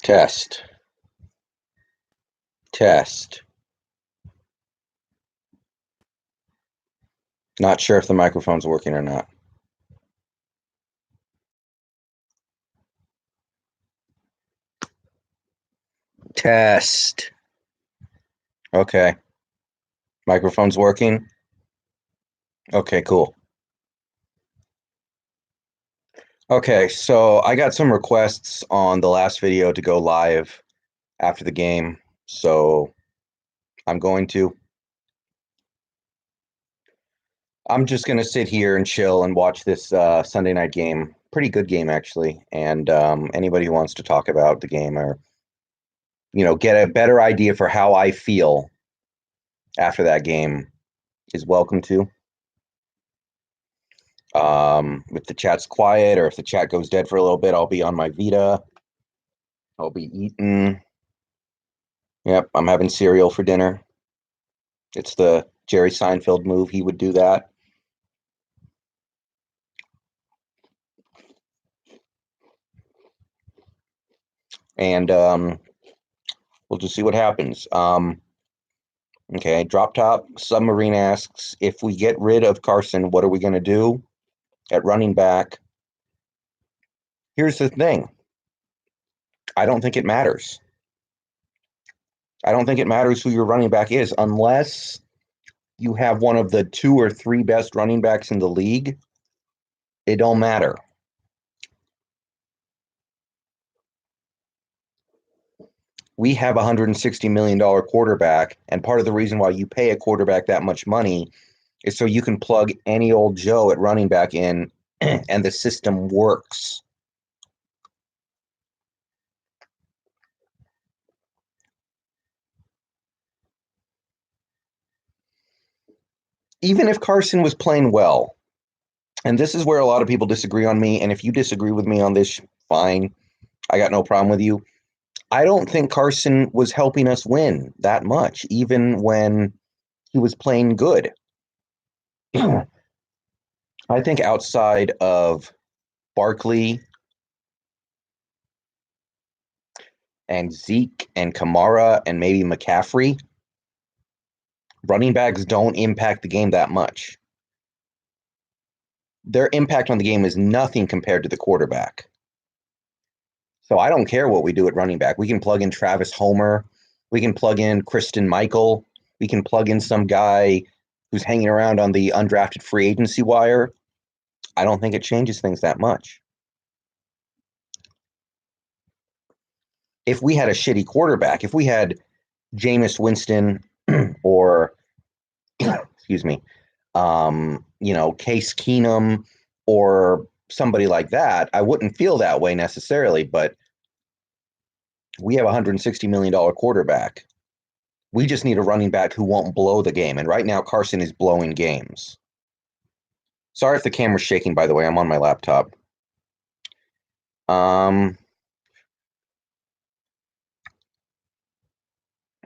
Test. Test. Not sure if the microphone's working or not. Test. Okay. Microphone's working? Okay, cool. Okay, so I got some requests on the last video to go live after the game, so I'm going to. I'm just going to sit here and chill and watch this Sunday night game. Pretty good game, actually. And anybody who wants to talk about the game or, get a better idea for how I feel after that game is welcome to. If the chat's quiet or if the chat goes dead for a little bit, I'll be on my Vita. I'll be eating. Yep, I'm having cereal for dinner. It's the Jerry Seinfeld move. He would do that. And we'll just see what happens. Okay, Drop Top Submarine asks, if we get rid of Carson, what are we going to do at running back? Here's the thing. I don't think it matters. I don't think it matters who your running back is unless you have one of the 2 or 3 best running backs in the league. It don't matter. We have a $160 million quarterback, and part of the reason why you pay a quarterback that much money is so you can plug any old Joe at running back in, and the system works. Even if Carson was playing well, and this is where a lot of people disagree on me, and if you disagree with me on this, fine. I got no problem with you. I don't think Carson was helping us win that much, even when he was playing good. I think outside of Barkley and Zeke and Kamara and maybe McCaffrey, running backs don't impact the game that much. Their impact on the game is nothing compared to the quarterback. So I don't care what we do at running back. We can plug in Travis Homer. We can plug in Kristen Michael. We can plug in some guy who's hanging around on the undrafted free agency wire. I don't think it changes things that much. If we had a shitty quarterback, if we had Jameis Winston or, excuse me, Case Keenum or somebody like that, I wouldn't feel that way necessarily, but we have a $160 million quarterback. We just need a running back who won't blow the game. And right now, Carson is blowing games. Sorry if the camera's shaking, by the way. I'm on my laptop.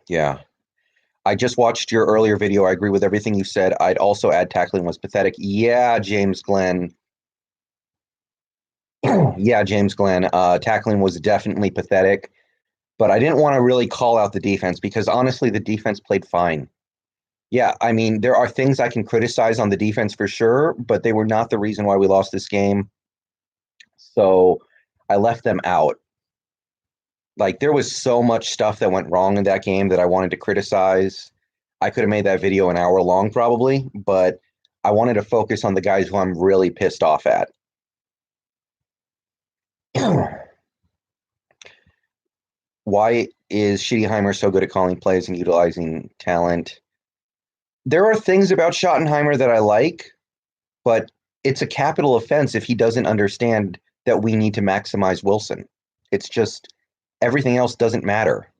Yeah. I just watched your earlier video. I agree with everything you said. I'd also add tackling was pathetic. Yeah, James Glenn. Yeah, James Glenn. Tackling was definitely pathetic. But I didn't want to really call out the defense because honestly, the defense played fine. Yeah, I mean, there are things I can criticize on the defense for sure, but they were not the reason why we lost this game. So I left them out. Like, there was so much stuff that went wrong in that game that I wanted to criticize. I could have made that video an hour long probably, but I wanted to focus on the guys who I'm really pissed off at. Why is Schottenheimer so good at calling plays and utilizing talent? There are things about Schottenheimer that I like, but it's a capital offense if he doesn't understand that we need to maximize Wilson. It's just everything else doesn't matter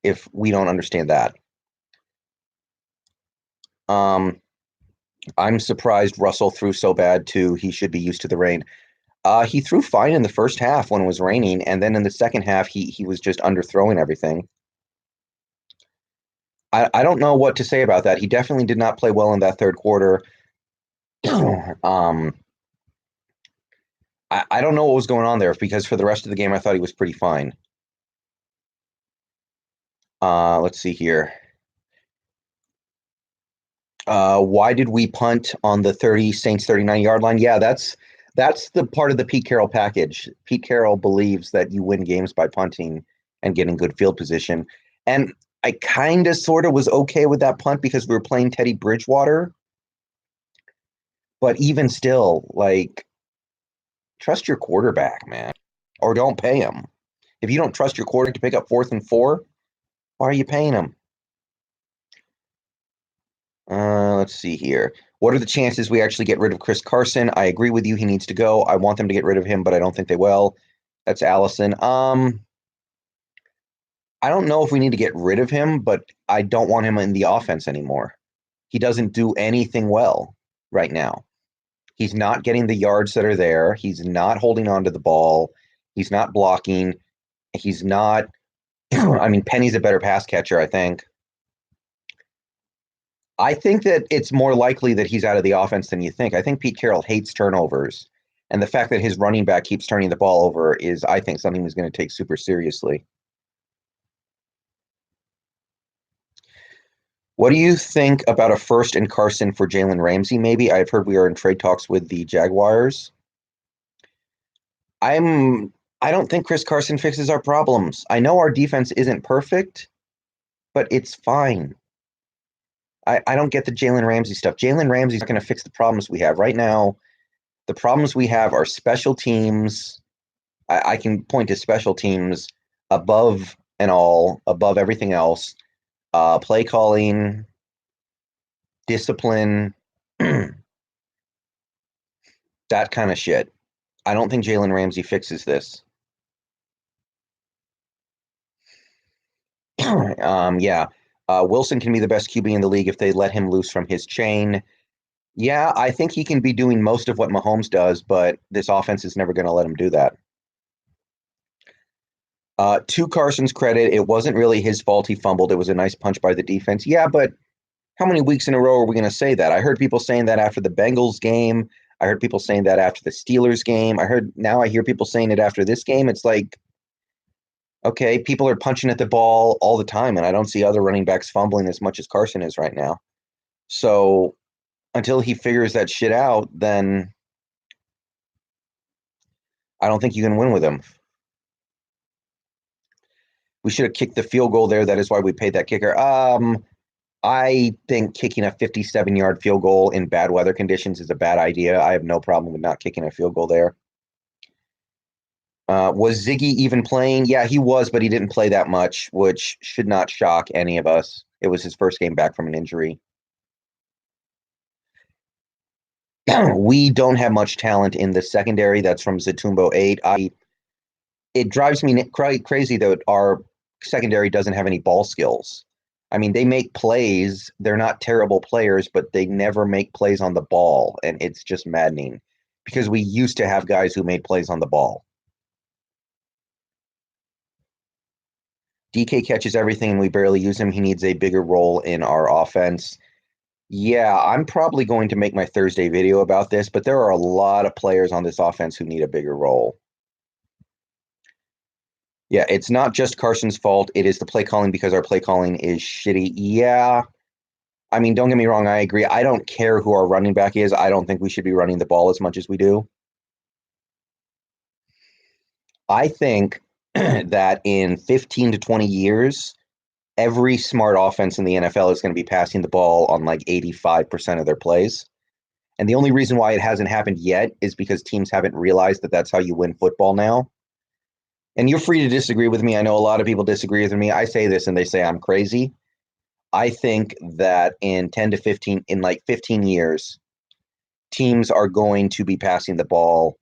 if we don't understand that. I'm surprised Russell threw so bad too. He should be used to the rain. He threw fine in the first half when it was raining, and then in the second half, he was just underthrowing everything. I don't know what to say about that. He definitely did not play well in that third quarter. I don't know what was going on there because for the rest of the game, I thought he was pretty fine. Let's see here. Why did we punt on the Saints 39-yard line? Yeah, that's the part of the Pete Carroll package. Pete Carroll believes that you win games by punting and getting good field position. And I kind of sort of was okay with that punt because we were playing Teddy Bridgewater. But even still, like, trust your quarterback, man, or don't pay him. If you don't trust your quarterback to pick up 4th and 4, why are you paying him? Let's see here. What are the chances we actually get rid of Chris Carson? I agree with you. He needs to go. I want them to get rid of him, but I don't think they will. That's Allison. I don't know if we need to get rid of him, but I don't want him in the offense anymore. He doesn't do anything well right now. He's not getting the yards that are there. He's not holding on to the ball. He's not blocking. He's not. I mean, Penny's a better pass catcher, I think. I think that it's more likely that he's out of the offense than you think. I think Pete Carroll hates turnovers. And the fact that his running back keeps turning the ball over is, I think, something he's going to take super seriously. What do you think about a first and Carson for Jalen Ramsey, maybe? I've heard we are in trade talks with the Jaguars. I don't think Chris Carson fixes our problems. I know our defense isn't perfect, but it's fine. I don't get the Jalen Ramsey stuff. Jalen Ramsey's not going to fix the problems we have. Right now, the problems we have are special teams. I can point to special teams above above everything else. Play calling, discipline, that kind of shit. I don't think Jalen Ramsey fixes this. Yeah. Wilson can be the best QB in the league if they let him loose from his chain. Yeah, I think he can be doing most of what Mahomes does, but this offense is never going to let him do that. To Carson's credit, it wasn't really his fault he fumbled. It was a nice punch by the defense. Yeah, but how many weeks in a row are we going to say that? I heard people saying that after the Bengals game. I heard people saying that after the Steelers game. I hear people saying it after this game. It's like, okay, people are punching at the ball all the time, and I don't see other running backs fumbling as much as Carson is right now. So until he figures that shit out, then I don't think you can win with him. We should have kicked the field goal there. That is why we paid that kicker. I think kicking a 57-yard field goal in bad weather conditions is a bad idea. I have no problem with not kicking a field goal there. Was Ziggy even playing? Yeah, he was, but he didn't play that much, which should not shock any of us. It was his first game back from an injury. We don't have much talent in the secondary. That's from Zatumbo 8. It drives me crazy that our secondary doesn't have any ball skills. I mean, they make plays. They're not terrible players, but they never make plays on the ball, and it's just maddening because we used to have guys who made plays on the ball. DK catches everything, and we barely use him. He needs a bigger role in our offense. Yeah, I'm probably going to make my Thursday video about this, but there are a lot of players on this offense who need a bigger role. Yeah, it's not just Carson's fault. It is the play calling because our play calling is shitty. Yeah. I mean, don't get me wrong. I agree. I don't care who our running back is. I don't think we should be running the ball as much as we do. I think that in 15 to 20 years, every smart offense in the NFL is going to be passing the ball on like 85% of their plays. And the only reason why it hasn't happened yet is because teams haven't realized that that's how you win football now. And you're free to disagree with me. I know a lot of people disagree with me. I say this and they say I'm crazy. I think that in 10 to 15, in like 15 years, teams are going to be passing the ball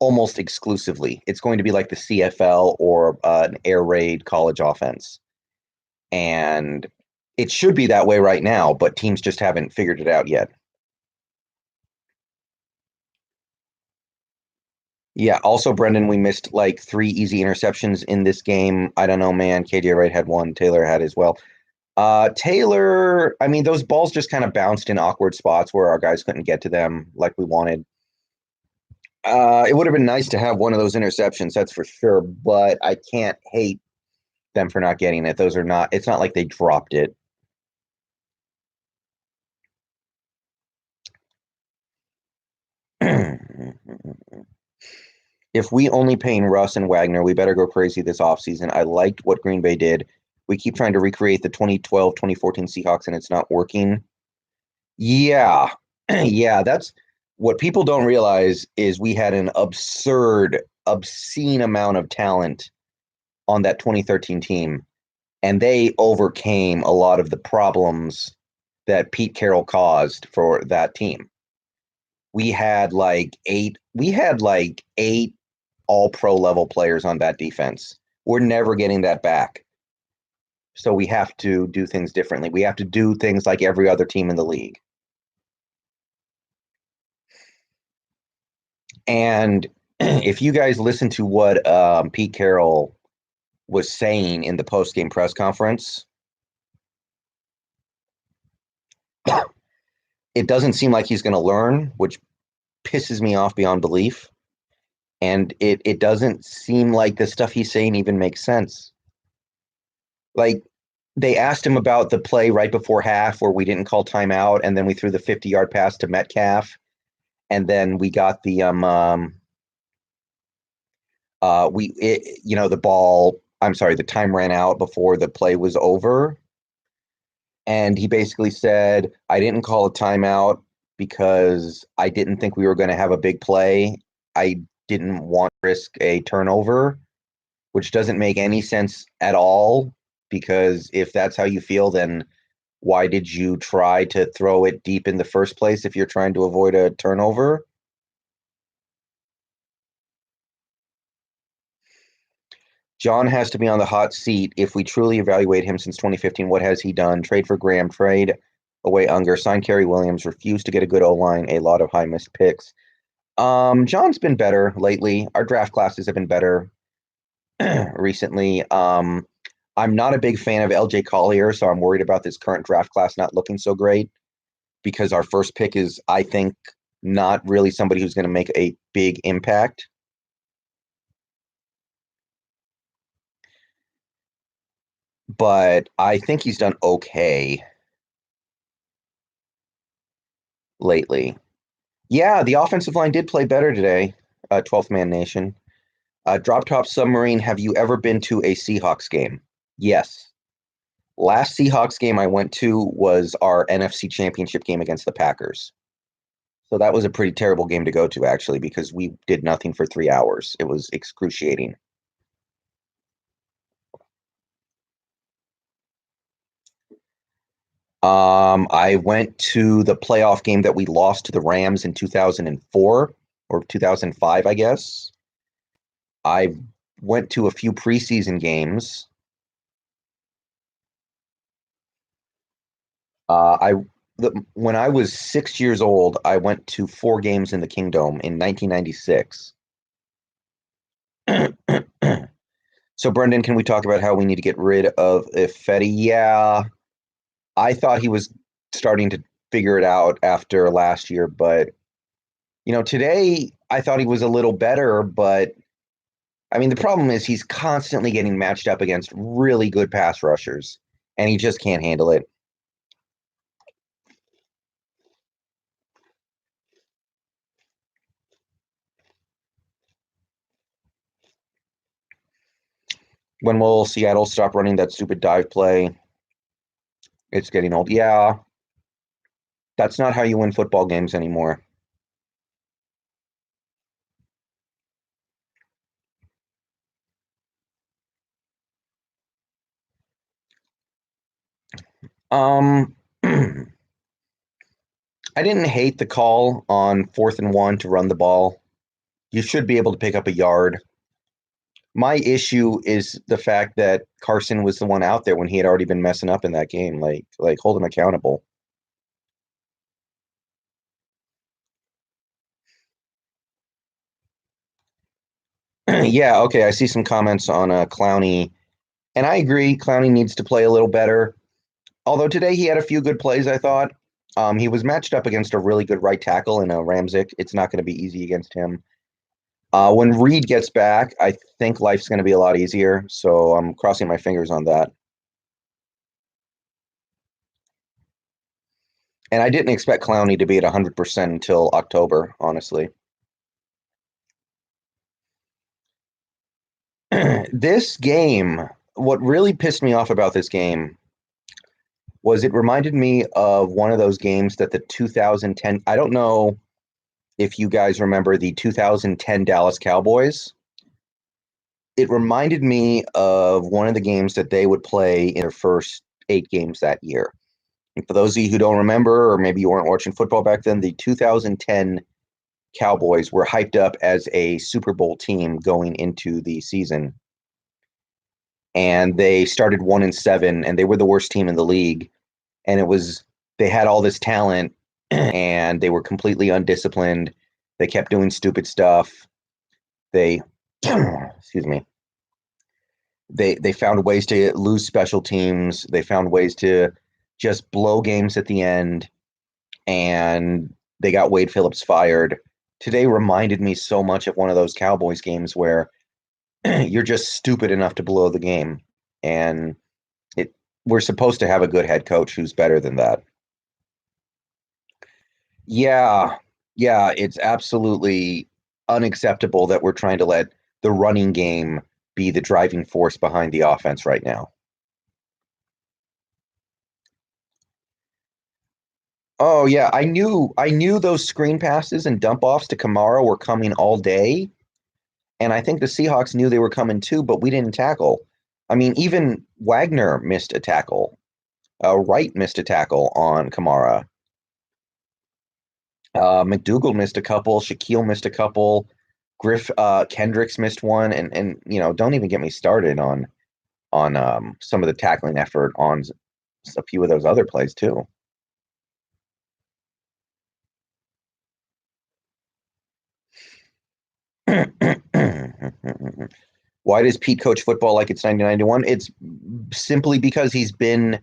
almost exclusively. It's going to be like the CFL or an air raid college offense. And it should be that way right now, but teams just haven't figured it out yet. Yeah, also, Brendan, we missed like 3 easy interceptions in this game. I don't know, man. KJ Wright had one. Taylor had as well. Taylor, I mean, those balls just kind of bounced in awkward spots where our guys couldn't get to them like we wanted. It would have been nice to have one of those interceptions, that's for sure, but I can't hate them for not getting it. Those are not. It's not like they dropped it. If we only paying Russ and Wagner, we better go crazy this offseason. I liked what Green Bay did. We keep trying to recreate the 2012, 2014 Seahawks, and it's not working. Yeah. Yeah, that's what people don't realize is we had an obscene amount of talent on that 2013 team, and they overcame a lot of the problems that Pete Carroll caused for that team. We had like eight all pro level players on that defense. We're never getting that back. So we have to do things differently. We have to do things like every other team in the league. And if you guys listen to what Pete Carroll was saying in the post-game press conference, it doesn't seem like he's going to learn, which pisses me off beyond belief. And it doesn't seem like the stuff he's saying even makes sense. Like, they asked him about the play right before half where we didn't call timeout, and then we threw the 50-yard pass to Metcalf, and then we got the the ball. I'm sorry, the time ran out before the play was over, and he basically said, "I didn't call a timeout because I didn't think we were going to have a big play. I didn't want to risk a turnover," which doesn't make any sense at all. Because if that's how you feel, then why did you try to throw it deep in the first place if you're trying to avoid a turnover? John has to be on the hot seat. If we truly evaluate him since 2015, what has he done? Trade for Graham, trade away Unger, sign Kerry Williams, refuse to get a good O-line, a lot of high missed picks. John's been better lately. Our draft classes have been better recently. I'm not a big fan of LJ Collier, so I'm worried about this current draft class not looking so great because our first pick is, I think, not really somebody who's going to make a big impact. But I think he's done okay lately. Yeah, the offensive line did play better today, 12th Man Nation. Drop Top Submarine, have you ever been to a Seahawks game? Yes. Last Seahawks game I went to was our NFC Championship game against the Packers. So that was a pretty terrible game to go to, actually, because we did nothing for 3 hours. It was excruciating. I went to the playoff game that we lost to the Rams in 2004 or 2005, I guess. I went to a few preseason games. I when I was 6 years old, I went to 4 games in the Kingdome in 1996. So, Brendan, can we talk about how we need to get rid of Ifedi? Yeah, I thought he was starting to figure it out after last year, but today I thought he was a little better, but I mean, the problem is he's constantly getting matched up against really good pass rushers, and he just can't handle it. When will Seattle stop running that stupid dive play? It's getting old. Yeah, that's not how you win football games anymore. Um, I didn't hate the call on 4th and 1 to run the ball. You should be able to pick up a yard. My issue is the fact that Carson was the one out there when he had already been messing up in that game. Like hold him accountable. Yeah, okay. I see some comments on Clowney, and I agree. Clowney needs to play a little better. Although today he had a few good plays, I thought. He was matched up against a really good right tackle in Ramzik. It's not going to be easy against him. When Reed gets back, I think life's going to be a lot easier. So I'm crossing my fingers on that. And I didn't expect Clowney to be at 100% until October, honestly. This game, what really pissed me off about this game was it reminded me of one of those games that the 2010, I don't know if you guys remember the 2010 Dallas Cowboys. It reminded me of one of the games that they would play in their first 8 games that year. And for those of you who don't remember, or maybe you weren't watching football back then, the 2010 Cowboys were hyped up as a Super Bowl team going into the season. And they started 1-7, and they were the worst team in the league. And they had all this talent, and they were completely undisciplined. They kept doing stupid stuff. They, excuse me, they found ways to lose special teams. They found ways to just blow games at the end, and they got Wade Phillips fired. Today reminded me so much of one of those Cowboys games where you're just stupid enough to blow the game, and it we're supposed to have a good head coach who's better than that. Yeah, yeah, it's absolutely unacceptable that we're trying to let the running game be the driving force behind the offense right now. Oh yeah, I knew those screen passes and dump offs to Kamara were coming all day, and I think the Seahawks knew they were coming too, but we didn't tackle. I mean, even Wagner missed a tackle. Wright missed a tackle on Kamara. McDougal missed a couple. Shaquille missed a couple. Kendricks missed one, and don't even get me started on some of the tackling effort on a few of those other plays too. Why does Pete coach football like it's 1991? It's simply because he's been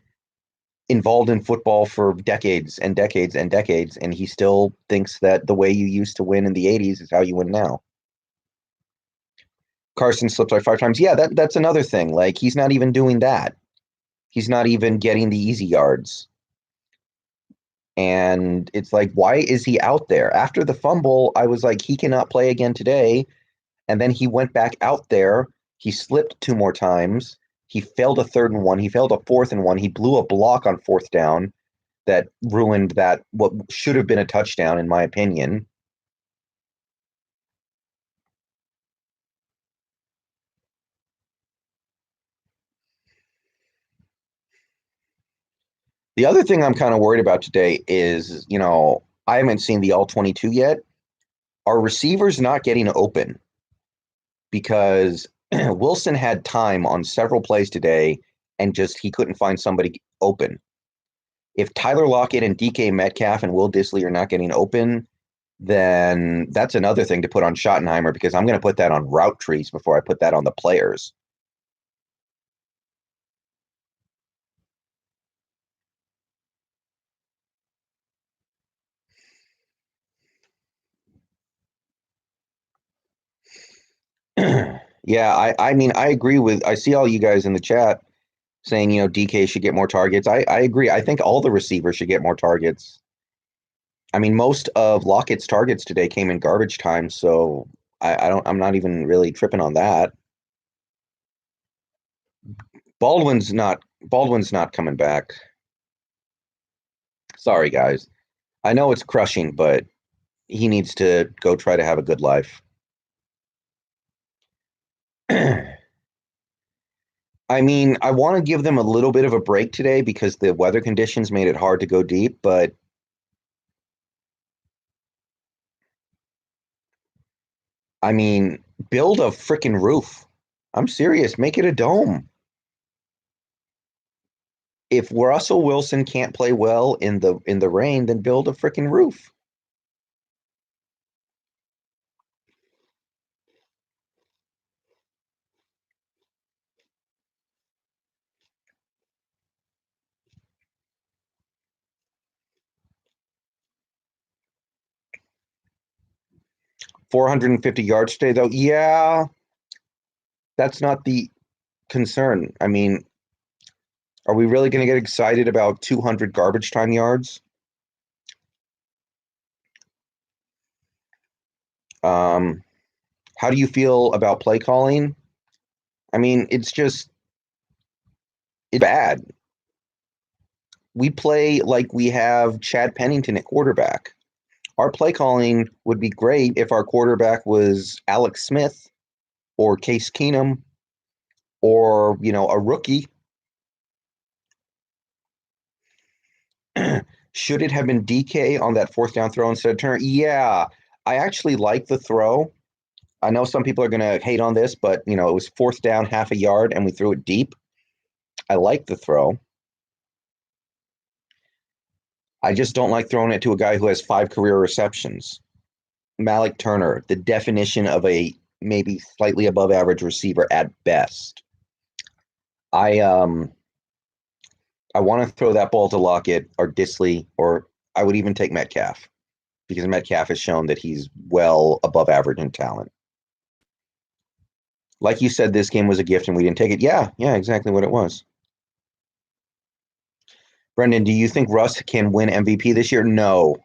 involved in football for decades and decades and decades, and he still thinks that the way you used to win in the 80s is how you win now. Carson slipped by 5 times. Yeah, that's another thing. Like he's not even doing that. He's not even getting the easy yards. And it's like, why is he out there? After the fumble, I was like, he cannot play again today. And then he went back out there. He slipped 2 more times. He failed a 3rd and 1. He failed a 4th and 1. He blew a block on 4th down that ruined that what should have been a touchdown, in my opinion. The other thing I'm kind of worried about today is, I haven't seen the all 22 yet. Are receivers not getting open? Because Wilson had time on several plays today and just he couldn't find somebody open. If Tyler Lockett and DK Metcalf and Will Disley are not getting open, then that's another thing to put on Schottenheimer because I'm going to put that on route trees before I put that on the players. Yeah, I mean, I see all you guys in the chat saying, DK should get more targets. I agree. I think all the receivers should get more targets. I mean, most of Lockett's targets today came in garbage time, so I'm not even really tripping on that. Baldwin's not coming back. Sorry, guys. I know it's crushing, but he needs to go try to have a good life. I mean, I want to give them a little bit of a break today because the weather conditions made it hard to go deep, but I mean, build a freaking roof. I'm serious. Make it a dome. If Russell Wilson can't play well in the rain, then build a freaking roof. 450 yards today, though. Yeah, that's not the concern. I mean, are we really going to get excited about 200 garbage time yards? How do you feel about play calling? I mean, it's bad. We play like we have Chad Pennington at quarterback. Our play calling would be great if our quarterback was Alex Smith or Case Keenum or, a rookie. Should it have been DK on that fourth down throw instead of Turner? Yeah, I actually like the throw. I know some people are going to hate on this, but, it was fourth down, half a yard, and we threw it deep. I like the throw. I just don't like throwing it to a guy who has 5 career receptions. Malik Turner, the definition of a maybe slightly above average receiver at best. I want to throw that ball to Lockett or Disley, or I would even take Metcalf because Metcalf has shown that he's well above average in talent. Like you said, this game was a gift and we didn't take it. Yeah, exactly what it was. Brendan, do you think Russ can win MVP this year? No.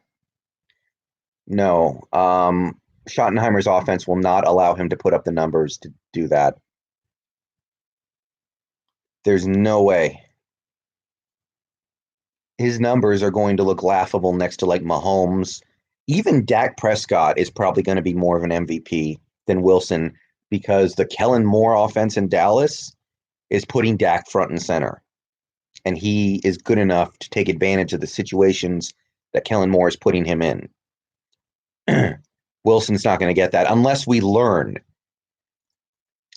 Schottenheimer's offense will not allow him to put up the numbers to do that. There's no way. His numbers are going to look laughable next to like Mahomes. Even Dak Prescott is probably going to be more of an MVP than Wilson because the Kellen Moore offense in Dallas is putting Dak front and center. And he is good enough to take advantage of the situations that Kellen Moore is putting him in. Wilson's not going to get that unless we learn.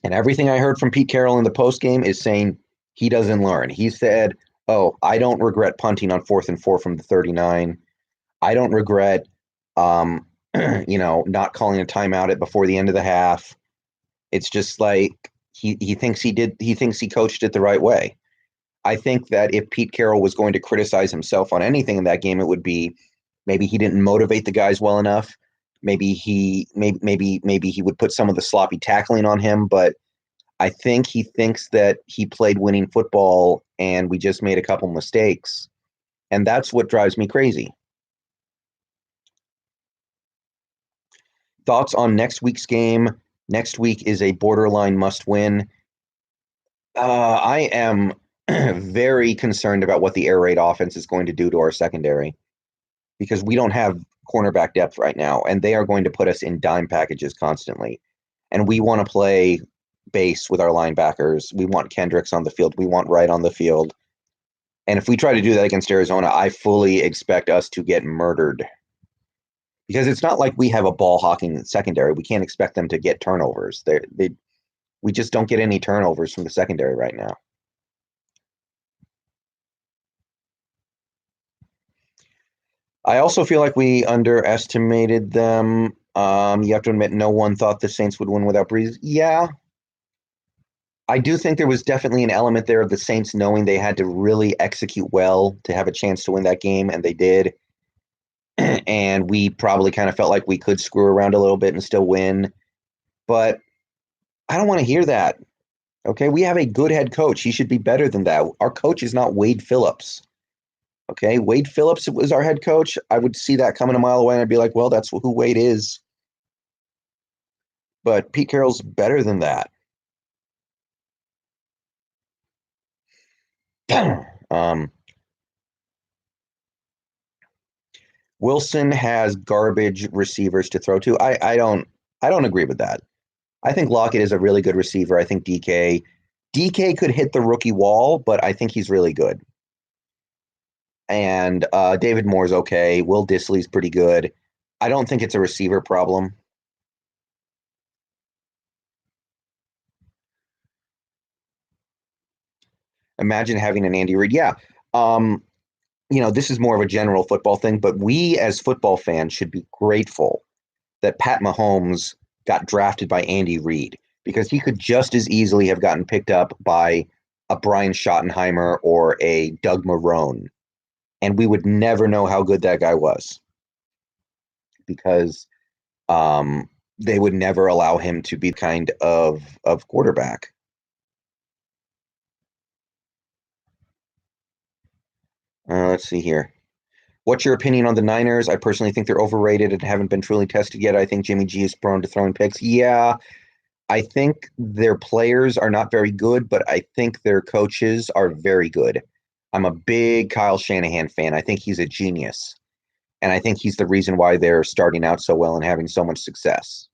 And everything I heard from Pete Carroll in the postgame is saying he doesn't learn. He said, "Oh, I don't regret punting on 4th and 4 from the 39. I don't regret, not calling a timeout before the end of the half. It's just like he thinks he did. He thinks he coached it the right way. I think that if Pete Carroll was going to criticize himself on anything in that game, it would be maybe he didn't motivate the guys well enough. Maybe he would put some of the sloppy tackling on him, but I think he thinks that he played winning football and we just made a couple mistakes. And that's what drives me crazy. Thoughts on next week's game? Next week is a borderline must win. I am very concerned about what the air raid offense is going to do to our secondary because we don't have cornerback depth right now, and they are going to put us in dime packages constantly. And we want to play base with our linebackers. We want Kendricks on the field. We want Wright on the field. And if we try to do that against Arizona, I fully expect us to get murdered. Because it's not like we have a ball hawking secondary. We can't expect them to get turnovers. We just don't get any turnovers from the secondary right now. I also feel like we underestimated them. You have to admit, no one thought the Saints would win without Breeze. Yeah. I do think there was definitely an element there of the Saints knowing they had to really execute well to have a chance to win that game, and they did. And we probably kind of felt like we could screw around a little bit and still win. But I don't want to hear that. Okay, we have a good head coach. He should be better than that. Our coach is not Wade Phillips. Okay, Wade Phillips was our head coach. I would see that coming a mile away and I'd be like, well, that's who Wade is. But Pete Carroll's better than that. Wilson has garbage receivers to throw to. I don't agree with that. I think Lockett is a really good receiver. I think DK could hit the rookie wall, but I think he's really good. And David Moore's okay. Will Disley's pretty good. I don't think it's a receiver problem. Imagine having an Andy Reid. Yeah. This is more of a general football thing, but we as football fans should be grateful that Pat Mahomes got drafted by Andy Reid because he could just as easily have gotten picked up by a Brian Schottenheimer or a Doug Marrone. And we would never know how good that guy was because they would never allow him to be kind of quarterback. Let's see here. What's your opinion on the Niners? I personally think they're overrated and haven't been truly tested yet. I think Jimmy G is prone to throwing picks. Yeah, I think their players are not very good, but I think their coaches are very good. I'm a big Kyle Shanahan fan. I think he's a genius. And I think he's the reason why they're starting out so well and having so much success.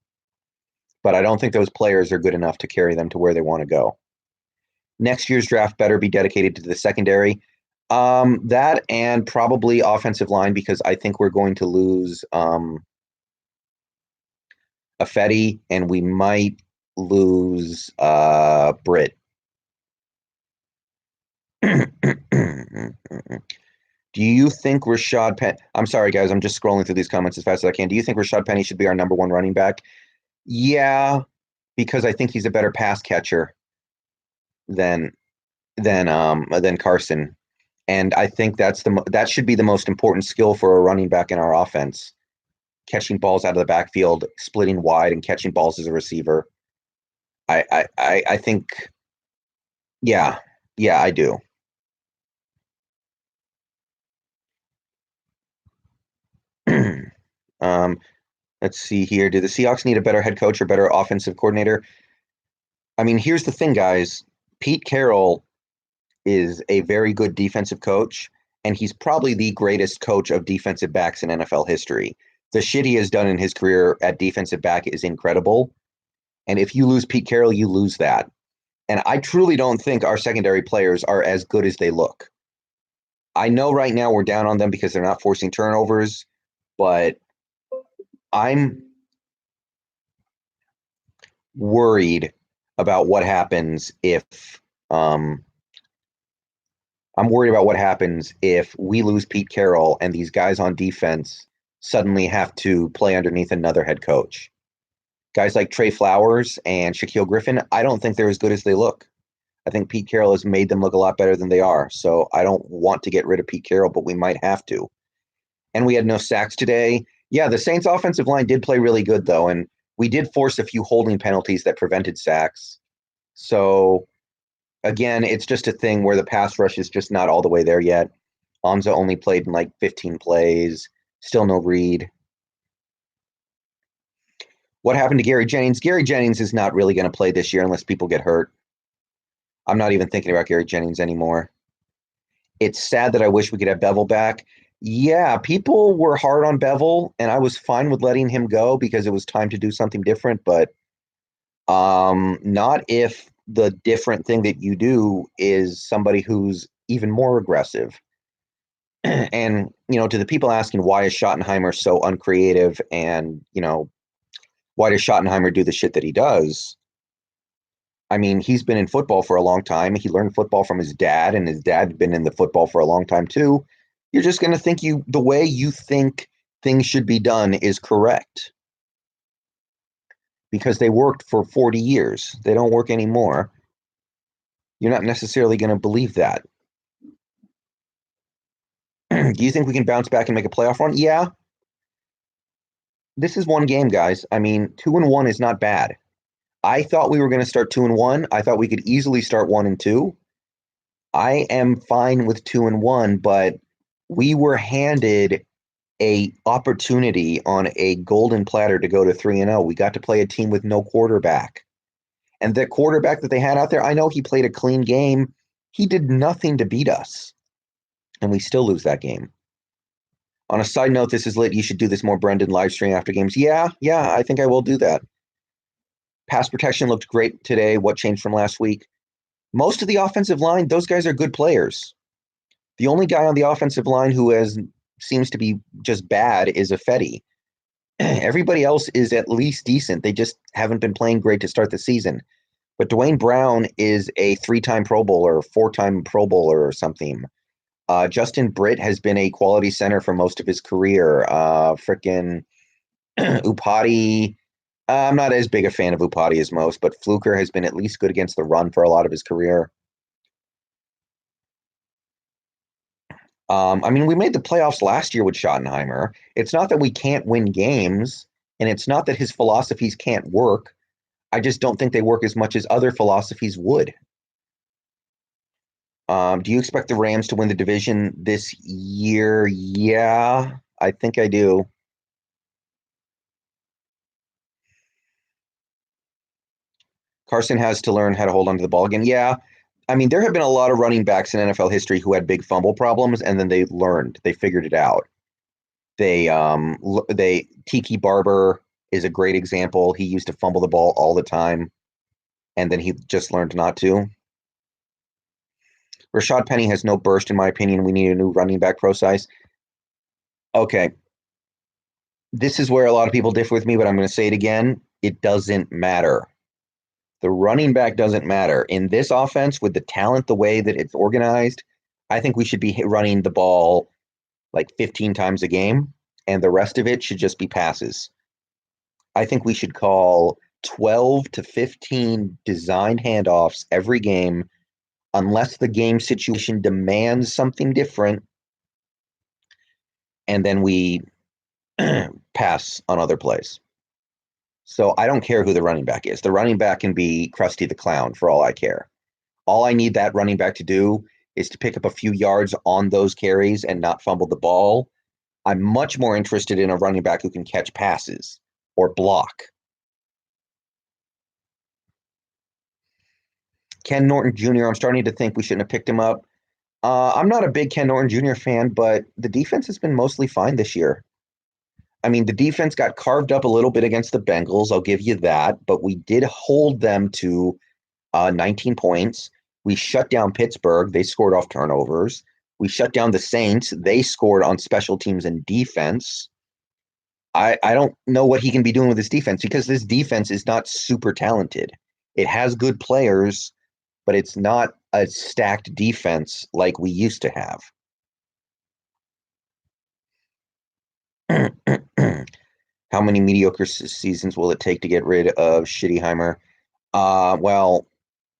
But I don't think those players are good enough to carry them to where they want to go. Next year's draft better be dedicated to the secondary. That and probably offensive line, because I think we're going to lose Fetty, and we might lose Britt. Do you think Rashad Penny? I'm sorry, guys. I'm just scrolling through these comments as fast as I can. Do you think Rashad Penny should be our number one running back? Yeah, because I think he's a better pass catcher than than Carson, and I think that should be the most important skill for a running back in our offense: catching balls out of the backfield, splitting wide, and catching balls as a receiver. I think, yeah, yeah, I do. um, let's see here. Do the Seahawks need a better head coach or better offensive coordinator? I mean, here's the thing, guys. Pete Carroll is a very good defensive coach, and he's probably the greatest coach of defensive backs in NFL history. The shit he has done in his career at defensive back is incredible. And if you lose Pete Carroll, you lose that. And I truly don't think our secondary players are as good as they look. I know right now we're down on them because they're not forcing turnovers, but I'm worried about what happens if I'm worried about what happens if we lose Pete Carroll and these guys on defense suddenly have to play underneath another head coach. Guys like Trey Flowers and Shaquille Griffin, I don't think they're as good as they look. I think Pete Carroll has made them look a lot better than they are. So I don't want to get rid of Pete Carroll, but we might have to. And we had no sacks today. Yeah, the Saints offensive line did play really good, though, and we did force a few holding penalties that prevented sacks. So again, it's just a thing where the pass rush is just not all the way there yet. Anza only played in like 15 plays. Still no Reed. What happened to Gary Jennings? Gary Jennings is not really going to play this year unless people get hurt. I'm not even thinking about Gary Jennings anymore. It's sad that I wish we could have Bevel back. Yeah, people were hard on Bevel, and I was fine with letting him go because it was time to do something different, but not if the different thing that you do is somebody who's even more aggressive. And, to the people asking why is Schottenheimer so uncreative and, why does Schottenheimer do the shit that he does? I mean, he's been in football for a long time. He learned football from his dad, and his dad had been in the football for a long time too. You're just going to think the way you think things should be done is correct because they worked for 40 years. They don't work anymore. You're not necessarily going to believe that. Do you think we can bounce back and make a playoff run? Yeah. This is one game, guys. I mean, 2-1 is not bad. I thought we were going to start 2-1. I thought we could easily start 1-2. I am fine with 2-1, but we were handed a opportunity on a golden platter to go to 3-0. We got to play a team with no quarterback. And the quarterback that they had out there, I know he played a clean game. He did nothing to beat us. And we still lose that game. On a side note, this is lit. You should do this more, Brendan, live stream after games. Yeah, I think I will do that. Pass protection looked great today. What changed from last week? Most of the offensive line, those guys are good players. The only guy on the offensive line who seems to be just bad is Fetty. Everybody else is at least decent. They just haven't been playing great to start the season. But Dwayne Brown is a 3-time Pro Bowler, 4-time Pro Bowler or something. Justin Britt has been a quality center for most of his career. Frickin' Upati. I'm not as big a fan of Upati as most, but Fluker has been at least good against the run for a lot of his career. I mean, we made the playoffs last year with Schottenheimer. It's not that we can't win games. And it's not that his philosophies can't work. I just don't think they work as much as other philosophies would. Do you expect the Rams to win the division this year? Yeah, I think I do. Carson has to learn how to hold onto the ball again. Yeah. I mean, there have been a lot of running backs in NFL history who had big fumble problems, and then they learned, they figured it out. They Tiki Barber is a great example. He used to fumble the ball all the time, and then he just learned not to. Rashad Penny has no burst, in my opinion. We need a new running back pro size. Okay, this is where a lot of people differ with me, but I'm going to say it again. It doesn't matter. The running back doesn't matter. In this offense, with the talent, the way that it's organized, I think we should be running the ball like 15 times a game, and the rest of it should just be passes. I think we should call 12 to 15 designed handoffs every game, unless the game situation demands something different, and then we pass on other plays. So I don't care who the running back is. The running back can be Krusty the Clown for all I care. All I need that running back to do is to pick up a few yards on those carries and not fumble the ball. I'm much more interested in a running back who can catch passes or block. Ken Norton Jr., I'm starting to think we shouldn't have picked him up. I'm not a big Ken Norton Jr. fan, but the defense has been mostly fine this year. I mean, the defense got carved up a little bit against the Bengals. I'll give you that. But we did hold them to 19 points. We shut down Pittsburgh. They scored off turnovers. We shut down the Saints. They scored on special teams and defense. I don't know what he can be doing with this defense because this defense is not super talented. It has good players, but it's not a stacked defense like we used to have. How many mediocre seasons will it take to get rid of Schottenheimer? Well,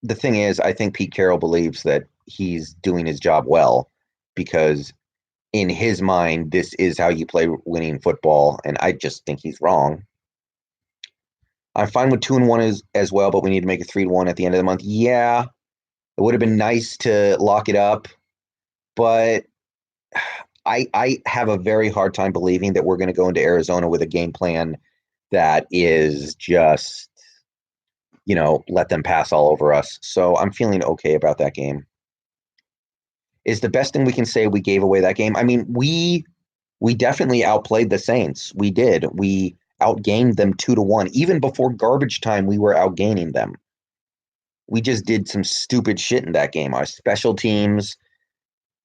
the thing is, I think Pete Carroll believes that he's doing his job well because in his mind, this is how you play winning football, and I just think he's wrong. I'm fine with 2-1 as well, but we need to make it 3-1 at the end of the month. Yeah, it would have been nice to lock it up, but I have a very hard time believing that we're going to go into Arizona with a game plan that is just, let them pass all over us. So I'm feeling okay about that game. Is the best thing we can say we gave away that game? I mean, we definitely outplayed the Saints. We did. We outgained them 2-1. Even before garbage time, we were outgaining them. We just did some stupid shit in that game. Our special teams,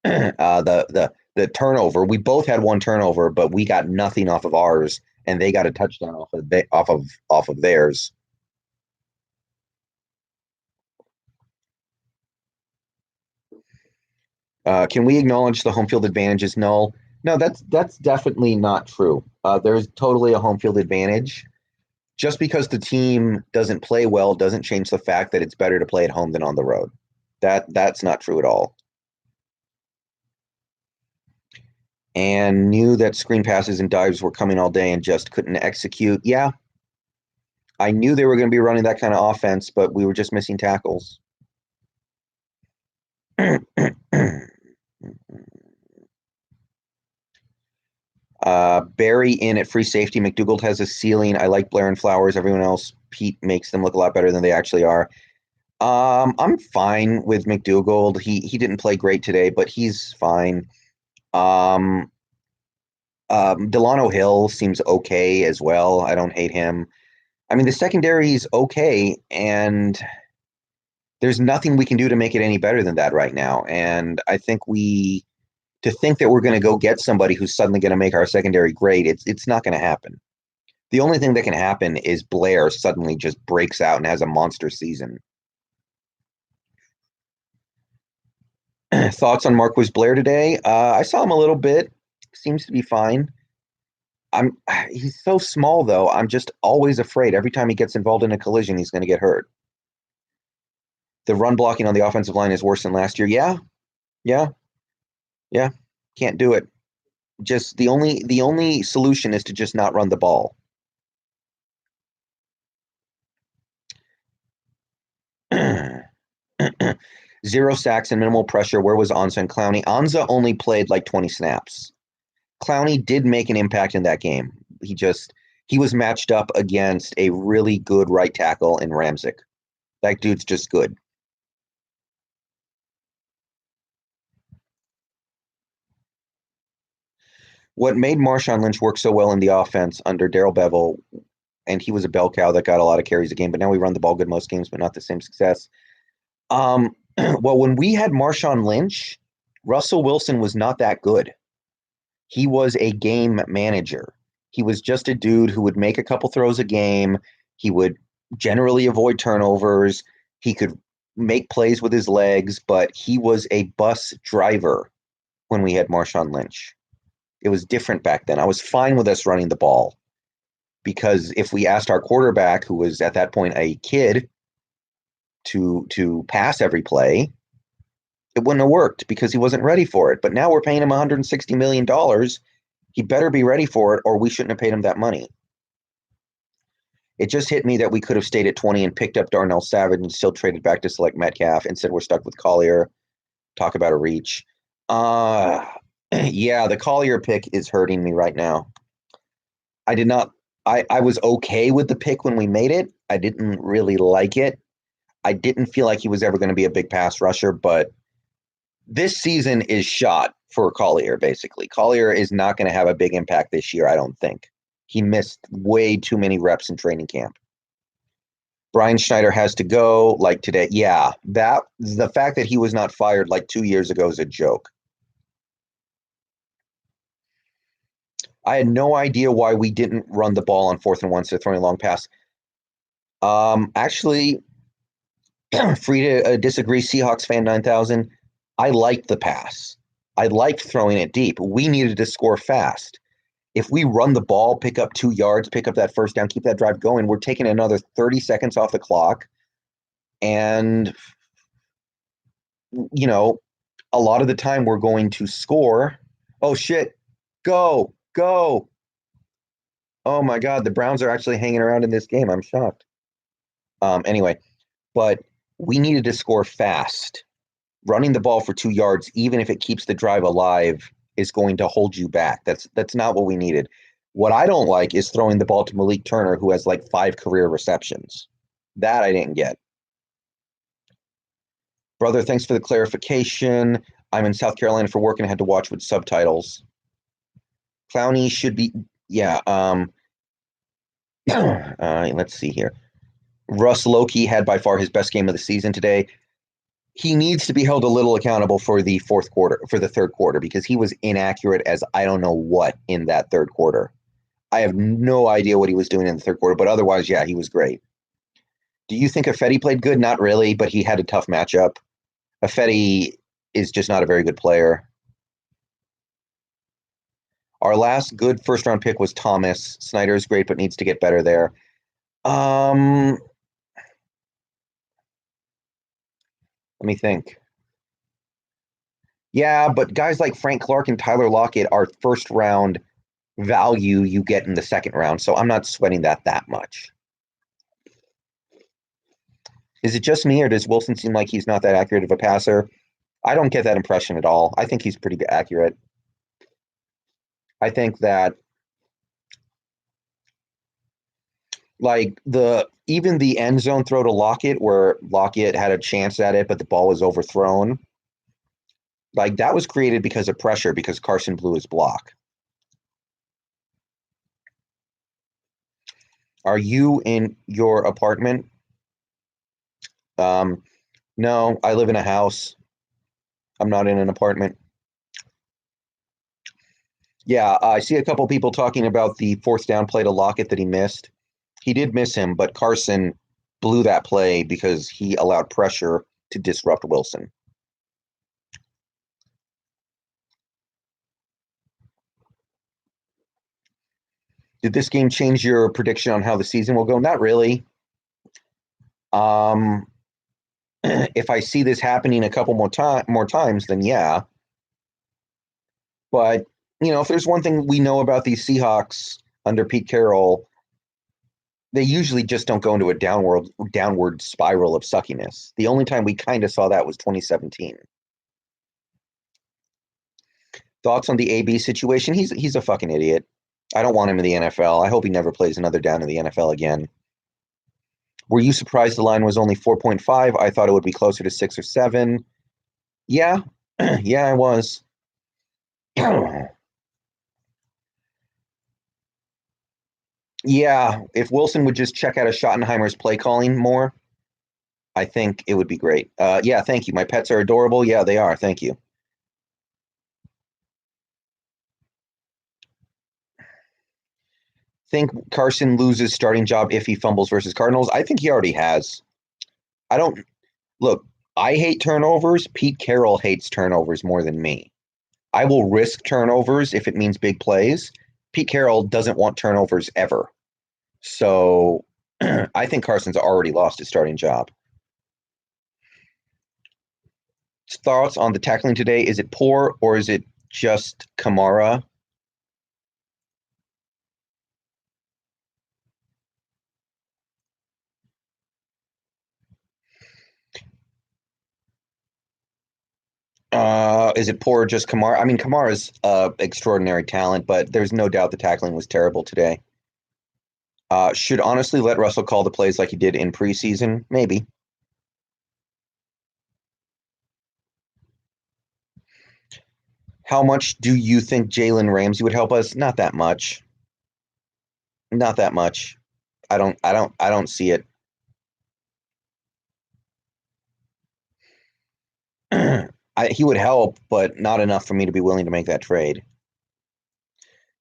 the turnover. We both had one turnover, but we got nothing off of ours, and they got a touchdown off of theirs. Can we acknowledge the home field advantage is null? No, that's definitely not true. There's totally a home field advantage. Just because the team doesn't play well doesn't change the fact that it's better to play at home than on the road. That's not true at all. And knew that screen passes and dives were coming all day and just couldn't execute. Yeah, I knew they were going to be running that kind of offense, but we were just missing tackles. Barry in at free safety. McDougald has a ceiling. I like Blair and Flowers. Everyone else, Pete makes them look a lot better than they actually are. I'm fine with McDougald. He didn't play great today, but he's fine. Delano Hill seems okay as well. I don't hate him. I mean, the secondary is okay, and there's nothing we can do to make it any better than that right now. And I think to think that we're going to go get somebody who's suddenly going to make our secondary great, it's not going to happen. The only thing that can happen is Blair suddenly just breaks out and has a monster season. Thoughts on Marquise Blair today? I saw him a little bit. Seems to be fine. He's so small though. I'm just always afraid every time he gets involved in a collision, he's going to get hurt. The run blocking on the offensive line is worse than last year. Yeah. Can't do it. Just the only solution is to just not run the ball. Zero sacks and minimal pressure. Where was Anza and Clowney? Anza only played like 20 snaps. Clowney did make an impact in that game. He was matched up against a really good right tackle in Ramczyk. That dude's just good. What made Marshawn Lynch work so well in the offense under Darrell Bevell, and he was a bell cow that got a lot of carries a game, but now we run the ball good most games, but not the same success. Well, when we had Marshawn Lynch, Russell Wilson was not that good. He was a game manager. He was just a dude who would make a couple throws a game. He would generally avoid turnovers. He could make plays with his legs, but he was a bus driver when we had Marshawn Lynch. It was different back then. I was fine with us running the ball because if we asked our quarterback, who was at that point a kid, to pass every play, it wouldn't have worked because he wasn't ready for it. But now we're paying him $160 million. He better be ready for it, or we shouldn't have paid him that money. It just hit me that we could have stayed at 20 and picked up Darnell Savage and still traded back to select Metcalf. Instead, we're stuck with Collier. Talk about a reach. Yeah, the Collier pick is hurting me right now. I was okay with the pick when we made it. I didn't really like it. I didn't feel like he was ever going to be a big pass rusher, but this season is shot for Collier, basically. Collier is not going to have a big impact this year, I don't think. He missed way too many reps in training camp. Brian Schneider has to go like today. Yeah, the fact that he was not fired like 2 years ago is a joke. I had no idea why we didn't run the ball on 4th and 1 instead of throwing a long pass. Actually, free to disagree, Seahawks fan 9000. I liked the pass. I liked throwing it deep. We needed to score fast. If we run the ball, pick up 2 yards, pick up that first down, keep that drive going, we're taking another 30 seconds off the clock. And, you know, a lot of the time we're going to score. Oh, shit. Go. Oh, my God. The Browns are actually hanging around in this game. I'm shocked. Anyway, but we needed to score fast. Running the ball for 2 yards, even if it keeps the drive alive, is going to hold you back. That's not what we needed. What I don't like is throwing the ball to Malik Turner, who has like 5 career receptions. That I didn't get. Brother, thanks for the clarification. I'm in South Carolina for work and had to watch with subtitles. Clowney should be, yeah. Let's see here. Russ Loki had by far his best game of the season today. He needs to be held a little accountable for the third quarter, because he was inaccurate as I don't know what in that third quarter. I have no idea what he was doing in the third quarter, but otherwise, yeah, he was great. Do you think Ifedi played good? Not really, but he had a tough matchup. Ifedi is just not a very good player. Our last good first-round pick was Thomas. Snyder is great, but needs to get better there. Let me think. Yeah, but guys like Frank Clark and Tyler Lockett are first-round value you get in the second round, so I'm not sweating that much. Is it just me, or does Wilson seem like he's not that accurate of a passer? I don't get that impression at all. I think he's pretty accurate. I think that like even the end zone throw to Lockett, where Lockett had a chance at it, but the ball was overthrown, like that was created because of pressure, because Carson blew his block. Are you in your apartment? No, I live in a house. I'm not in an apartment. Yeah, I see a couple people talking about the fourth down play to Lockett that he missed. He did miss him, but Carson blew that play because he allowed pressure to disrupt Wilson. Did this game change your prediction on how the season will go? Not really. If I see this happening a couple more times, then yeah. But, if there's one thing we know about these Seahawks under Pete Carroll, They usually just don't go into a downward spiral of suckiness. The only time we kind of saw that was 2017. Thoughts on the AB situation? He's a fucking idiot. I don't want him in the NFL. I hope he never plays another down in the NFL again. Were you surprised the line was only 4.5? I thought it would be closer to 6 or 7. Yeah. Yeah, I was. Yeah, if Wilson would just check out of Schottenheimer's play calling more, I think it would be great. Yeah, thank you. My pets are adorable. Yeah, they are. Thank you. Think Carson loses starting job if he fumbles versus Cardinals? I think he already has. I don't look. I hate turnovers. Pete Carroll hates turnovers more than me. I will risk turnovers if it means big plays. Pete Carroll doesn't want turnovers ever. So I think Carson's already lost his starting job. Thoughts on the tackling today? Is it poor or is it just Kamara? Is it poor or just Kamara? I mean, Kamara's extraordinary talent, but there's no doubt the tackling was terrible today. Should honestly let Russell call the plays like he did in preseason? Maybe. How much do you think Jalen Ramsey would help us? Not that much. Not that much. I don't see it. He would help, but not enough for me to be willing to make that trade.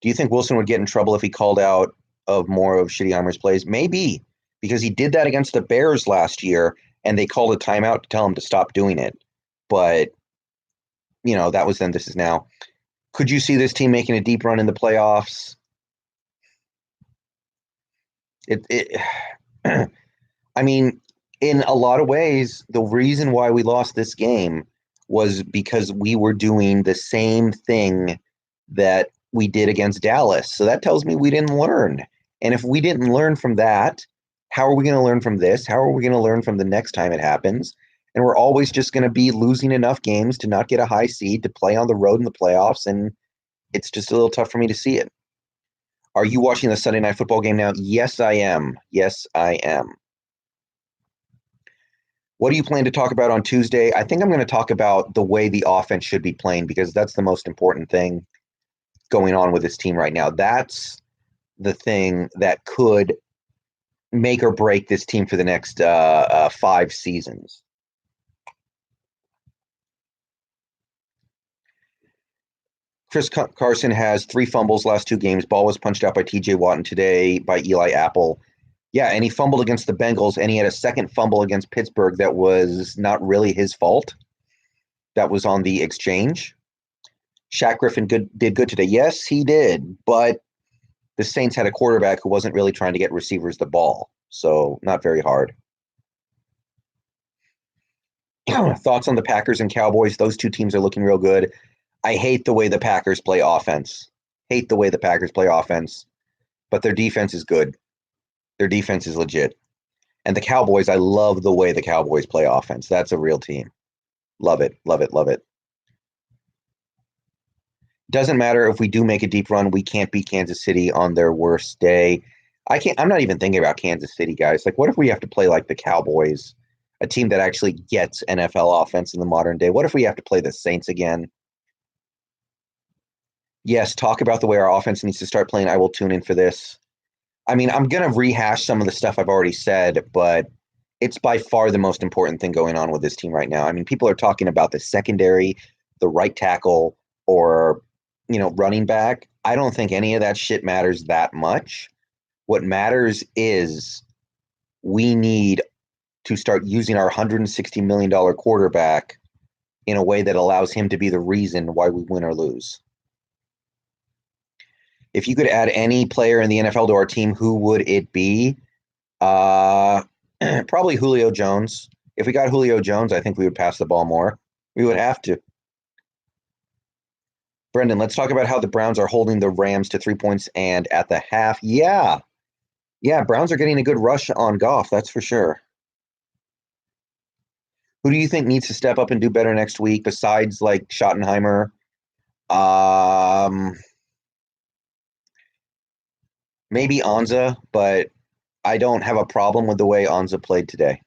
Do you think Wilson would get in trouble if he called out of more of Schottenheimer's plays? Maybe, because he did that against the Bears last year, and they called a timeout to tell him to stop doing it. But that was then. This is now. Could you see this team making a deep run in the playoffs? It I mean, in a lot of ways, the reason why we lost this game was because we were doing the same thing that we did against Dallas. So that tells me we didn't learn. And if we didn't learn from that, how are we going to learn from this? How are we going to learn from the next time it happens? And we're always just going to be losing enough games to not get a high seed to play on the road in the playoffs. And it's just a little tough for me to see it. Are you watching the Sunday night football game now? Yes, I am. Yes, I am. What do you plan to talk about on Tuesday? I think I'm going to talk about the way the offense should be playing because that's the most important thing going on with this team right now. That's the thing that could make or break this team for the next 5 seasons. Chris Carson has 3 fumbles last 2 games. Ball was punched out by T.J. Watt and today by Eli Apple. Yeah, and he fumbled against the Bengals, and he had a second fumble against Pittsburgh that was not really his fault. That was on the exchange. Shaq Griffin did good today. Yes, he did, but the Saints had a quarterback who wasn't really trying to get receivers the ball, so not very hard. Thoughts on the Packers and Cowboys? Those 2 teams are looking real good. I hate the way the Packers play offense. Hate the way the Packers play offense, but their defense is good. Their defense is legit. And the Cowboys, I love the way the Cowboys play offense. That's a real team. Love it, love it, love it. Doesn't matter if we do make a deep run, we can't beat Kansas City on their worst day. I'm not even thinking about Kansas City, guys. Like, what if we have to play like the Cowboys, a team that actually gets NFL offense in the modern day? What if we have to play the Saints again? Yes, talk about the way our offense needs to start playing. I will tune in for this. I mean, I'm going to rehash some of the stuff I've already said, but it's by far the most important thing going on with this team right now. I mean, people are talking about the secondary, the right tackle, or, running back. I don't think any of that shit matters that much. What matters is we need to start using our $160 million quarterback in a way that allows him to be the reason why we win or lose. If you could add any player in the NFL to our team, who would it be? Probably Julio Jones. If we got Julio Jones, I think we would pass the ball more. We would have to. Brendan, let's talk about how the Browns are holding the Rams to 3 points and at the half. Yeah. Yeah, Browns are getting a good rush on Goff, that's for sure. Who do you think needs to step up and do better next week besides like Schottenheimer? Um, Maybe Anza, but I don't have a problem with the way Anza played today.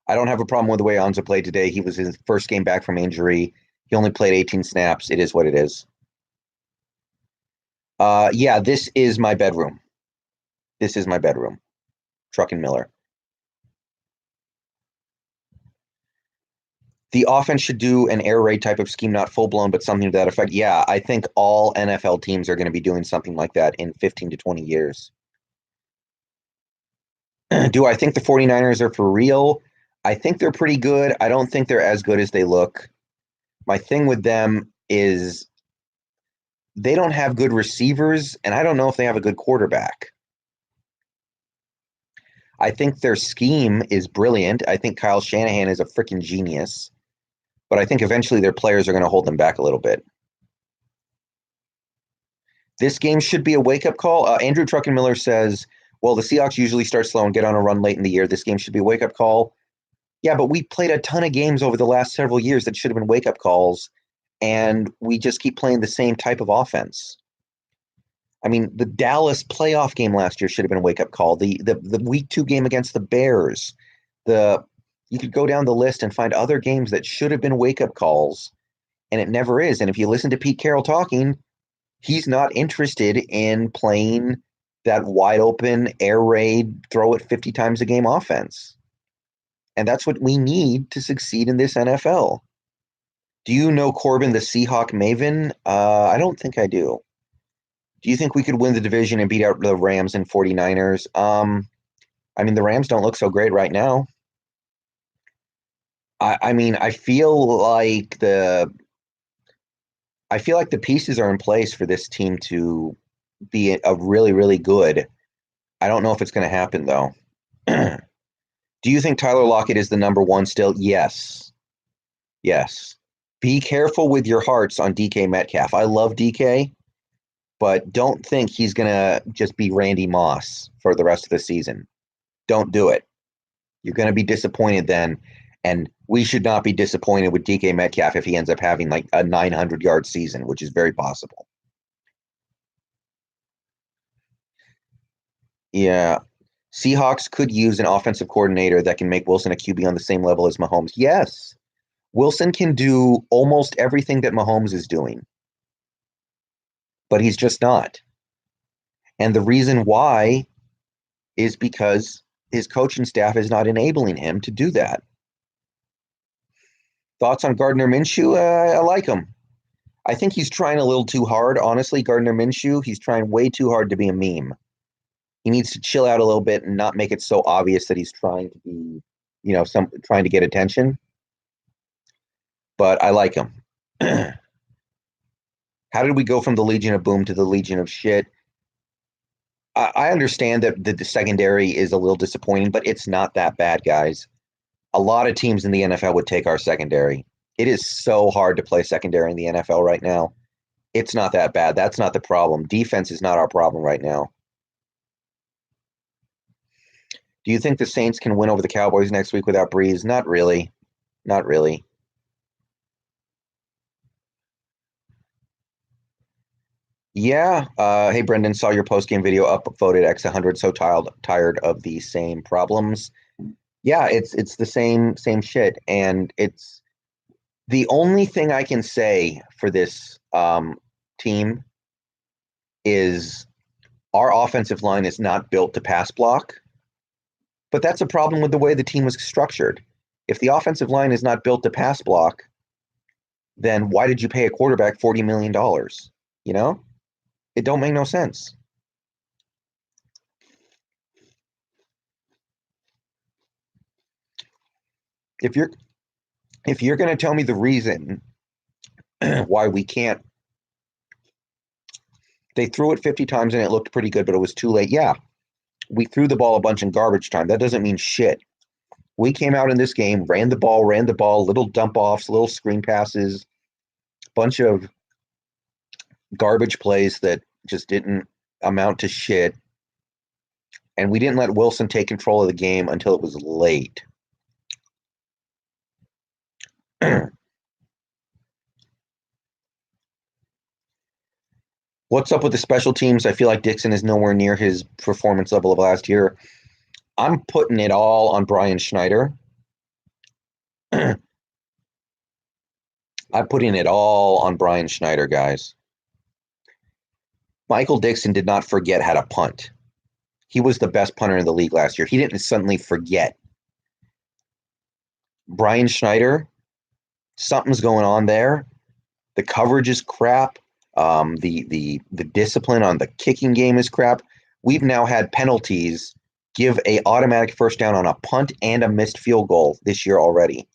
I don't have a problem with the way Anza played today. He was his first game back from injury. He only played 18 snaps. It is what it is. Yeah, this is my bedroom. This is my bedroom. Truck and Miller. The offense should do an air raid type of scheme, not full blown, but something to that effect. Yeah, I think all NFL teams are going to be doing something like that in 15 to 20 years. Do I think the 49ers are for real? I think they're pretty good. I don't think they're as good as they look. My thing with them is they don't have good receivers, and I don't know if they have a good quarterback. I think their scheme is brilliant. I think Kyle Shanahan is a freaking genius, but I think eventually their players are going to hold them back a little bit. This game should be a wake-up call. Andrew Truckenmiller says, well, the Seahawks usually start slow and get on a run late in the year. This game should be a wake-up call. Yeah, but we played a ton of games over the last several years that should have been wake-up calls, and we just keep playing the same type of offense. I mean, the Dallas playoff game last year should have been a wake-up call. The week 2 game against the Bears. You could go down the list and find other games that should have been wake-up calls, and it never is. And if you listen to Pete Carroll talking, he's not interested in playing that wide open air raid, throw it 50 times a game offense. And that's what we need to succeed in this NFL. Do you know Corbin, the Seahawk Maven? I don't think I do. Do you think we could win the division and beat out the Rams and 49ers? I mean, the Rams don't look so great right now. I mean, I feel like the pieces are in place for this team to be a really, really good. I don't know if it's going to happen though. Do you think Tyler Lockett is the number one still? Yes. Yes. Be careful with your hearts on DK Metcalf. I love DK, but don't think he's going to just be Randy Moss for the rest of the season. Don't do it. You're going to be disappointed then. And we should not be disappointed with DK Metcalf if he ends up having like a 900-yard season, which is very possible. Yeah. Seahawks could use an offensive coordinator that can make Wilson a QB on the same level as Mahomes. Yes. Wilson can do almost everything that Mahomes is doing, but he's just not. And the reason why is because his coaching staff is not enabling him to do that. Thoughts on Gardner Minshew? I like him. I think he's trying a little too hard. Honestly, Gardner Minshew, he's trying way too hard to be a meme. He needs to chill out a little bit and not make it so obvious that he's trying to be, trying to get attention. But I like him. How did we go from the Legion of Boom to the Legion of Shit? I understand that the secondary is a little disappointing, but it's not that bad, guys. A lot of teams in the NFL would take our secondary. It is so hard to play secondary in the NFL right now. It's not that bad. That's not the problem. Defense is not our problem right now. Do you think the Saints can win over the Cowboys next week without Breeze? Not really. Not really. Yeah. Hey, Brendan, saw your post-game video upvoted X100. So tired of the same problems. Yeah, it's the same shit, and it's the only thing I can say for this team is our offensive line is not built to pass block, but that's a problem with the way the team was structured. If the offensive line is not built to pass block, then why did you pay a quarterback $40 million? You know, it don't make no sense. If you're going to tell me the reason why we can't, they threw it 50 times and it looked pretty good, but it was too late. Yeah, we threw the ball a bunch in garbage time. That doesn't mean shit. We came out in this game, ran the ball, little dump offs, little screen passes, bunch of garbage plays that just didn't amount to shit, and we didn't let Wilson take control of the game until it was late. What's up with the special teams? I feel like Dixon is nowhere near his performance level of last year. I'm putting it all on Brian Schneider. I'm putting it all on Brian Schneider, guys. Michael Dixon did not forget how to punt. He was the best punter in the league last year. He didn't suddenly forget. Brian Schneider, something's going on there. The coverage is crap. The discipline on the kicking game is crap. We've now had penalties give a automatic first down on a punt and a missed field goal this year already.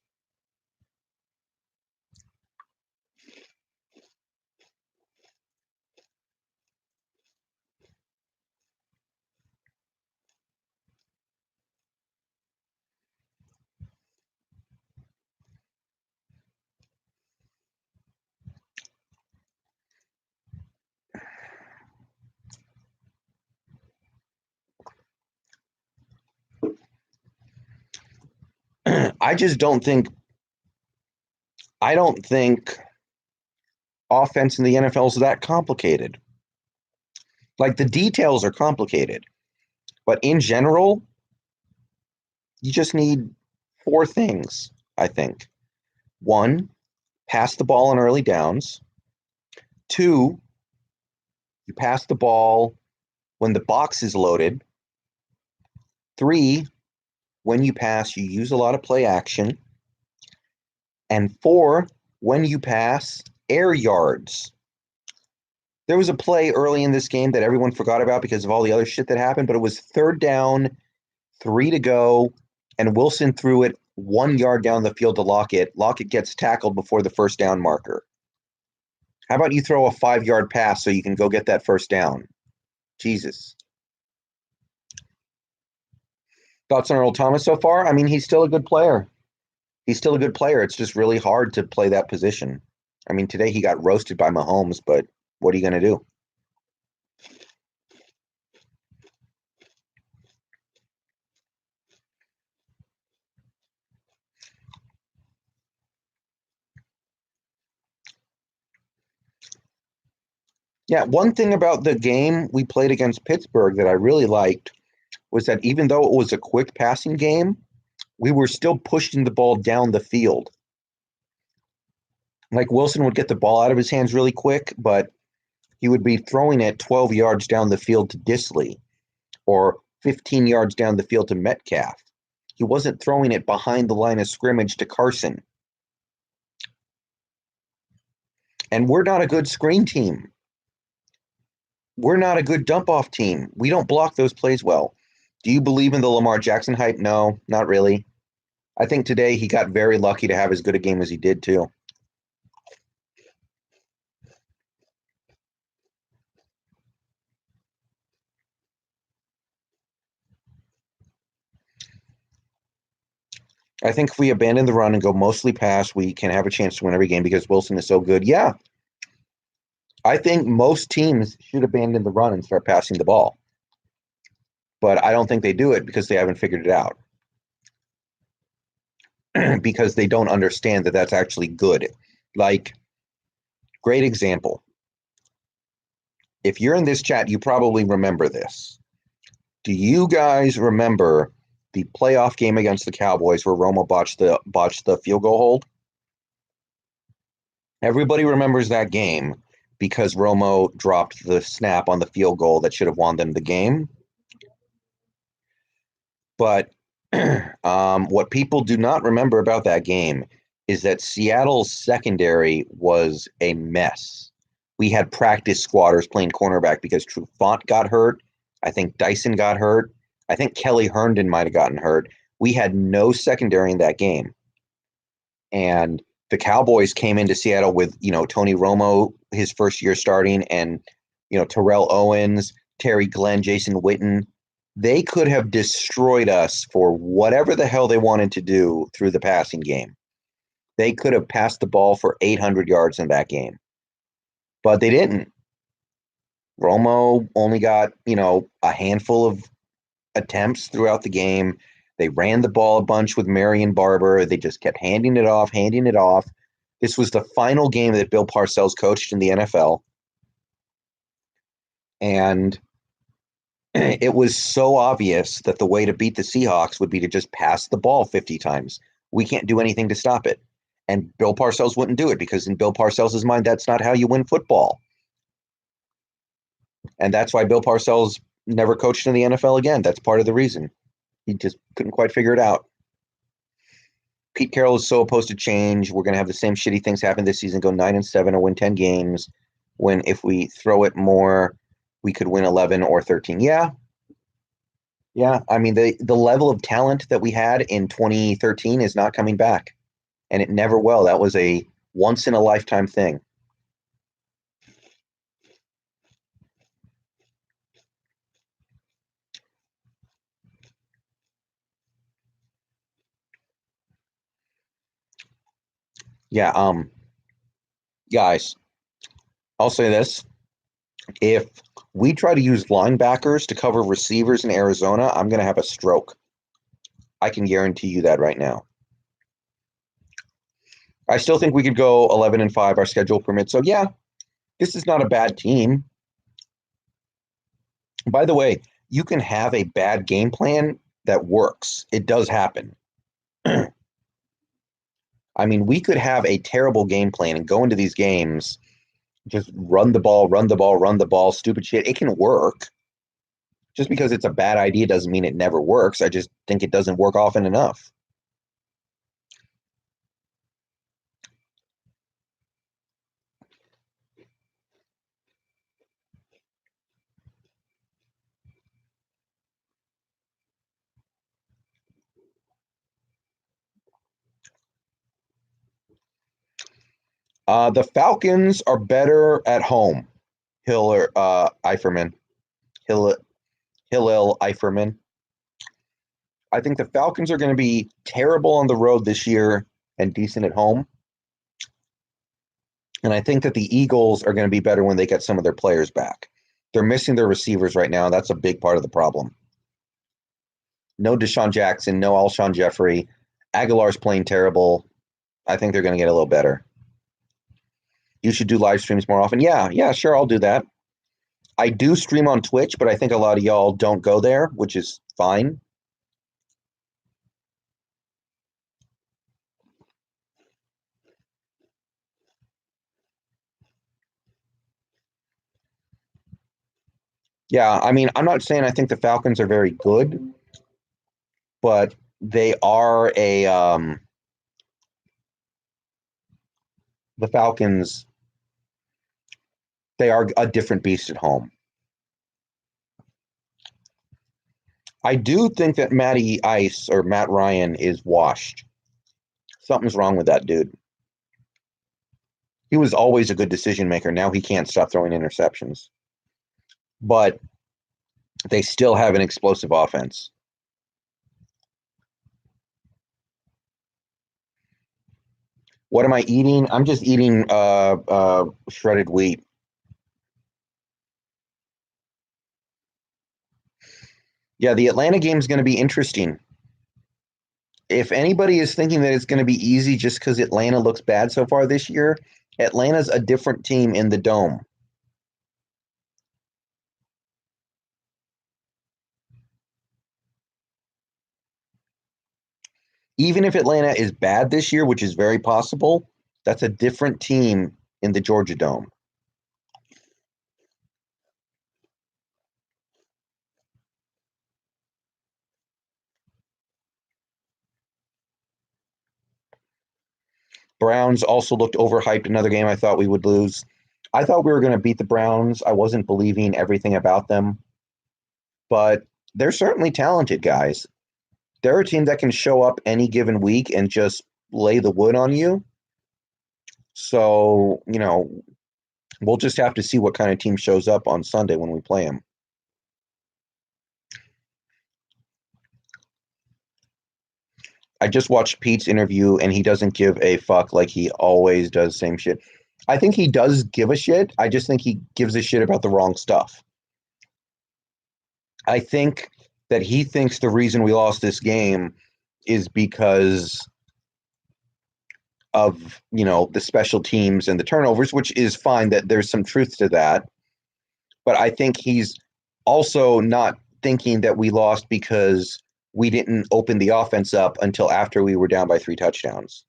I just don't think offense in the NFL is that complicated. Like the details are complicated, but in general, you just need four things, I think. One, pass the ball on early downs. Two, you pass the ball when the box is loaded. Three, when you pass, you use a lot of play action. And four, when you pass, air yards. There was a play early in this game that everyone forgot about because of all the other shit that happened, but it was third down, 3 to go, and Wilson threw it 1 yard down the field to Lockett. Lockett gets tackled before the first down marker. How about you throw a 5-yard pass so you can go get that first down? Jesus. Thoughts on Earl Thomas so far? I mean, he's still a good player. It's just really hard to play that position. I mean, today he got roasted by Mahomes, but what are you going to do? Yeah, one thing about the game we played against Pittsburgh that I really liked was that even though it was a quick passing game, we were still pushing the ball down the field. Like Wilson would get the ball out of his hands really quick, but he would be throwing it 12 yards down the field to Disley or 15 yards down the field to Metcalf. He wasn't throwing it behind the line of scrimmage to Carson. And we're not a good screen team. We're not a good dump-off team. We don't block those plays well. Do you believe in the Lamar Jackson hype? No, not really. I think today he got very lucky to have as good a game as he did, too. I think if we abandon the run and go mostly pass, we can have a chance to win every game because Wilson is so good. Yeah. I think most teams should abandon the run and start passing the ball. But I don't think they do it because they haven't figured it out. Because they don't understand that that's actually good. Like, great example. If you're in this chat, you probably remember this. Do you guys remember the playoff game against the Cowboys where Romo botched the field goal hold? Everybody remembers that game because Romo dropped the snap on the field goal that should have won them the game. But what people do not remember about that game is that Seattle's secondary was a mess. We had practice squatters playing cornerback because Trufant got hurt. I think Dyson got hurt. I think Kelly Herndon might have gotten hurt. We had no secondary in that game. And the Cowboys came into Seattle with, Tony Romo, his first year starting, and, Terrell Owens, Terry Glenn, Jason Witten. They could have destroyed us for whatever the hell they wanted to do through the passing game. They could have passed the ball for 800 yards in that game. But they didn't. Romo only got, a handful of attempts throughout the game. They ran the ball a bunch with Marion Barber. They just kept handing it off, handing it off. This was the final game that Bill Parcells coached in the NFL. And it was so obvious that the way to beat the Seahawks would be to just pass the ball 50 times. We can't do anything to stop it. And Bill Parcells wouldn't do it because in Bill Parcells' mind, that's not how you win football. And that's why Bill Parcells never coached in the NFL again. That's part of the reason. He just couldn't quite figure it out. Pete Carroll is so opposed to change. We're going to have the same shitty things happen this season, go 9-7 or win 10 games, when if we throw it more, we could win 11 or 13. Yeah. Yeah. I mean, the level of talent that we had in 2013 is not coming back, and it never will. That was a once in a lifetime thing. Yeah. Guys, I'll say this. If we try to use linebackers to cover receivers in Arizona, I'm going to have a stroke. I can guarantee you that right now. I still think we could go 11-5. Our schedule permits. So yeah, this is not a bad team. By the way, you can have a bad game plan that works. It does happen. I mean, we could have a terrible game plan and go into these games, just run the ball, run the ball, run the ball, stupid shit. It can work. Just because it's a bad idea doesn't mean it never works. I just think it doesn't work often enough. The Falcons are better at home. Hiller Eiferman. Hillel Eiferman. I think the Falcons are going to be terrible on the road this year and decent at home. And I think that the Eagles are going to be better when they get some of their players back. They're missing their receivers right now. That's a big part of the problem. No Deshaun Jackson, no Alshon Jeffrey. Aguilar's playing terrible. I think they're going to get a little better. You should do live streams more often. Yeah, sure, I'll do that. I do stream on Twitch, but I think a lot of y'all don't go there, which is fine. Yeah, I mean, I'm not saying I think the Falcons are very good, but they are the Falcons, they are a different beast at home. I do think that Matty Ice or Matt Ryan is washed. Something's wrong with that dude. He was always a good decision maker. Now he can't stop throwing interceptions. But they still have an explosive offense. What am I eating? I'm just eating shredded wheat. Yeah, the Atlanta game is going to be interesting. If anybody is thinking that it's going to be easy just because Atlanta looks bad so far this year, Atlanta's a different team in the dome. Even if Atlanta is bad this year, which is very possible, that's a different team in the Georgia Dome. Browns also looked overhyped. Another game I thought we would lose. I thought we were going to beat the Browns. I wasn't believing everything about them, but they're certainly talented guys. They're a team that can show up any given week and just lay the wood on you. So, we'll just have to see what kind of team shows up on Sunday when we play them. I just watched Pete's interview, and he doesn't give a fuck like he always does. Same shit. I think he does give a shit. I just think he gives a shit about the wrong stuff. I think that he thinks the reason we lost this game is because of, the special teams and the turnovers, which is fine, that there's some truth to that. But I think he's also not thinking that we lost because we didn't open the offense up until after we were down by 3 touchdowns.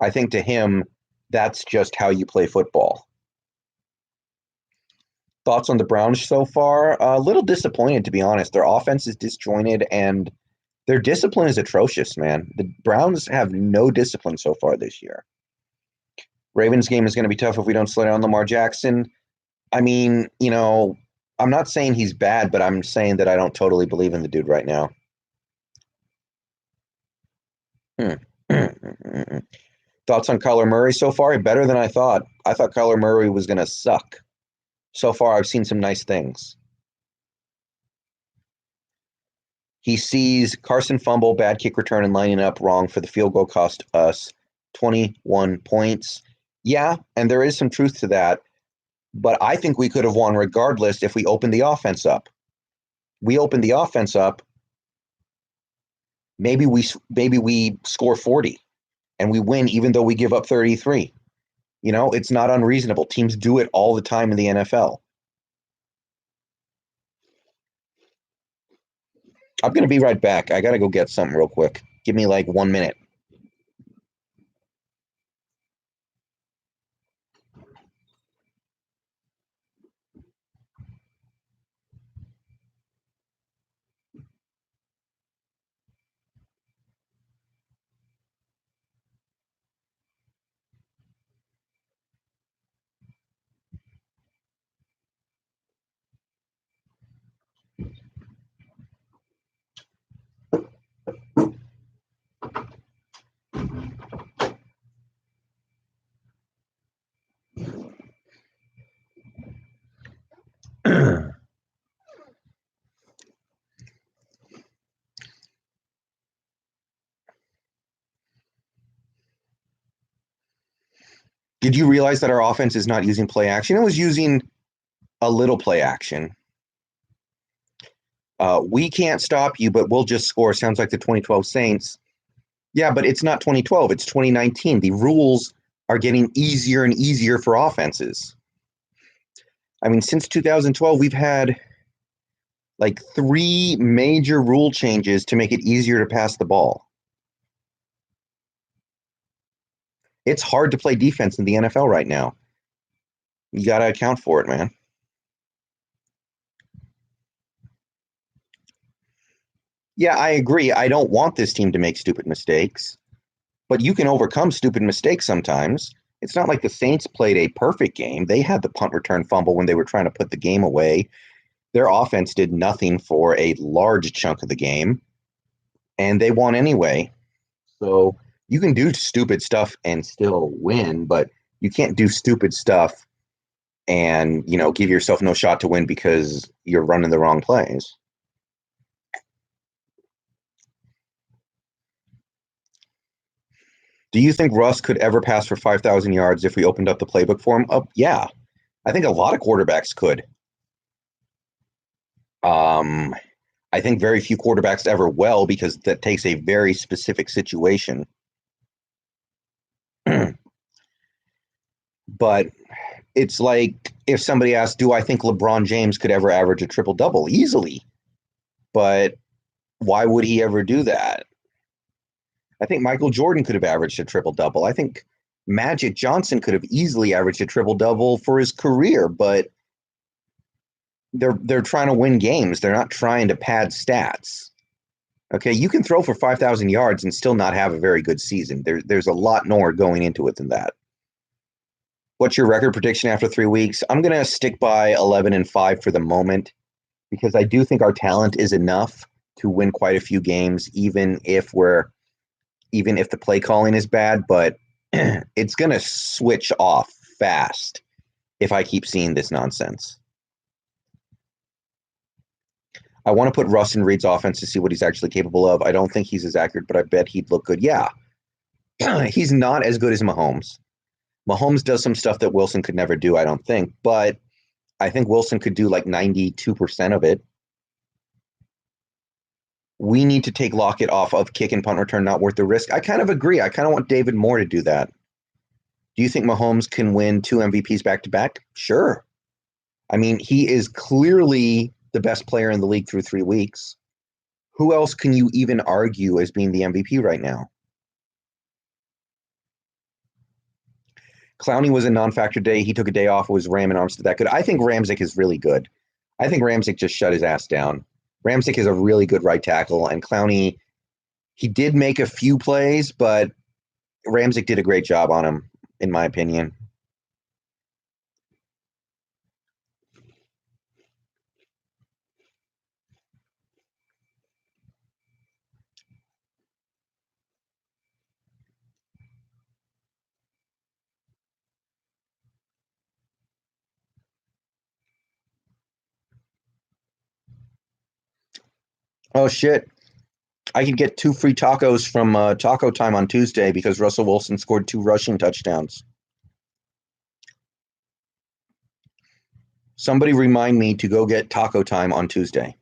I think to him, that's just how you play football. Thoughts on the Browns so far? A little disappointed, to be honest. Their offense is disjointed and their discipline is atrocious, man. The Browns have no discipline so far this year. Ravens game is going to be tough if we don't slow down Lamar Jackson. I mean, I'm not saying he's bad, but I'm saying that I don't totally believe in the dude right now. Thoughts on Kyler Murray so far? Better than I thought. I thought Kyler Murray was going to suck. So far, I've seen some nice things. He sees Carson fumble, bad kick return, and lining up wrong for the field goal cost us 21 points. Yeah, and there is some truth to that. But I think we could have won regardless if we opened the offense up. We opened the offense up. Maybe we score 40 and we win even though we give up 33. It's not unreasonable. Teams do it all the time in the NFL. I'm going to be right back. I got to go get something real quick. Give me like 1 minute. Did you realize that our offense is not using play action? It was using a little play action. We can't stop you, but we'll just score. Sounds like the 2012 Saints. Yeah, but it's not 2012. It's 2019. The rules are getting easier and easier for offenses. I mean, since 2012, we've had like 3 major rule changes to make it easier to pass the ball. It's hard to play defense in the NFL right now. You got to account for it, man. Yeah, I agree. I don't want this team to make stupid mistakes, but you can overcome stupid mistakes sometimes. It's not like the Saints played a perfect game. They had the punt return fumble when they were trying to put the game away. Their offense did nothing for a large chunk of the game, and they won anyway. So you can do stupid stuff and still win, but you can't do stupid stuff and, give yourself no shot to win because you're running the wrong plays. Do you think Russ could ever pass for 5,000 yards if we opened up the playbook for him? Yeah. I think a lot of quarterbacks could. I think very few quarterbacks ever will because that takes a very specific situation. But it's like if somebody asks, do I think LeBron James could ever average a triple-double? Easily. But why would he ever do that? I think Michael Jordan could have averaged a triple-double. I think Magic Johnson could have easily averaged a triple-double for his career, but they're trying to win games. They're not trying to pad stats. Okay, you can throw for 5,000 yards and still not have a very good season. There's a lot more going into it than that. What's your record prediction after 3 weeks? I'm going to stick by 11-5 for the moment because I do think our talent is enough to win quite a few games, even if the play calling is bad, but it's going to switch off fast if I keep seeing this nonsense. I want to put Russ in Reed's offense to see what he's actually capable of. I don't think he's as accurate, but I bet he'd look good. Yeah. He's not as good as Mahomes. Mahomes does some stuff that Wilson could never do, I don't think, but I think Wilson could do like 92% of it. We need to take Lockett off of kick and punt return, not worth the risk. I kind of agree. I kind of want David Moore to do that. Do you think Mahomes can win 2 MVPs back to back? Sure. I mean, he is clearly the best player in the league through 3 weeks. Who else can you even argue as being the MVP right now? Clowney was a non-factor day. He took a day off. Was Ram and Armstead that good? I think Ramczyk is really good. I think Ramczyk just shut his ass down. Ramczyk is a really good right tackle, and Clowney, he did make a few plays, but Ramczyk did a great job on him, in my opinion. Oh, shit. I could get 2 free tacos from Taco Time on Tuesday because Russell Wilson scored 2 rushing touchdowns. Somebody remind me to go get Taco Time on Tuesday.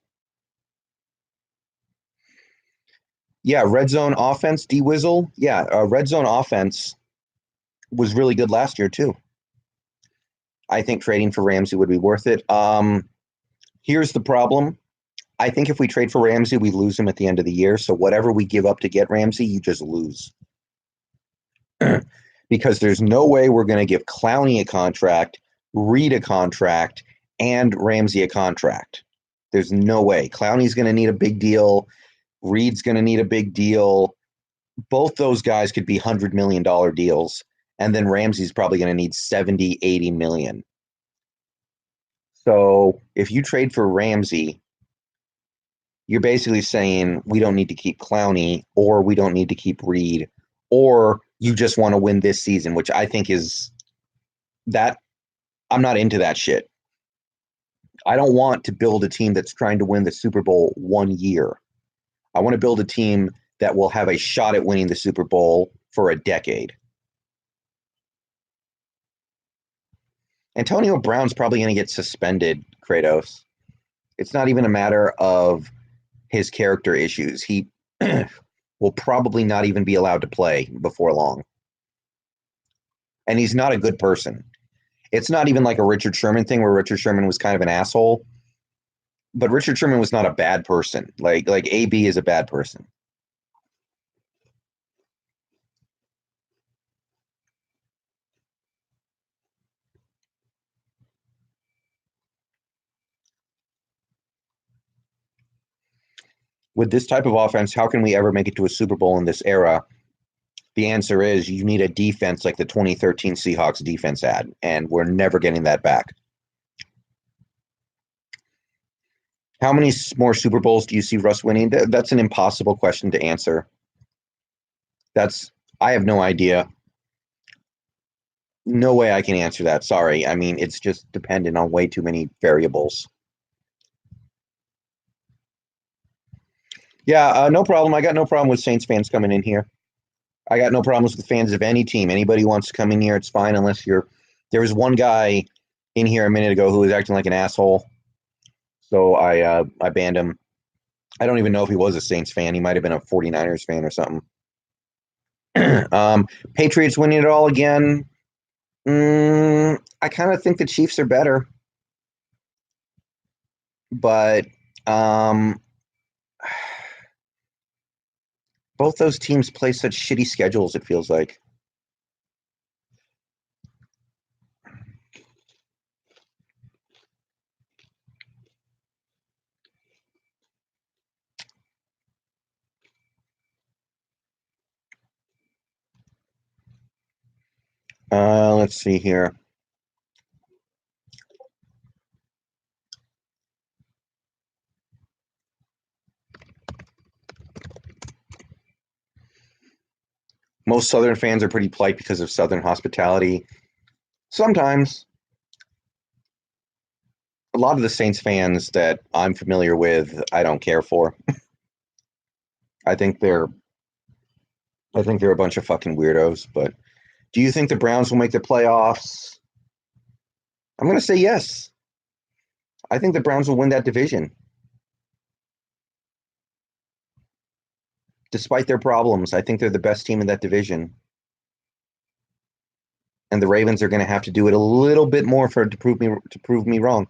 Yeah, red zone offense, D-Wizzle. Yeah, red zone offense was really good last year, too. I think trading for Ramsey would be worth it. Here's the problem. I think if we trade for Ramsey, we lose him at the end of the year. So whatever we give up to get Ramsey, you just lose. Because there's no way we're going to give Clowney a contract, Reed a contract, and Ramsey a contract. There's no way. Clowney's going to need a big deal. Reed's going to need a big deal. Both those guys could be $100 million deals. And then Ramsey's probably going to need 70, 80 million. So if you trade for Ramsey, you're basically saying we don't need to keep Clowney or we don't need to keep Reed or you just want to win this season, which I think is that I'm not into that shit. I don't want to build a team that's trying to win the Super Bowl 1 year. I want to build a team that will have a shot at winning the Super Bowl for a decade. Antonio Brown's probably going to get suspended, Kratos. It's not even a matter of his character issues. He will probably not even be allowed to play before long. And he's not a good person. It's not even like a Richard Sherman thing where Richard Sherman was kind of an asshole. But Richard Sherman was not a bad person. Like AB is a bad person. With this type of offense, how can we ever make it to a Super Bowl in this era? The answer is you need a defense like the 2013 Seahawks defense had, and we're never getting that back. How many more Super Bowls do you see Russ winning? That's an impossible question to answer. I have no idea. No way I can answer that. Sorry. I mean, it's just dependent on way too many variables. Yeah, no problem. I got no problem with Saints fans coming in here. I got no problems with fans of any team. Anybody who wants to come in here, it's fine unless you're. There was one guy in here a minute ago who was acting like an asshole. So I banned him. I don't even know if he was a Saints fan. He might have been a 49ers fan or something. Patriots winning it all again. I kind of think the Chiefs are better. But both those teams play such shitty schedules, it feels like. Let's see here. Most Southern fans are pretty polite because of Southern hospitality. Sometimes. A lot of the Saints fans that I'm familiar with, I don't care for. I think they're a bunch of fucking weirdos. But Do you think the Browns will make the playoffs? I'm going to say yes. I think the Browns will win that division. Despite their problems, I think they're the best team in that division. And the Ravens are going to have to do it a little bit more to prove me wrong.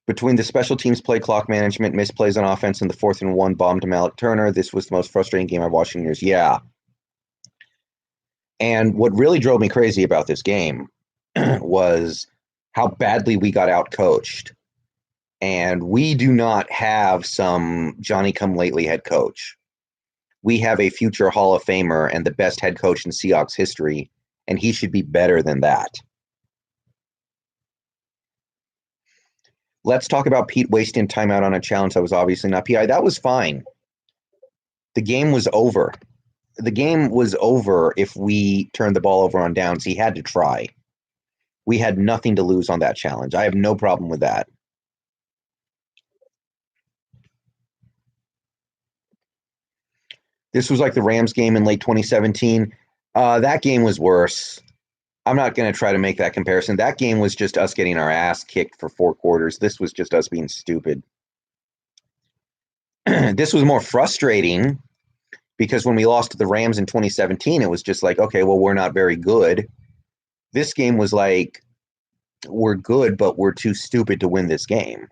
Between the special teams play clock management, misplays on offense, and the 4th and 1 bomb to Malik Turner, this was the most frustrating game I've watched in years. Yeah. And what really drove me crazy about this game was how badly we got outcoached. And we do not have some Johnny-come-lately head coach. We have a future Hall of Famer and the best head coach in Seahawks history, and he should be better than that. Let's talk about Pete wasting timeout on a challenge that was obviously not PI. That was fine. The game was over. The game was over if we turned the ball over on downs. He had to try. We had nothing to lose on that challenge. I have no problem with that. This was like the Rams game in late 2017. That game was worse. I'm not going to try to make that comparison. That game was just us getting our ass kicked for 4 quarters. This was just us being stupid. This was more frustrating because when we lost to the Rams in 2017, it was just like, okay, well, we're not very good. This game was like, we're good, but we're too stupid to win this game.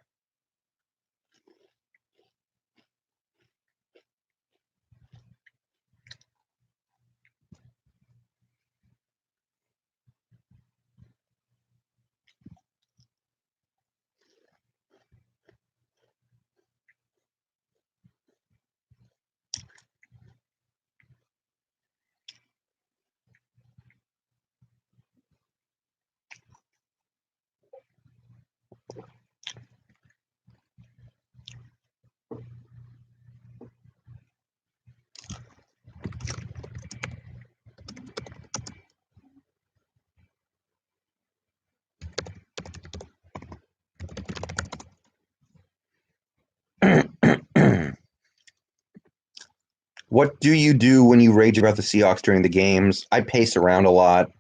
What do you do when you rage about the Seahawks during the games? I pace around a lot.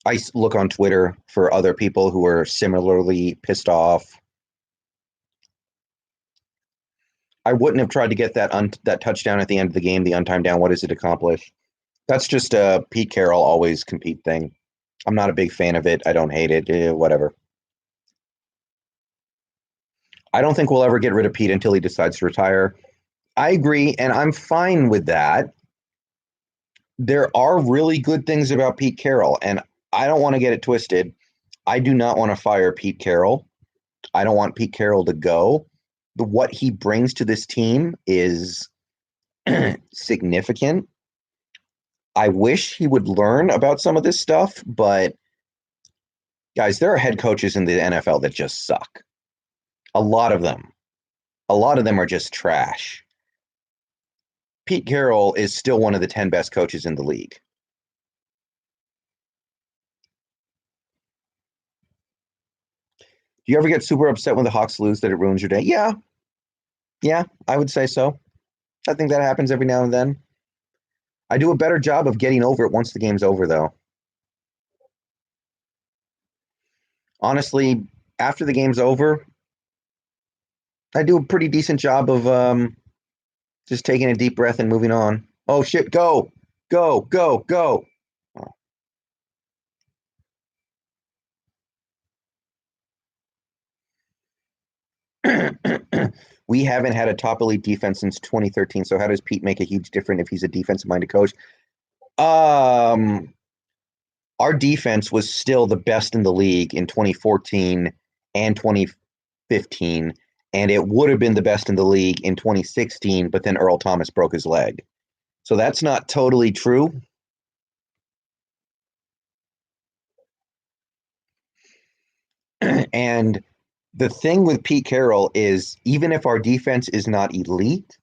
I look on Twitter for other people who are similarly pissed off. I wouldn't have tried to get that touchdown at the end of the game, the untimed down. What does it accomplish? That's just a Pete Carroll always compete thing. I'm not a big fan of it. I don't hate it. Whatever. I don't think we'll ever get rid of Pete until he decides to retire. I agree, and I'm fine with that. There are really good things about Pete Carroll, and I don't want to get it twisted. I do not want to fire Pete Carroll. I don't want Pete Carroll to go. What he brings to this team is significant. I wish he would learn about some of this stuff, but guys, there are head coaches in the NFL that just suck. A lot of them. A lot of them are just trash. Pete Carroll is still one of the 10 best coaches in the league. Do you ever get super upset when the Hawks lose that it ruins your day? Yeah. Yeah, I would say so. I think that happens every now and then. I do a better job of getting over it once the game's over, though. Honestly, after the game's over, I do a pretty decent job of just taking a deep breath and moving on. Oh, shit, go, go, go, go. We haven't had a top elite defense since 2013. So how does Pete make a huge difference if he's a defensive-minded coach? Our defense was still the best in the league in 2014 and 2015, and it would have been the best in the league in 2016, but then Earl Thomas broke his leg. So that's not totally true. And the thing with Pete Carroll is even if our defense is not elite,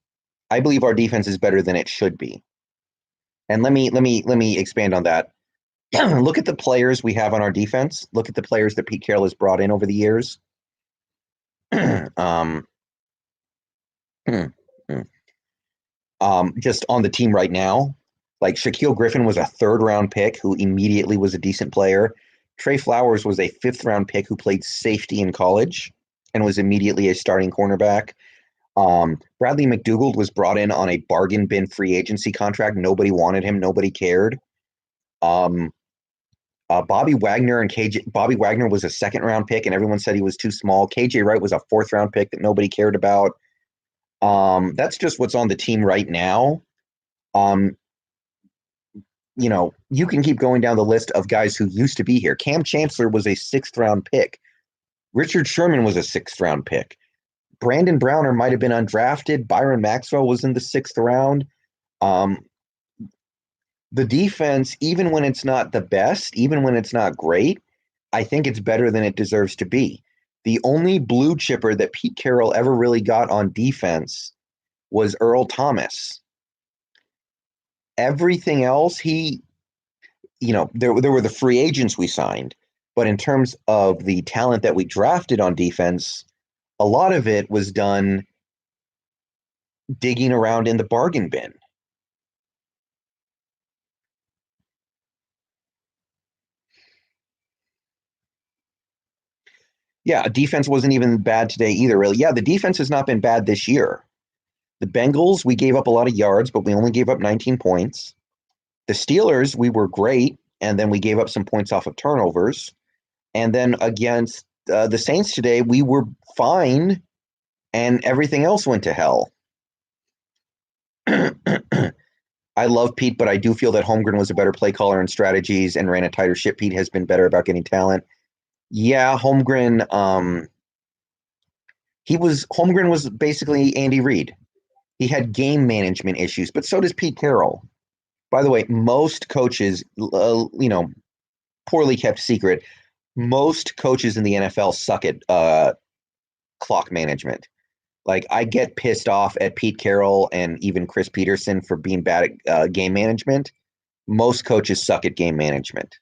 I believe our defense is better than it should be. And let me expand on that. Look at the players we have on our defense. Look at the players that Pete Carroll has brought in over the years. just on the team right now. Like Shaquille Griffin was a third round pick who immediately was a decent player. Trey Flowers was a fifth round pick who played safety in college and was immediately a starting cornerback. Bradley McDougald was brought in on a bargain bin free agency contract. Nobody wanted him. Nobody cared. Um, Bobby Wagner Bobby Wagner was a second round pick, and everyone said he was too small. KJ Wright was a fourth round pick that nobody cared about. That's just what's on the team right now. Um, you can keep going down the list of guys who used to be here. Cam Chancellor was a sixth round pick. Richard Sherman was a sixth round pick. Brandon Browner might have been undrafted. Byron Maxwell was in the sixth round. Um, the defense, even when it's not the best, even when it's not great, I think it's better than it deserves to be. The only blue chipper that Pete Carroll ever really got on defense was Earl Thomas. Everything else, there were the free agents we signed, but in terms of the talent that we drafted on defense, a lot of it was done digging around in the bargain bin. Yeah, defense wasn't even bad today either, really. Yeah, the defense has not been bad this year. The Bengals, we gave up a lot of yards, but we only gave up 19 points. The Steelers, we were great, and then we gave up some points off of turnovers. And then against the Saints today, we were fine, and everything else went to hell. I love Pete, but I do feel that Holmgren was a better play caller and strategies and ran a tighter ship. Pete has been better about getting talent. Yeah, Holmgren. Holmgren was basically Andy Reid. He had game management issues, but so does Pete Carroll. By the way, most coaches, poorly kept secret, most coaches in the NFL suck at clock management. Like, I get pissed off at Pete Carroll and even Chris Peterson for being bad at game management. Most coaches suck at game management.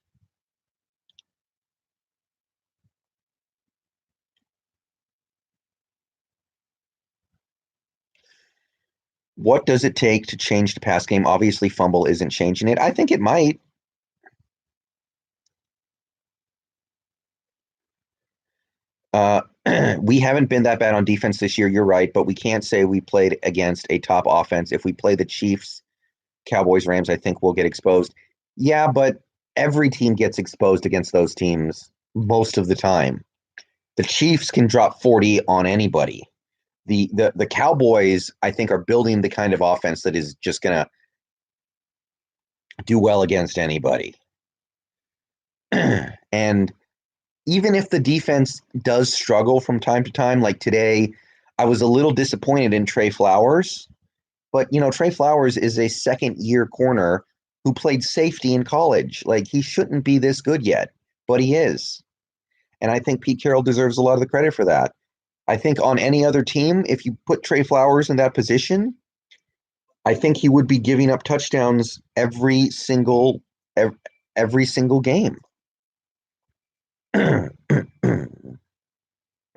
What does it take to change the pass game? Obviously, fumble isn't changing it. I think it might. Uh, we haven't been that bad on defense this year. You're right, but we can't say we played against a top offense. If we play the Chiefs, Cowboys, Rams, I think we'll get exposed. Yeah, but every team gets exposed against those teams most of the time. The Chiefs can drop 40 on anybody. The Cowboys, I think, are building the kind of offense that is just gonna do well against anybody. And even if the defense does struggle from time to time, like today, I was a little disappointed in Trey Flowers. But Trey Flowers is a second year corner who played safety in college. Like, he shouldn't be this good yet, but he is. And I think Pete Carroll deserves a lot of the credit for that. I think on any other team, if you put Trey Flowers in that position, I think he would be giving up touchdowns every single game. I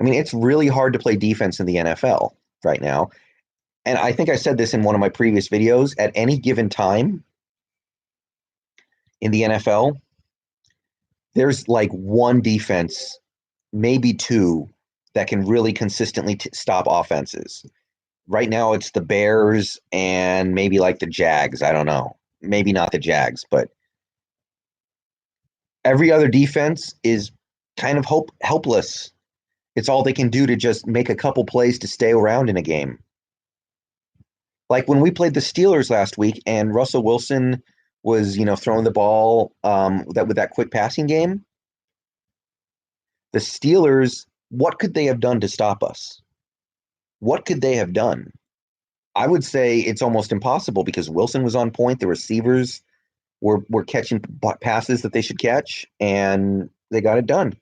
mean, it's really hard to play defense in the NFL right now. And I think I said this in one of my previous videos. At any given time in the NFL, there's like one defense, maybe two, that can really consistently stop offenses. Right now, it's the Bears and maybe like the Jags. I don't know. Maybe not the Jags, but every other defense is kind of helpless. It's all they can do to just make a couple plays to stay around in a game. Like when we played the Steelers last week and Russell Wilson was, throwing the ball with that quick passing game, the Steelers, what could they have done to stop us? What could they have done? I would say it's almost impossible because Wilson was on point. The receivers were catching passes that they should catch, and they got it done.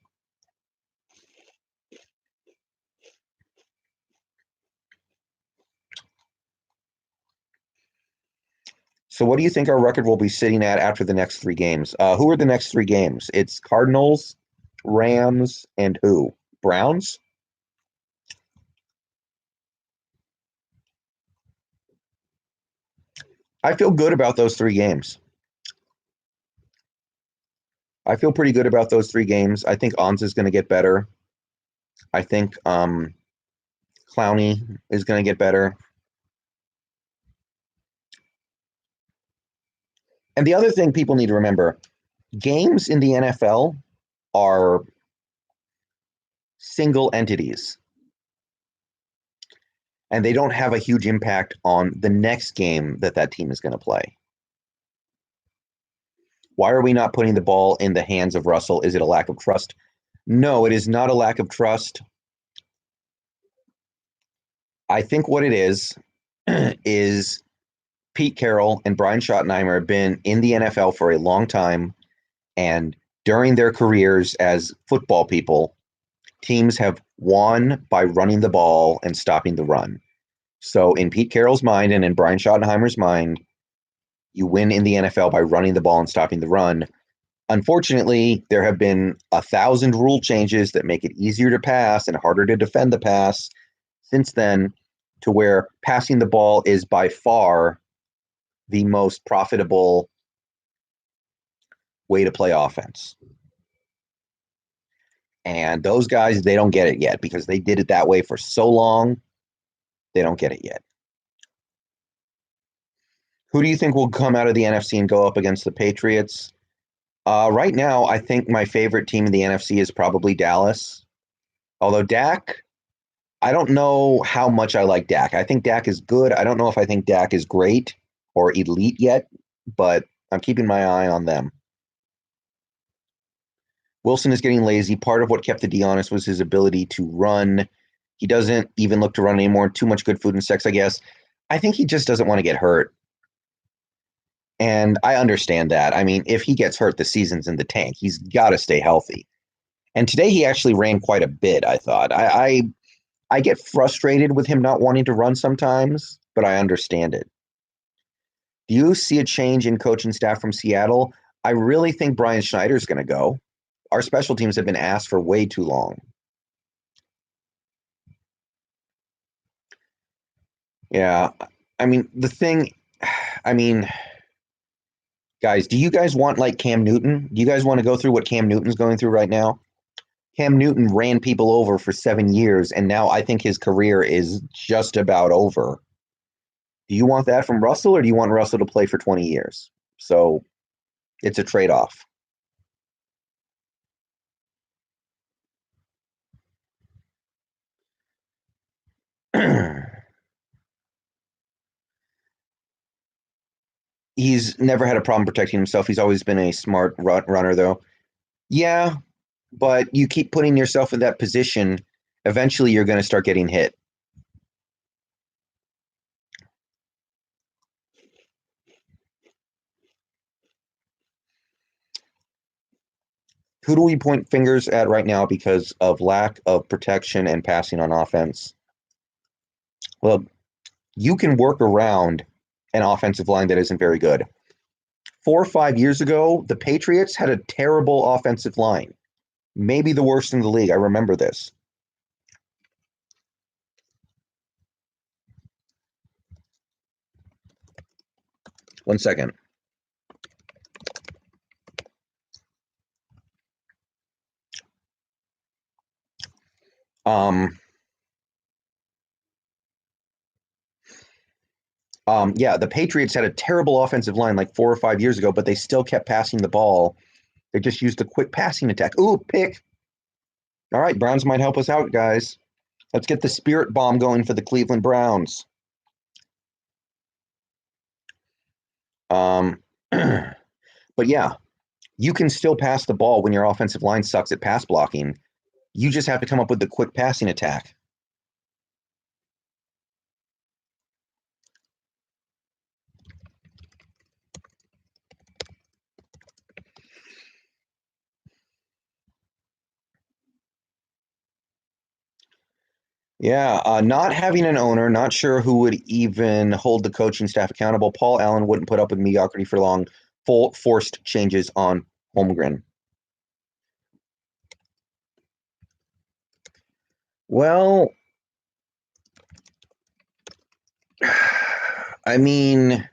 So what do you think our record will be sitting at after the next three games? Who are the next three games? It's Cardinals, Rams, and who? Browns? I feel good about those 3 games. I feel pretty good about those 3 games. I think Ons is going to get better. I think Clowney is going to get better. And the other thing people need to remember, games in the NFL are single entities, and they don't have a huge impact on the next game that team is going to play. Why are we not putting the ball in the hands of Russell? Is it a lack of trust? No, it is not a lack of trust. I think what it is is Pete Carroll and Brian Schottenheimer have been in the NFL for a long time, and during their careers as football people, teams have won by running the ball and stopping the run. So in Pete Carroll's mind and in Brian Schottenheimer's mind, you win in the NFL by running the ball and stopping the run. Unfortunately, there have been 1,000 rule changes that make it easier to pass and harder to defend the pass since then, to where passing the ball is by far the most profitable way to play offense. And those guys, they don't get it yet because they did it that way for so long. They don't get it yet. Who do you think will come out of the NFC and go up against the Patriots? Right now, I think my favorite team in the NFC is probably Dallas. Although Dak, I don't know how much I like Dak. I think Dak is good. I don't know if I think Dak is great or elite yet, but I'm keeping my eye on them. Wilson is getting lazy. Part of what kept the D honest was his ability to run. He doesn't even look to run anymore. Too much good food and sex, I guess. I think he just doesn't want to get hurt. And I understand that. I mean, if he gets hurt, the season's in the tank. He's got to stay healthy. And today he actually ran quite a bit, I thought. I get frustrated with him not wanting to run sometimes, but I understand it. Do you see a change in coaching staff from Seattle? I really think Brian Schneider's going to go. Our special teams have been asked for way too long. Yeah. I mean, guys, do you guys want like Cam Newton? Do you guys want to go through what Cam Newton's going through right now? Cam Newton ran people over for 7 years, and now I think his career is just about over. Do you want that from Russell, or do you want Russell to play for 20 years? So it's a trade-off. He's never had a problem protecting himself. He's always been a smart runner, though. Yeah, but you keep putting yourself in that position, eventually you're going to start getting hit. Who do we point fingers at right now because of lack of protection and passing on offense? Well, you can work around an offensive line that isn't very good. 4 or 5 years ago, the Patriots had a terrible offensive line, maybe the worst in the league. I remember this. One second. Um, yeah, the Patriots had a terrible offensive line like 4 or 5 years ago, but they still kept passing the ball. They just used a quick passing attack. Ooh, pick. All right, Browns might help us out, guys. Let's get the spirit bomb going for the Cleveland Browns. But yeah, you can still pass the ball when your offensive line sucks at pass blocking. You just have to come up with the quick passing attack. Yeah, not having an owner, not sure who would even hold the coaching staff accountable. Paul Allen wouldn't put up with mediocrity for long. Forced changes on Holmgren. Well, I mean,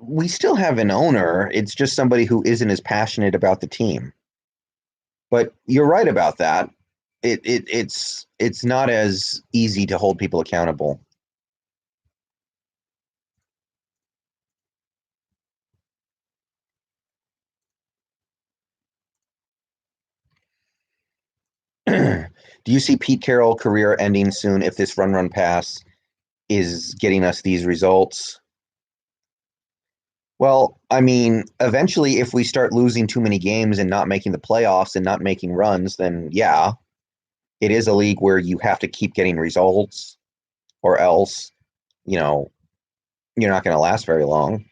we still have an owner. It's just somebody who isn't as passionate about the team. But you're right about that. It's not as easy to hold people accountable. Do you see Pete Carroll career ending soon if this run pass is getting us these results? Well, I mean, eventually, if we start losing too many games and not making the playoffs and not making runs, then yeah, it is a league where you have to keep getting results, or else, you know, you're not going to last very long.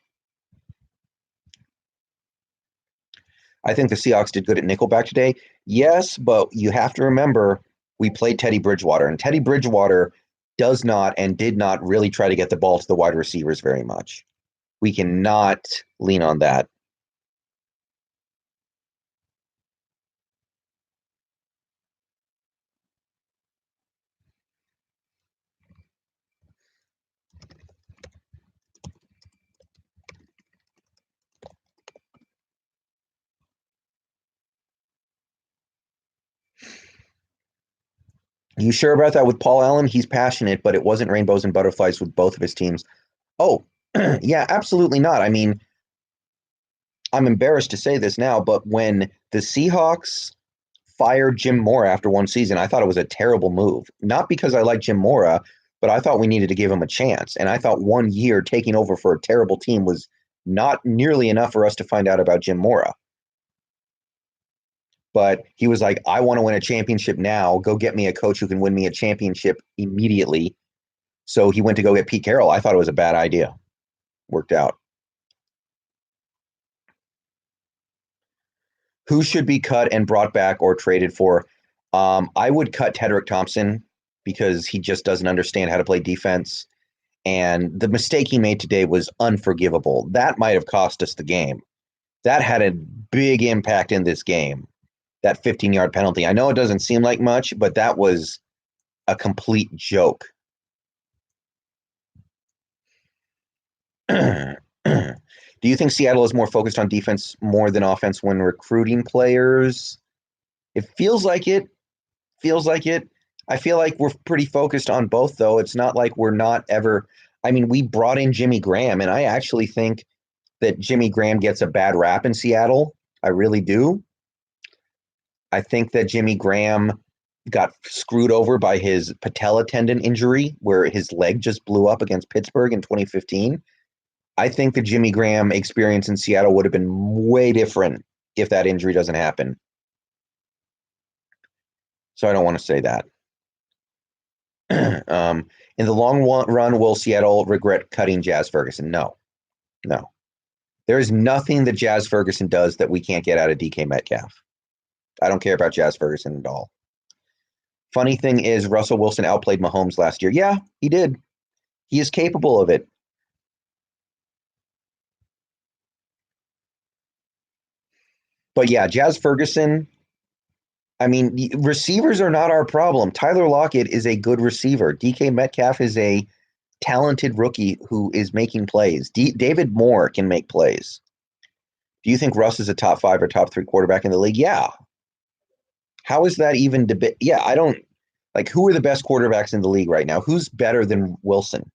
I think the Seahawks did good at nickelback today. Yes, but you have to remember we played Teddy Bridgewater, and Teddy Bridgewater does not and did not really try to get the ball to the wide receivers very much. We cannot lean on that. You sure about that with Paul Allen? He's passionate, but it wasn't rainbows and butterflies with both of his teams. Oh, yeah, absolutely not. I mean, I'm embarrassed to say this now, but when the Seahawks fired Jim Mora after one season, I thought it was a terrible move. Not because I like Jim Mora, but I thought we needed to give him a chance. And I thought 1 year taking over for a terrible team was not nearly enough for us to find out about Jim Mora. But he was like, I want to win a championship now. Go get me a coach who can win me a championship immediately. So he went to go get Pete Carroll. I thought it was a bad idea. Worked out. Who should be cut and brought back or traded for? I would cut Tedrick Thompson because he just doesn't understand how to play defense. And the mistake he made today was unforgivable. That might have cost us the game. That had a big impact in this game, that 15-yard penalty. I know it doesn't seem like much, but that was a complete joke. Do you think Seattle is more focused on defense more than offense when recruiting players? It feels like it. Feels like it. I feel like we're pretty focused on both, though. It's not like we're not ever. I mean, we brought in Jimmy Graham, and I actually think that Jimmy Graham gets a bad rap in Seattle. I really do. I think that Jimmy Graham got screwed over by his patella tendon injury, where his leg just blew up against Pittsburgh in 2015. I think the Jimmy Graham experience in Seattle would have been way different if that injury doesn't happen. So I don't want to say that. In the long run, will Seattle regret cutting Jazz Ferguson? No, no. There is nothing that Jazz Ferguson does that we can't get out of DK Metcalf. I don't care about Jazz Ferguson at all. Funny thing is, Russell Wilson outplayed Mahomes last year. Yeah, he did. He is capable of it. But yeah, Jazz Ferguson, I mean, receivers are not our problem. Tyler Lockett is a good receiver. DK Metcalf is a talented rookie who is making plays. David Moore can make plays. Do you think Russ is a top 5 or top 3 quarterback in the league? Yeah. How is that even debate? Yeah, I don't like who are the best quarterbacks in the league right now? Who's better than Wilson?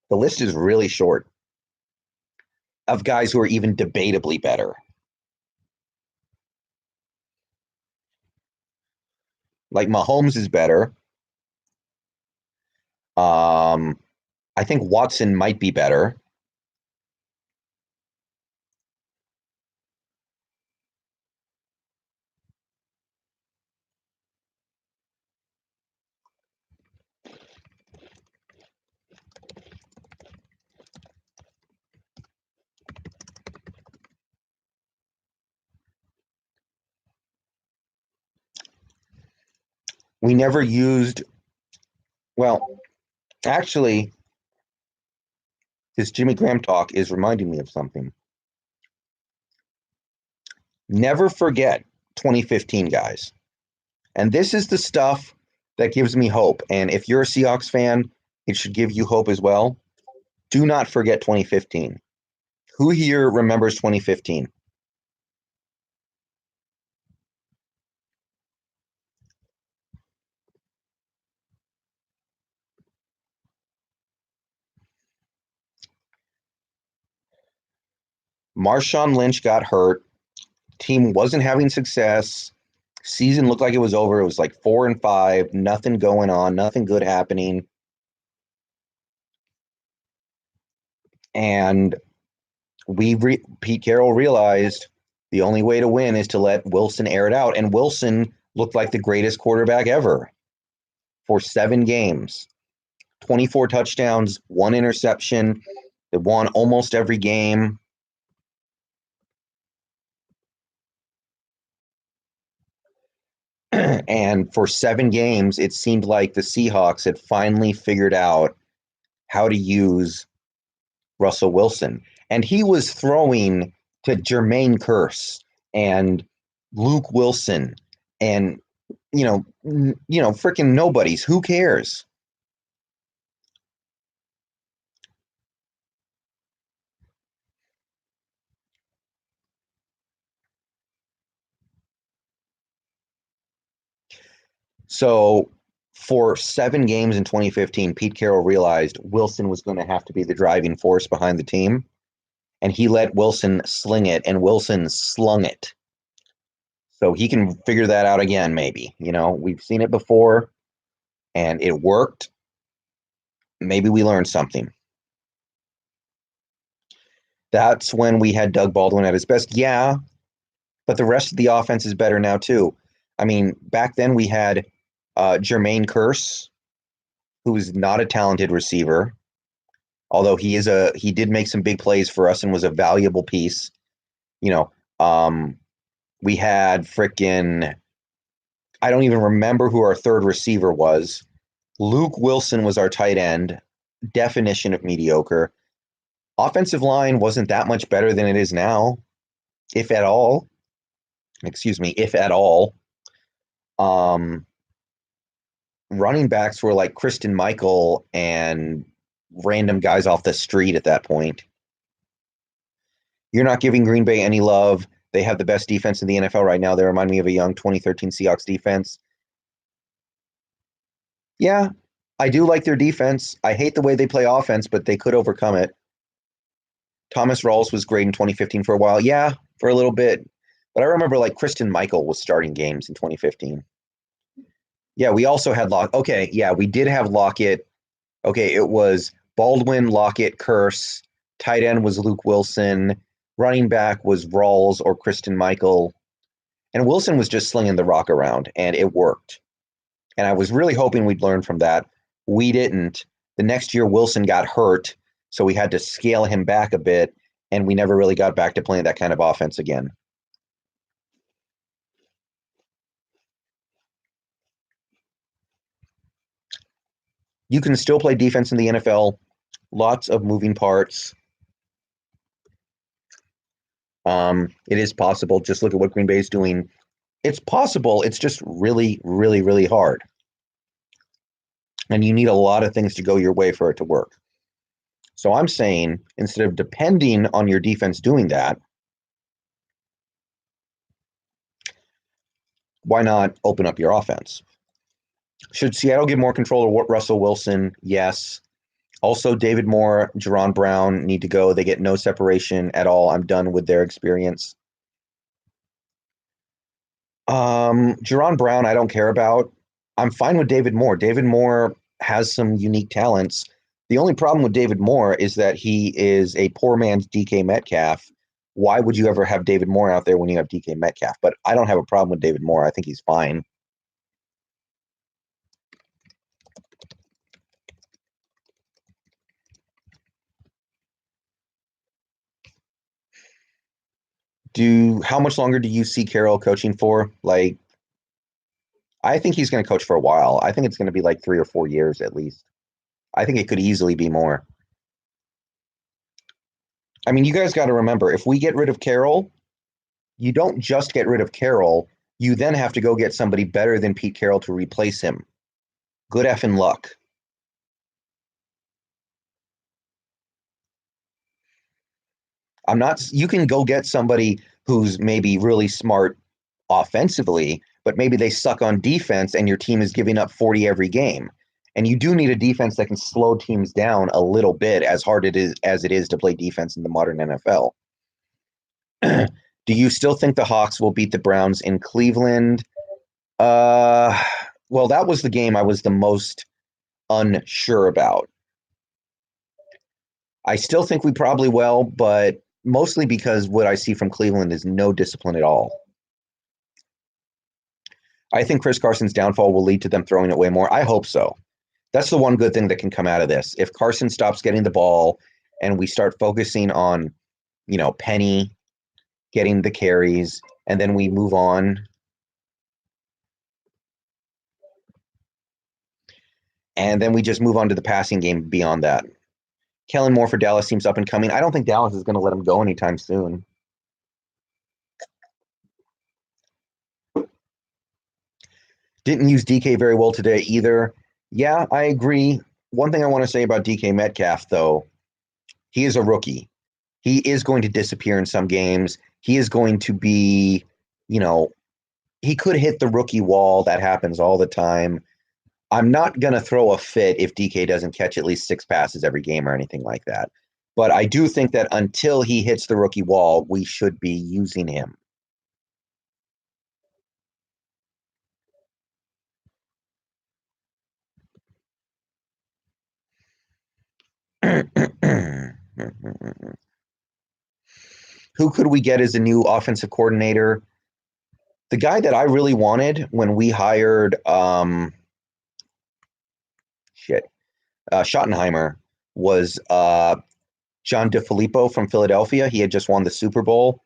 The list is really short of guys who are even debatably better. Like Mahomes is better. Um, I think Watson might be better. We never used, well, actually, this Jimmy Graham talk is reminding me of something. Never forget 2015, guys. And this is the stuff that gives me hope. And if you're a Seahawks fan, it should give you hope as well. Do not forget 2015. Who here remembers 2015? Marshawn Lynch got hurt. Team wasn't having success. Season looked like it was over. It was like 4-5, nothing going on, nothing good happening. And Pete Carroll realized the only way to win is to let Wilson air it out. And Wilson looked like the greatest quarterback ever for 7 games, 24 touchdowns, 1 interception. They won almost every game. And for 7 games, it seemed like the Seahawks had finally figured out how to use Russell Wilson. And he was throwing to Jermaine Kearse and Luke Wilson and freaking nobodies. Who cares? So for 7 games in 2015, Pete Carroll realized Wilson was going to have to be the driving force behind the team. And he let Wilson sling it, and Wilson slung it. So he can figure that out again, maybe. We've seen it before, and it worked. Maybe we learned something. That's when we had Doug Baldwin at his best. Yeah, but the rest of the offense is better now, too. I mean, back then we had Jermaine Kearse, who is not a talented receiver, although he did make some big plays for us and was a valuable piece. We had frickin' I don't even remember who our third receiver was. Luke Wilson was our tight end, definition of mediocre. Offensive line wasn't that much better than it is now, if at all. Excuse me, if at all. Running backs were like Kristen Michael and random guys off the street at that point. You're not giving Green Bay any love. They have the best defense in the NFL right now. They remind me of a young 2013 Seahawks defense. Yeah, I do like their defense. I hate the way they play offense, but they could overcome it. Thomas Rawls was great in 2015 for a while. Yeah, for a little bit. But I remember like Kristen Michael was starting games in 2015. Yeah, we also had Lockett. Okay, yeah, we did have Lockett. Okay, it was Baldwin, Lockett, Kearse. Tight end was Luke Wilson. Running back was Rawls or Kristen Michael. And Wilson was just slinging the rock around, and it worked. And I was really hoping we'd learn from that. We didn't. The next year, Wilson got hurt, so we had to scale him back a bit, and we never really got back to playing that kind of offense again. You can still play defense in the NFL. Lots of moving parts. It is possible. Just look at what Green Bay is doing. It's possible. It's just really, really, really hard. And you need a lot of things to go your way for it to work. So I'm saying instead of depending on your defense doing that, why not open up your offense? Should Seattle give more control to Russell Wilson? Yes. Also, David Moore, Jerron Brown need to go. They get no separation at all. I'm done with their experience. Jerron Brown, I don't care about. I'm fine with David Moore. David Moore has some unique talents. The only problem with David Moore is that he is a poor man's DK Metcalf. Why would you ever have David Moore out there when you have DK Metcalf? But I don't have a problem with David Moore. I think he's fine. How much longer do you see Carroll coaching for? Like, I think he's going to coach for a while. I think it's going to be like 3 or 4 years at least. I think it could easily be more. I mean, you guys got to remember, if we get rid of Carroll, you don't just get rid of Carroll. You then have to go get somebody better than Pete Carroll to replace him. Good effing luck. I'm not. You can go get somebody who's maybe really smart offensively, but maybe they suck on defense, and your team is giving up 40 every game. And you do need a defense that can slow teams down a little bit, as hard it is to play defense in the modern NFL. Do you still think the Hawks will beat the Browns in Cleveland? Uh, well, that was the game I was the most unsure about. I still think we probably will, but mostly because what I see from Cleveland is no discipline at all. I think Chris Carson's downfall will lead to them throwing it way more. I hope so. That's the one good thing that can come out of this. If Carson stops getting the ball and we start focusing on, Penny getting the carries, and then we move on. And then we just move on to the passing game beyond that. Kellen Moore for Dallas seems up and coming. I don't think Dallas is going to let him go anytime soon. Didn't use DK very well today either. Yeah, I agree. One thing I want to say about DK Metcalf, though, he is a rookie. He is going to disappear in some games. He is going to be, you know, he could hit the rookie wall. That happens all the time. I'm not going to throw a fit if DK doesn't catch at least 6 passes every game or anything like that. But I do think that until he hits the rookie wall, we should be using him. Who could we get as a new offensive coordinator? The guy that I really wanted when we hired Schottenheimer was John DeFilippo from Philadelphia. He had just won the Super Bowl.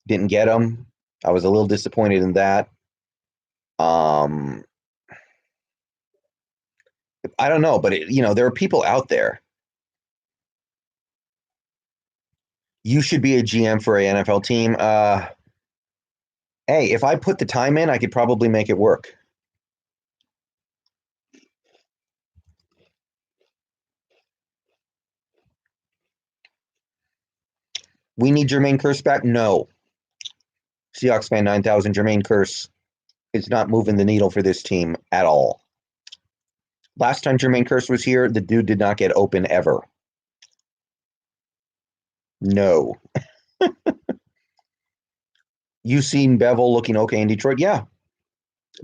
Didn't get him. I was a little disappointed in that. I don't know, but there are people out there. You should be a GM for an NFL team. Hey, if I put the time in, I could probably make it work. We need Jermaine Kearse back? No. Seahawks fan 9,000. Jermaine Kearse is not moving the needle for this team at all. Last time Jermaine Kearse was here, the dude did not get open ever. No. You seen Bevel looking okay in Detroit? Yeah.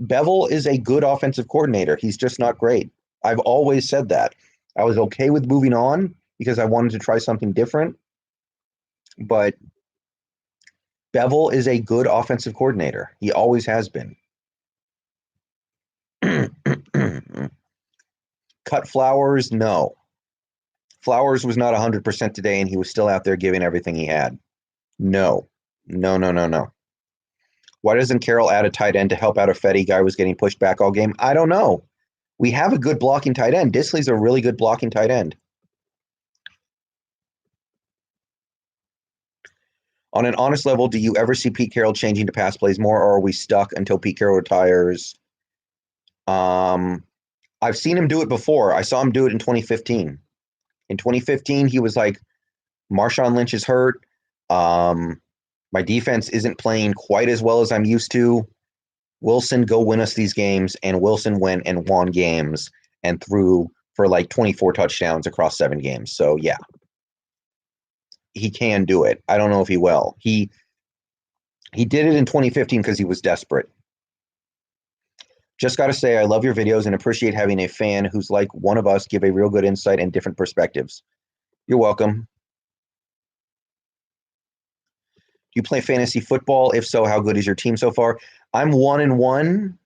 Bevel is a good offensive coordinator. He's just not great. I've always said that. I was okay with moving on because I wanted to try something different. But Bevel is a good offensive coordinator. He always has been. Cut Flowers? No. Flowers was not 100% today, and he was still out there giving everything he had. No. No, no, no, no. Why doesn't Carroll add a tight end to help out a Fetty guy was getting pushed back all game? I don't know. We have a good blocking tight end. Disley's a really good blocking tight end. On an honest level, do you ever see Pete Carroll changing to pass plays more, or are we stuck until Pete Carroll retires? I've seen him do it before. I saw him do it in 2015. In 2015, he was like, Marshawn Lynch is hurt. My defense isn't playing quite as well as I'm used to. Wilson, go win us these games. And Wilson went and won games and threw for like 24 touchdowns across 7 games. So, yeah, he can do it. I don't know if he will. He did it in 2015 because he was desperate. Just got to say, I love your videos and appreciate having a fan who's like one of us give a real good insight and different perspectives. You're welcome. Do you play fantasy football? If so, how good is your team so far? I'm 1-1.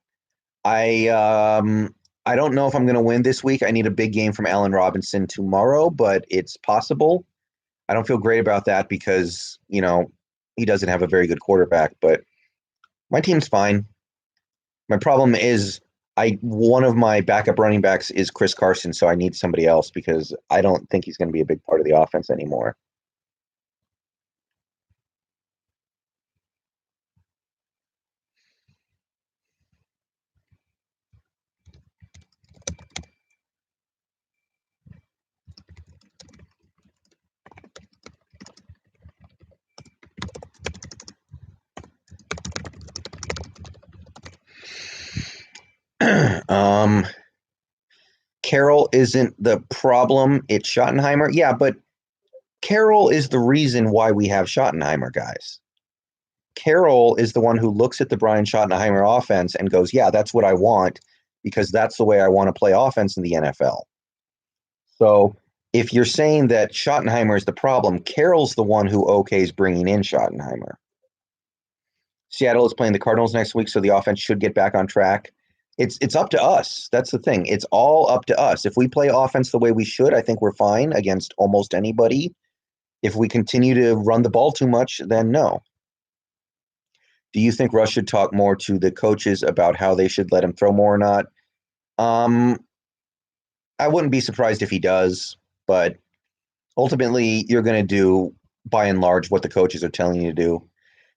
I don't know if I'm going to win this week. I need a big game from Allen Robinson tomorrow, but it's possible. I don't feel great about that because, he doesn't have a very good quarterback, but my team's fine. My problem is one of my backup running backs is Chris Carson, so I need somebody else because I don't think he's going to be a big part of the offense anymore. Carroll isn't the problem, it's Schottenheimer. Yeah, but Carroll is the reason why we have Schottenheimer, guys. Carroll is the one who looks at the Brian Schottenheimer offense and goes, yeah, that's what I want because that's the way I want to play offense in the NFL. So if you're saying that Schottenheimer is the problem, Carroll's the one who okays bringing in Schottenheimer. Seattle is playing the Cardinals next week, so the offense should get back on track. It's up to us. That's the thing. It's all up to us. If we play offense the way we should, I think we're fine against almost anybody. If we continue to run the ball too much, then no. Do you think Russ should talk more to the coaches about how they should let him throw more or not? I wouldn't be surprised if he does, but ultimately, you're going to do, by and large, what the coaches are telling you to do.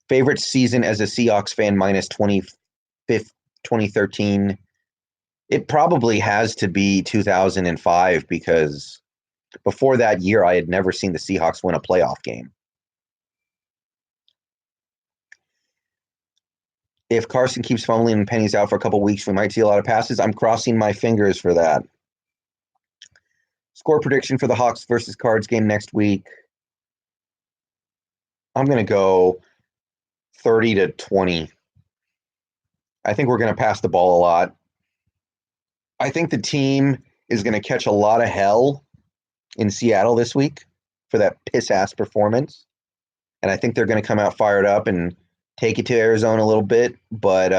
Favorite season as a Seahawks fan minus 2013. It probably has to be 2005 because before that year, I had never seen the Seahawks win a playoff game. If Carson keeps fumbling and Penny's out for a couple weeks, we might see a lot of passes. I'm crossing my fingers for that. Score prediction for the Hawks versus Cards game next week. I'm going to go 30-20. I think we're going to pass the ball a lot. I think the team is going to catch a lot of hell in Seattle this week for that piss-ass performance. And I think they're going to come out fired up and take it to Arizona a little bit. But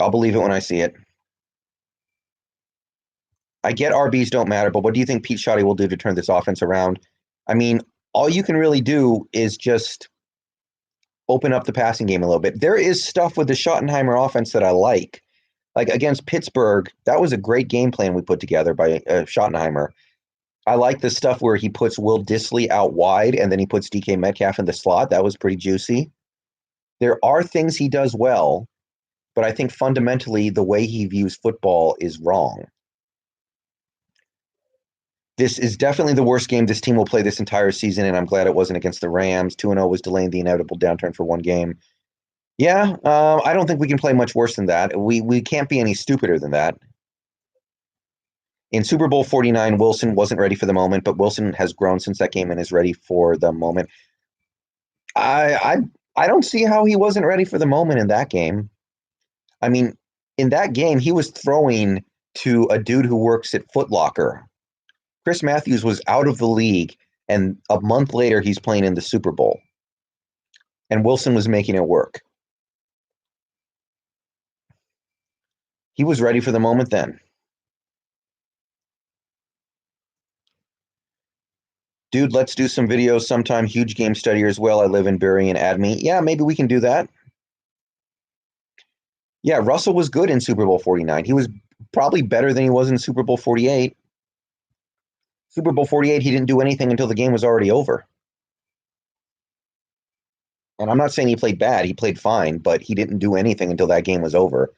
I'll believe it when I see it. I get RBs don't matter, but what do you think Pete Shoddy will do to turn this offense around? I mean, all you can really do is just open up the passing game a little bit. There is stuff with the Schottenheimer offense that I like. Like against Pittsburgh, that was a great game plan we put together by Schottenheimer. I like the stuff where he puts Will Dissly out wide and then he puts DK Metcalf in the slot. That was pretty juicy. There are things he does well, but I think fundamentally the way he views football is wrong. This is definitely the worst game this team will play this entire season, and I'm glad it wasn't against the Rams. 2-0 was delaying the inevitable downturn for one game. Yeah, I don't think we can play much worse than that. We can't be any stupider than that. In Super Bowl 49, Wilson wasn't ready for the moment, but Wilson has grown since that game and is ready for the moment. I don't see how he wasn't ready for the moment in that game. I mean, in that game, he was throwing to a dude who works at Foot Locker. Chris Matthews was out of the league, and a month later, he's playing in the Super Bowl. And Wilson was making it work. He was ready for the moment then. Dude, let's do some videos sometime. Huge game study as well. I live in Bury and add me. Yeah, maybe we can do that. Yeah, Russell was good in Super Bowl 49. He was probably better than he was in Super Bowl 48. Super Bowl 48, he didn't do anything until the game was already over. And I'm not saying he played bad. He played fine, but he didn't do anything until that game was over.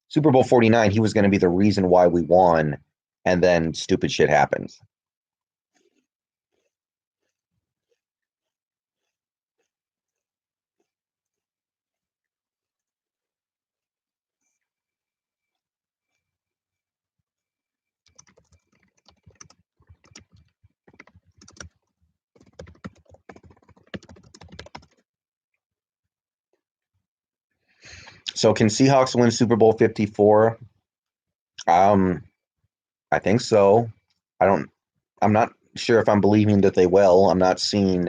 Super Bowl 49, he was going to be the reason why we won, and then stupid shit happens. So can Seahawks win Super Bowl 54? I think so. I'm not sure if I'm believing that they will. I'm not seeing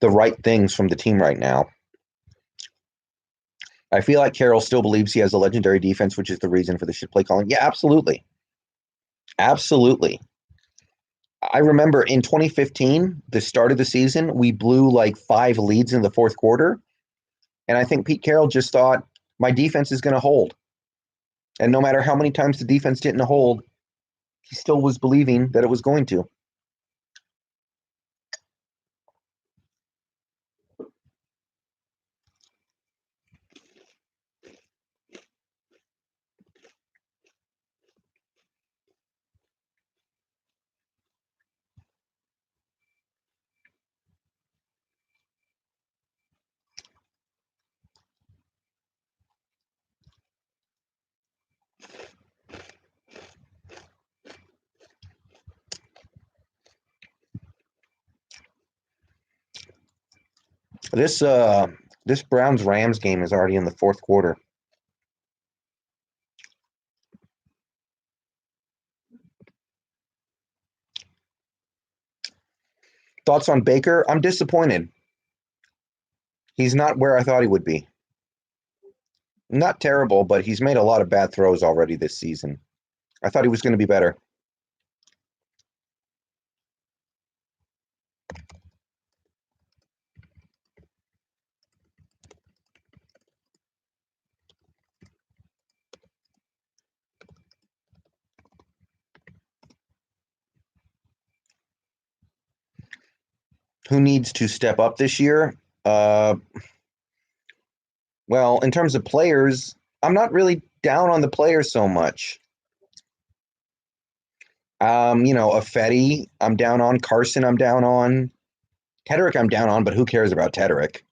the right things from the team right now. I feel like Carroll still believes he has a legendary defense, which is the reason for the shit play calling. Yeah, absolutely. Absolutely. I remember in 2015, the start of the season, we blew like 5 leads in the fourth quarter. And I think Pete Carroll just thought, my defense is going to hold. And no matter how many times the defense didn't hold, he still was believing that it was going to. This Browns Rams game is already in the fourth quarter. Thoughts on Baker? I'm disappointed. He's not where I thought he would be. Not terrible, but he's made a lot of bad throws already this season. I thought he was going to be better. Who needs to step up this year? Uh, well, in terms of players, I'm not really down on the players so much. Affetti, I'm down on. Carson, I'm down on. Tederick, I'm down on, but who cares about Tederick?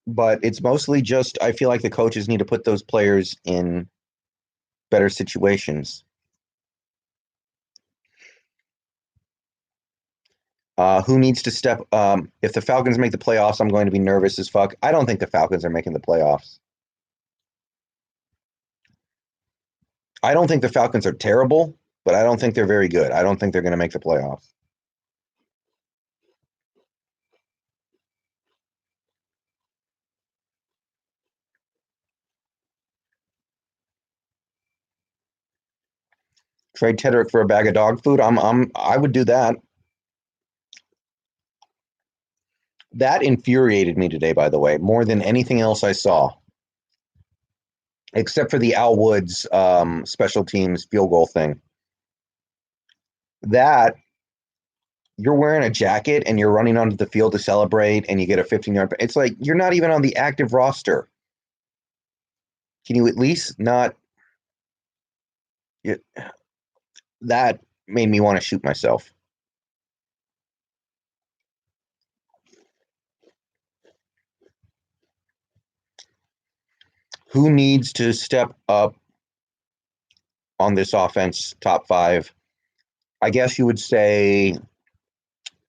But it's mostly just I feel like the coaches need to put those players in better situations. Who needs to step? If the Falcons make the playoffs, I'm going to be nervous as fuck. I don't think the Falcons are making the playoffs. I don't think the Falcons are terrible, but I don't think they're very good. I don't think they're going to make the playoffs. Trade Tederick for a bag of dog food. I would do that. That infuriated me today, by the way, more than anything else I saw, except for the Al Woods special teams field goal thing. That you're wearing a jacket and you're running onto the field to celebrate and you get a 15-yard. It's like you're not even on the active roster. Can you at least not? That made me want to shoot myself. Who needs to step up on this offense? Top five. I guess you would say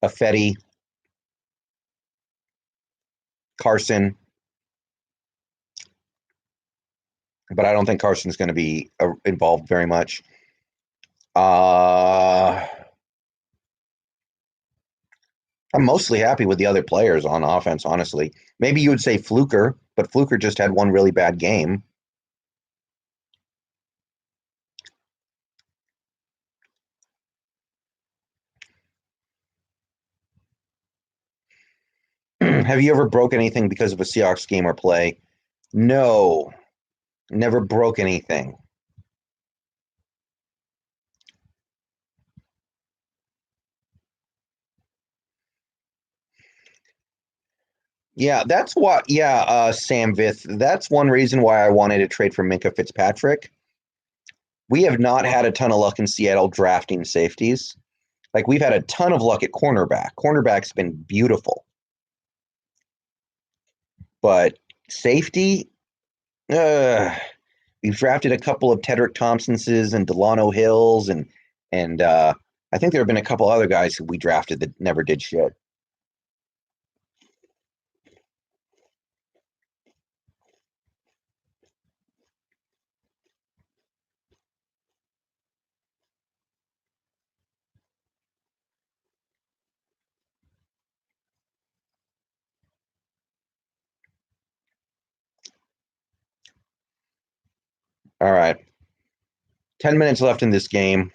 Affetti, Carson, but I don't think Carson's going to be involved very much. I'm mostly happy with the other players on offense, honestly. Maybe you would say Fluker, but Fluker just had one really bad game. Have you ever broke anything because of a Seahawks game or play? No, never broke anything. Yeah, that's what. Yeah, Sam Vith. That's one reason why I wanted to trade for Minka Fitzpatrick. We have not had a ton of luck in Seattle drafting safeties. Like we've had a ton of luck at cornerback. Cornerback's been beautiful, but safety. We've drafted a couple of Tedrick Thompsonses and Delano Hills, and I think there have been a couple other guys who we drafted that never did shit. All right. 10 minutes left in this game.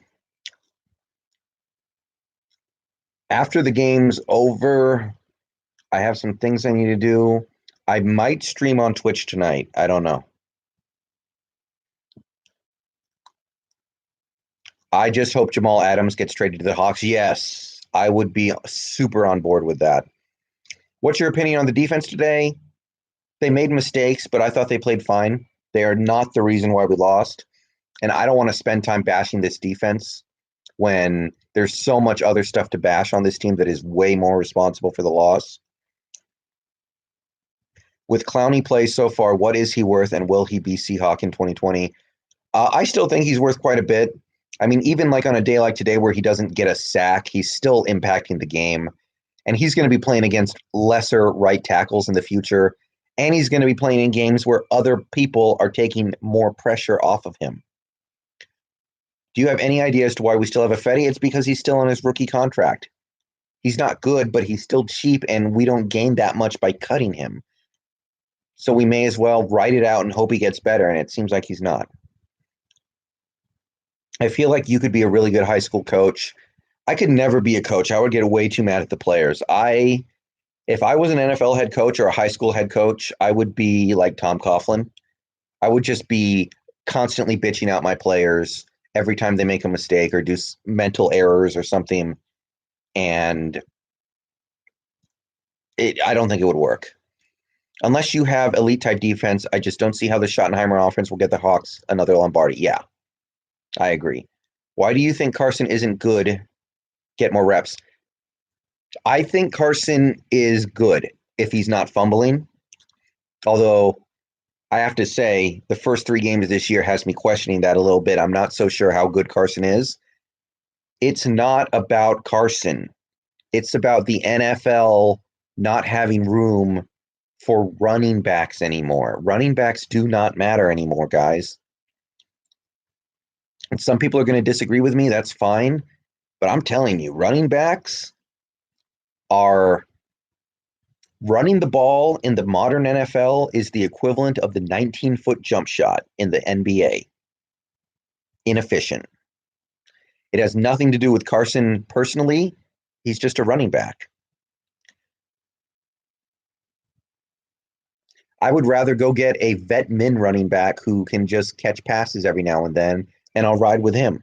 After the game's over, I have some things I need to do. I might stream on Twitch tonight. I don't know. I just hope Jamal Adams gets traded to the Hawks. Yes, I would be super on board with that. What's your opinion on the defense today? They made mistakes, but I thought they played fine. They are not the reason why we lost. And I don't want to spend time bashing this defense when there's so much other stuff to bash on this team that is way more responsible for the loss. With Clowney plays so far, what is he worth and will he be Seahawk in 2020? I still think he's worth quite a bit. I mean, even like on a day like today where he doesn't get a sack, he's still impacting the game. And he's going to be playing against lesser right tackles in the future. And he's going to be playing in games where other people are taking more pressure off of him. Do you have any idea as to why we still have a Fetty? It's because he's still on his rookie contract. He's not good, but he's still cheap, and we don't gain that much by cutting him. So we may as well ride it out and hope he gets better, and it seems like he's not. I feel like you could be a really good high school coach. I could never be a coach. I would get way too mad at the players. If I was an NFL head coach or a high school head coach, I would be like Tom Coughlin. I would just be constantly bitching out my players every time they make a mistake or do mental errors or something. And I don't think it would work. Unless you have elite type defense, I just don't see how the Schottenheimer offense will get the Hawks another Lombardi. Yeah, I agree. Why do you think Carson isn't good? Get more reps. I think Carson is good if he's not fumbling. Although I have to say, the first 3 games this year has me questioning that a little bit. I'm not so sure how good Carson is. It's not about Carson. It's about the NFL not having room for running backs anymore. Running backs do not matter anymore, guys. And some people are going to disagree with me. That's fine. But I'm telling you, running backs are running the ball in the modern NFL is the equivalent of the 19-foot jump shot in the NBA. Inefficient. It has nothing to do with Carson personally. He's just a running back. I would rather go get a vet min running back who can just catch passes every now and then, and I'll ride with him.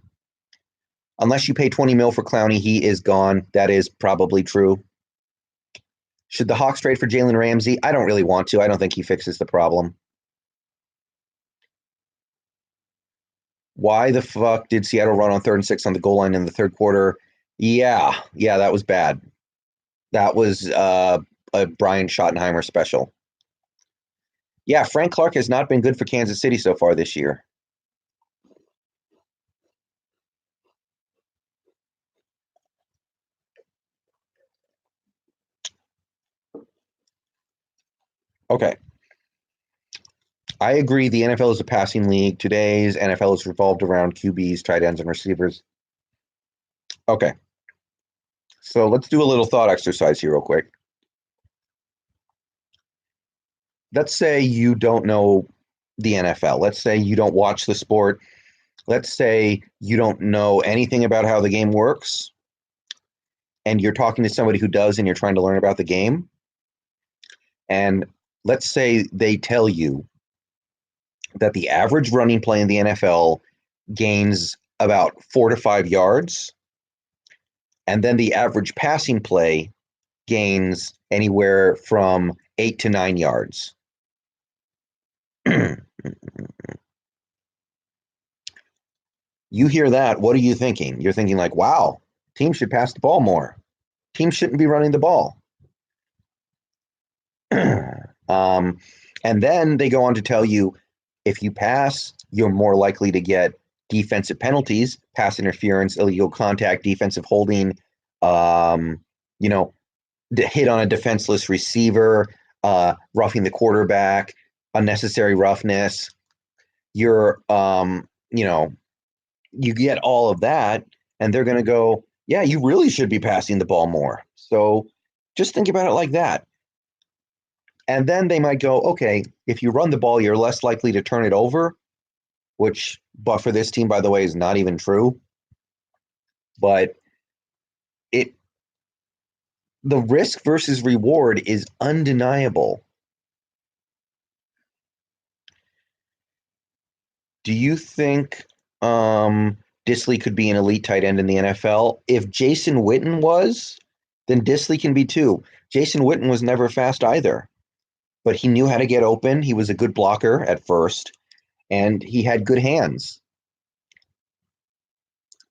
Unless you pay 20 mil for Clowney, he is gone. That is probably true. Should the Hawks trade for Jalen Ramsey? I don't really want to. I don't think he fixes the problem. Why the fuck did Seattle run on 3rd and 6 on the goal line in the third quarter? Yeah, that was bad. That was a Brian Schottenheimer special. Yeah, Frank Clark has not been good for Kansas City so far this year. Okay. I agree the NFL is a passing league. Today's NFL is revolved around QBs, tight ends, and receivers. Okay. So let's do a little thought exercise here real quick. Let's say you don't know the NFL. Let's say you don't watch the sport. Let's say you don't know anything about how the game works, and you're talking to somebody who does, and you're trying to learn about the game. And let's say they tell you that the average running play in the NFL gains about 4 to 5 yards, and then the average passing play gains anywhere from 8 to 9 yards. You hear that, what are you thinking? You're thinking like, wow, teams should pass the ball more. Teams shouldn't be running the ball. And then they go on to tell you if you pass, you're more likely to get defensive penalties, pass interference, illegal contact, defensive holding, hit on a defenseless receiver, roughing the quarterback, unnecessary roughness. You get all of that, and they're going to go, yeah, you really should be passing the ball more. So just think about it like that. And then they might go, okay, if you run the ball, you're less likely to turn it over, but for this team, by the way, is not even true. But the risk versus reward is undeniable. Do you think Disley could be an elite tight end in the NFL? If Jason Witten was, then Disley can be too. Jason Witten was never fast either, but he knew how to get open. He was a good blocker at first, and he had good hands.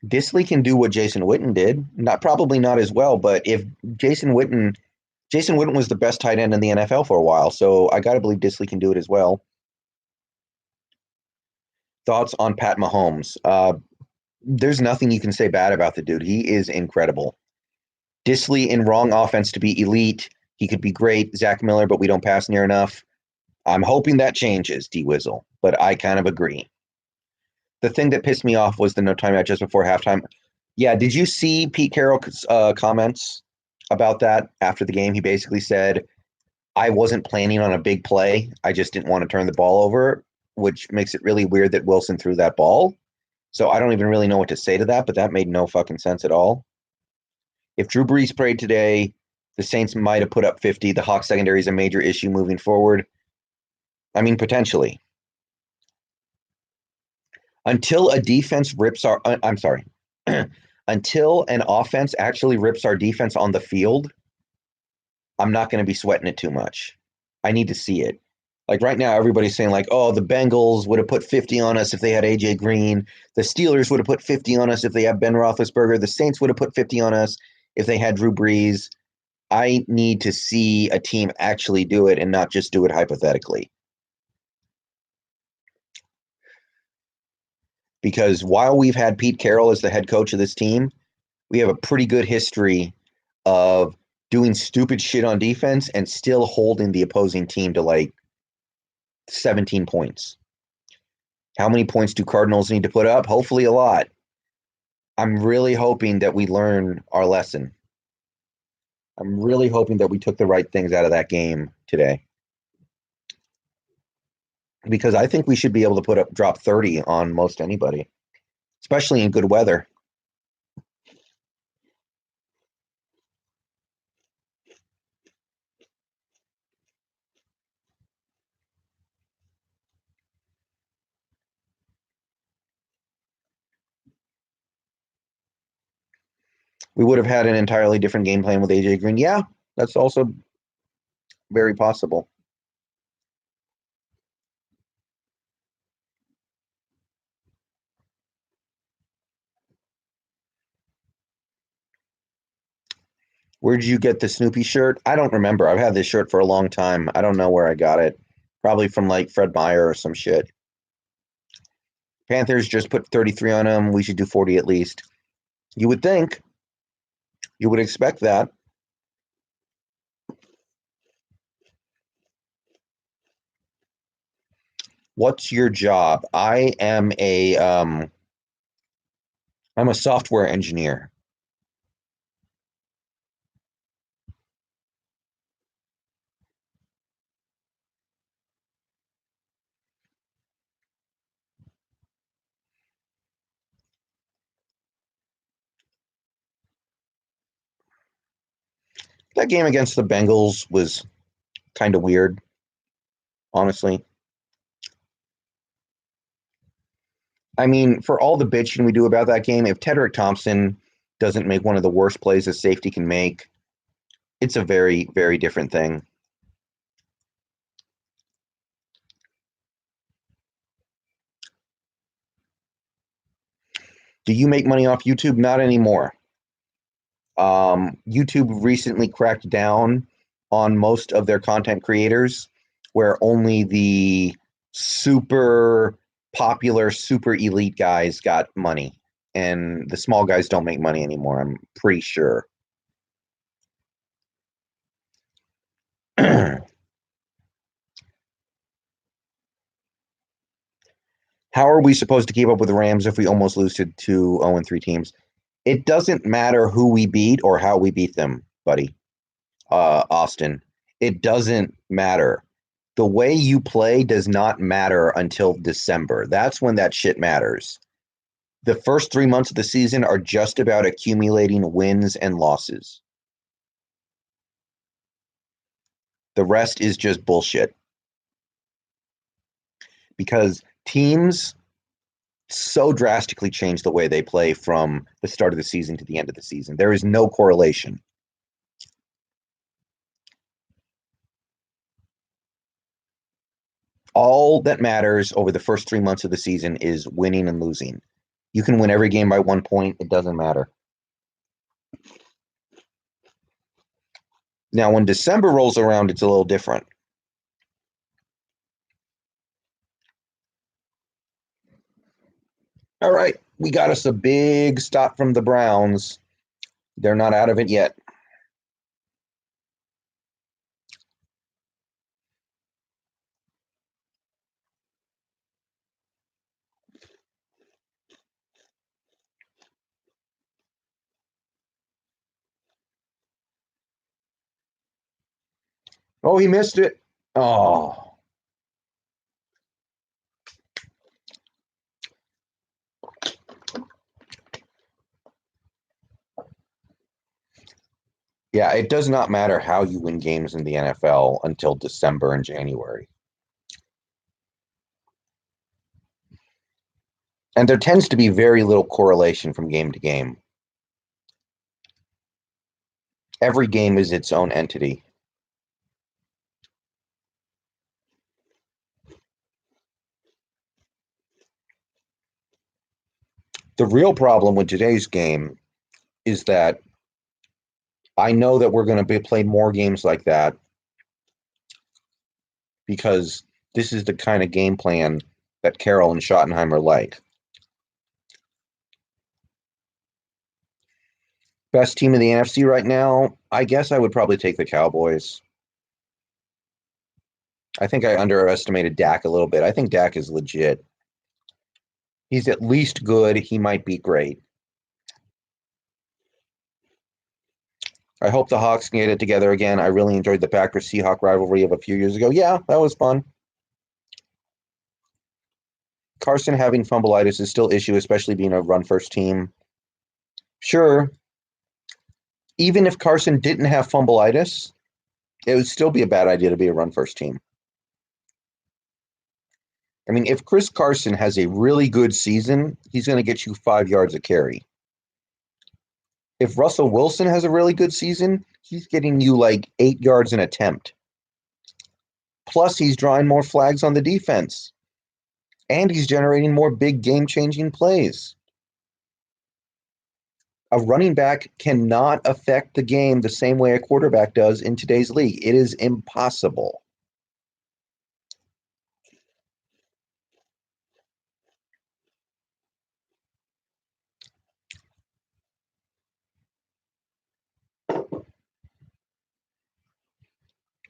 Disley can do what Jason Witten did. Probably not as well, but if Jason Witten was the best tight end in the NFL for a while, so I got to believe Disley can do it as well. Thoughts on Pat Mahomes? There's nothing you can say bad about the dude. He is incredible. Disley in wrong offense to be elite. He could be great, Zach Miller, but we don't pass near enough. I'm hoping that changes, D Wizzle, but I kind of agree. The thing that pissed me off was the no timeout just before halftime. Yeah, did you see Pete Carroll's comments about that after the game? He basically said, I wasn't planning on a big play. I just didn't want to turn the ball over, which makes it really weird that Wilson threw that ball. So I don't even really know what to say to that, but that made no fucking sense at all. If Drew Brees played today, the Saints might have put up 50. The Hawks secondary is a major issue moving forward. I mean, potentially. Until a defense rips our, I'm sorry, until an offense actually rips our defense on the field, I'm not going to be sweating it too much. I need to see it. Like right now, everybody's saying like, oh, the Bengals would have put 50 on us if they had AJ Green. The Steelers would have put 50 on us if they had Ben Roethlisberger. The Saints would have put 50 on us if they had Drew Brees. I need to see a team actually do it and not just do it hypothetically. Because while we've had Pete Carroll as the head coach of this team, we have a pretty good history of doing stupid shit on defense and still holding the opposing team to like 17 points. How many points do Cardinals need to put up? Hopefully a lot. I'm really hoping that we learn our lesson. I'm really hoping that we took the right things out of that game today. Because I think we should be able to drop 30 on most anybody, especially in good weather. We would have had an entirely different game plan with AJ Green. Yeah, that's also very possible. Where did you get the Snoopy shirt? I don't remember. I've had this shirt for a long time. I don't know where I got it. Probably from like Fred Meyer or some shit. Panthers just put 33 on them. We should do 40 at least. You would think. You would expect that. What's your job? I'm a software engineer. That game against the Bengals was kind of weird, honestly. I mean, for all the bitching we do about that game, if Tedrick Thompson doesn't make one of the worst plays a safety can make, it's a very, very different thing. Do you make money off YouTube? Not anymore. YouTube recently cracked down on most of their content creators, where only the super popular, super elite guys got money, and the small guys don't make money anymore. I'm pretty sure. How are we supposed to keep up with the Rams if we almost lose to 0-3 teams? It doesn't matter who we beat or how we beat them, buddy. Austin. It doesn't matter. The way you play does not matter until December. That's when that shit matters. The first 3 months of the season are just about accumulating wins and losses. The rest is just bullshit. Because teams so drastically change the way they play from the start of the season to the end of the season. There is no correlation. All that matters over the first 3 months of the season is winning and losing. You can win every game by 1 point. It doesn't matter. Now, when December rolls around, it's a little different. All right, we got us a big stop from the Browns. They're not out of it yet. Oh, he missed it. Oh. Yeah, it does not matter how you win games in the NFL until December and January. And there tends to be very little correlation from game to game. Every game is its own entity. The real problem with today's game is that I know that we're going to be playing more games like that because this is the kind of game plan that Carroll and Schottenheimer like. Best team in the NFC right now, I guess I would probably take the Cowboys. I think I underestimated Dak a little bit. I think Dak is legit. He's at least good. He might be great. I hope the Hawks can get it together again. I really enjoyed the Packers-Seahawks rivalry of a few years ago. Yeah, that was fun. Carson having fumbleitis is still issue, especially being a run-first team. Sure, even if Carson didn't have fumbleitis, it would still be a bad idea to be a run-first team. I mean, if Chris Carson has a really good season, he's going to get you 5 yards a carry. If Russell Wilson has a really good season, he's getting you like 8 yards an attempt. Plus, he's drawing more flags on the defense. And he's generating more big game-changing plays. A running back cannot affect the game the same way a quarterback does in today's league. It is impossible.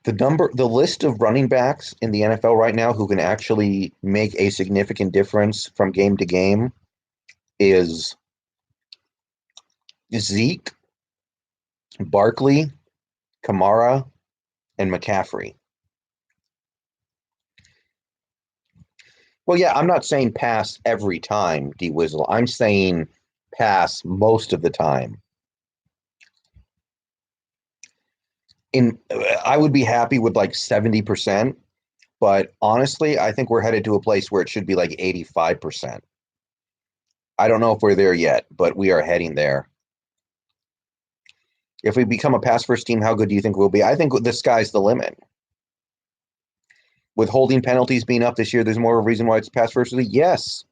The list of running backs in the NFL right now who can actually make a significant difference from game to game is Zeke, Barkley, Kamara, and McCaffrey. Well, yeah, I'm not saying pass every time, D Wizzle. I'm saying pass most of the time. I would be happy with like 70%, but honestly, I think we're headed to a place where it should be like 85%. I don't know if we're there yet, but we are heading there. If we become a pass first team, how good do you think we'll be? I think the sky's the limit. With holding penalties being up this year, there's more of a reason why it's pass first league. Yes.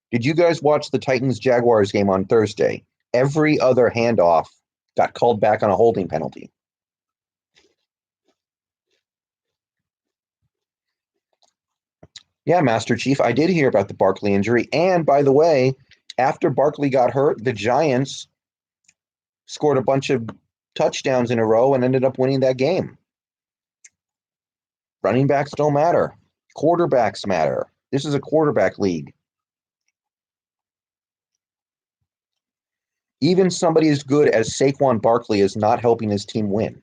Did you guys watch the Titans Jaguars game on Thursday? Every other handoff got called back on a holding penalty. Yeah, Master Chief, I did hear about the Barkley injury. And by the way, after Barkley got hurt, the Giants scored a bunch of touchdowns in a row and ended up winning that game. Running backs don't matter. Quarterbacks matter. This is a quarterback league. Even somebody as good as Saquon Barkley is not helping his team win.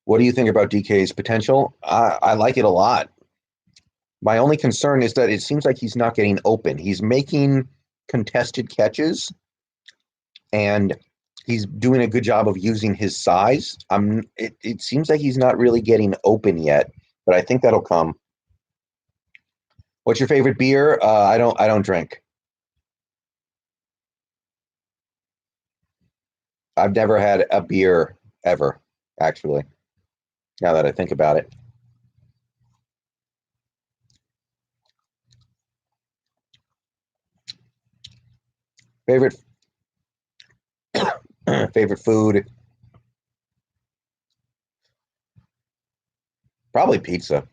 What do you think about DK's potential? I like it a lot. My only concern is that it seems like he's not getting open. He's making contested catches, and he's doing a good job of using his size. It seems like he's not really getting open yet, but I think that'll come. What's your favorite beer? I don't drink. I've never had a beer ever, actually, now that I think about it. Favorite favorite food? Probably pizza.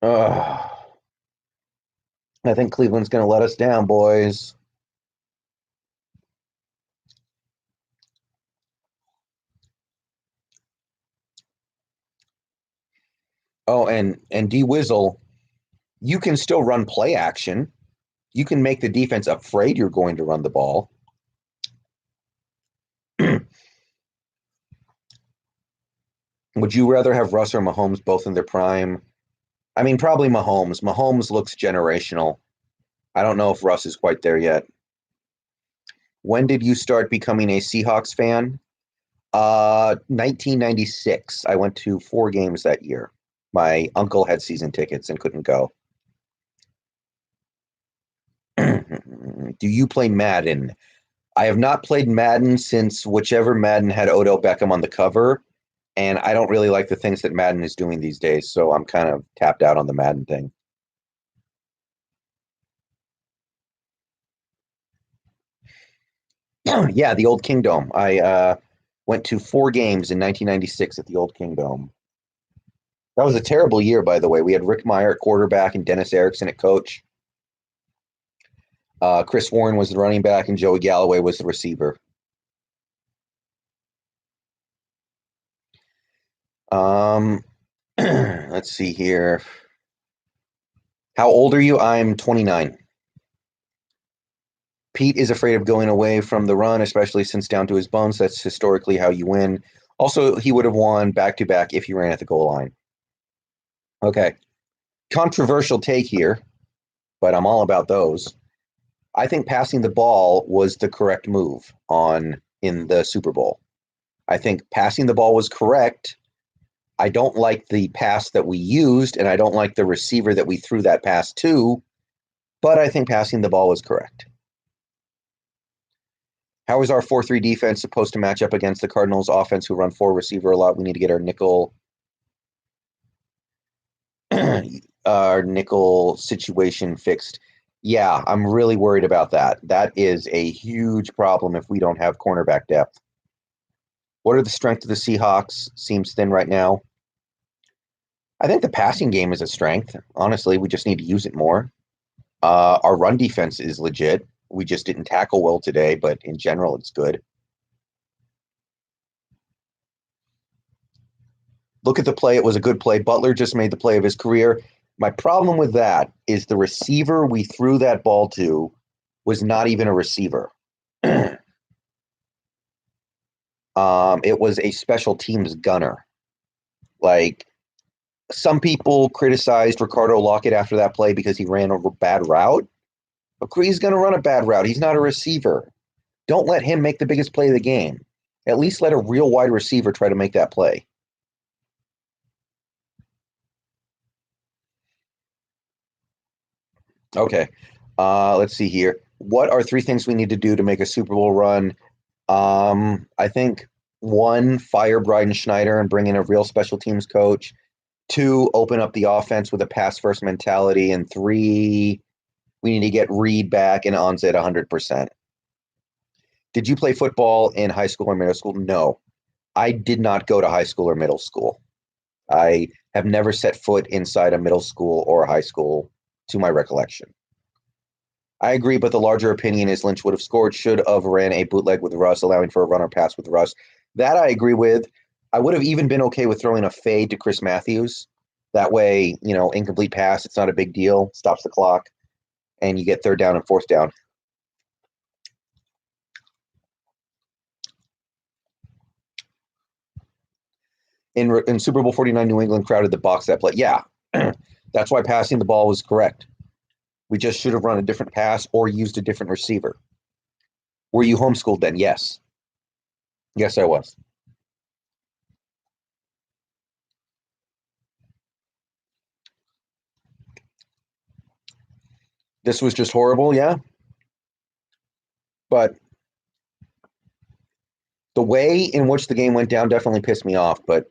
Ugh. I think Cleveland's going to let us down, boys. Oh, and D Wizzle, you can still run play action. You can make the defense afraid you're going to run the ball. Would you rather have Russ or Mahomes both in their prime? I mean, probably Mahomes. Mahomes looks generational. I don't know if Russ is quite there yet. When did you start becoming a Seahawks fan? 1996. I went to 4 games that year. My uncle had season tickets and couldn't go. Do you play Madden? I have not played Madden since whichever Madden had Odell Beckham on the cover, and I don't really like the things that Madden is doing these days, so I'm kind of tapped out on the Madden thing. Yeah, the old Kingdom. I went to 4 games in 1996 at the old Kingdom. That was a terrible year, by the way. We had Rick Meyer at quarterback and Dennis Erickson at coach. Chris Warren was the running back, and Joey Galloway was the receiver. Let's see here. How old are you? I'm 29. Pete is afraid of going away from the run, especially since down to his bones. That's historically how you win. Also, he would have won back to back if he ran at the goal line. Okay. Controversial take here, but I'm all about those. I think passing the ball was the correct move on in the Super Bowl. I think passing the ball was correct. I don't like the pass that we used, and I don't like the receiver that we threw that pass to, but I think passing the ball was correct. How is our 4-3 defense supposed to match up against the Cardinals offense who run 4 receiver a lot? We need to get our nickel situation fixed. Yeah, I'm really worried about that. That is a huge problem if we don't have cornerback depth. What are the strengths of the Seahawks? Seems thin right now. I think the passing game is a strength. Honestly, we just need to use it more. Our run defense is legit. We just didn't tackle well today, but in general, it's good. Look at the play. It was a good play. Butler just made the play of his career. My problem with that is the receiver we threw that ball to was not even a receiver. It was a special teams gunner. Like, some people criticized Ricardo Lockett after that play because he ran a bad route. But he's going to run a bad route. He's not a receiver. Don't let him make the biggest play of the game. At least let a real wide receiver try to make that play. Okay. Let's see here. What are 3 things we need to do to make a Super Bowl run? I think 1, fire Bryden Schneider and bring in a real special teams coach. 2, open up the offense with a pass first mentality. And 3, we need to get Reed back and Onze at 100%. Did you play football in high school or middle school? No, I did not go to high school or middle school. I have never set foot inside a middle school or a high school to my recollection. I agree, but the larger opinion is Lynch would have scored, should have ran a bootleg with Russ, allowing for a runner pass with Russ. That I agree with. I would have even been okay with throwing a fade to Chris Matthews. That way, incomplete pass, it's not a big deal, stops the clock, and you get 3rd down and 4th down. In Super Bowl 49, New England crowded the box that play. Yeah, that's why passing the ball was correct. We just should have run a different pass or used a different receiver. Were you homeschooled then? Yes. Yes, I was. This was just horrible, yeah. But the way in which the game went down definitely pissed me off, but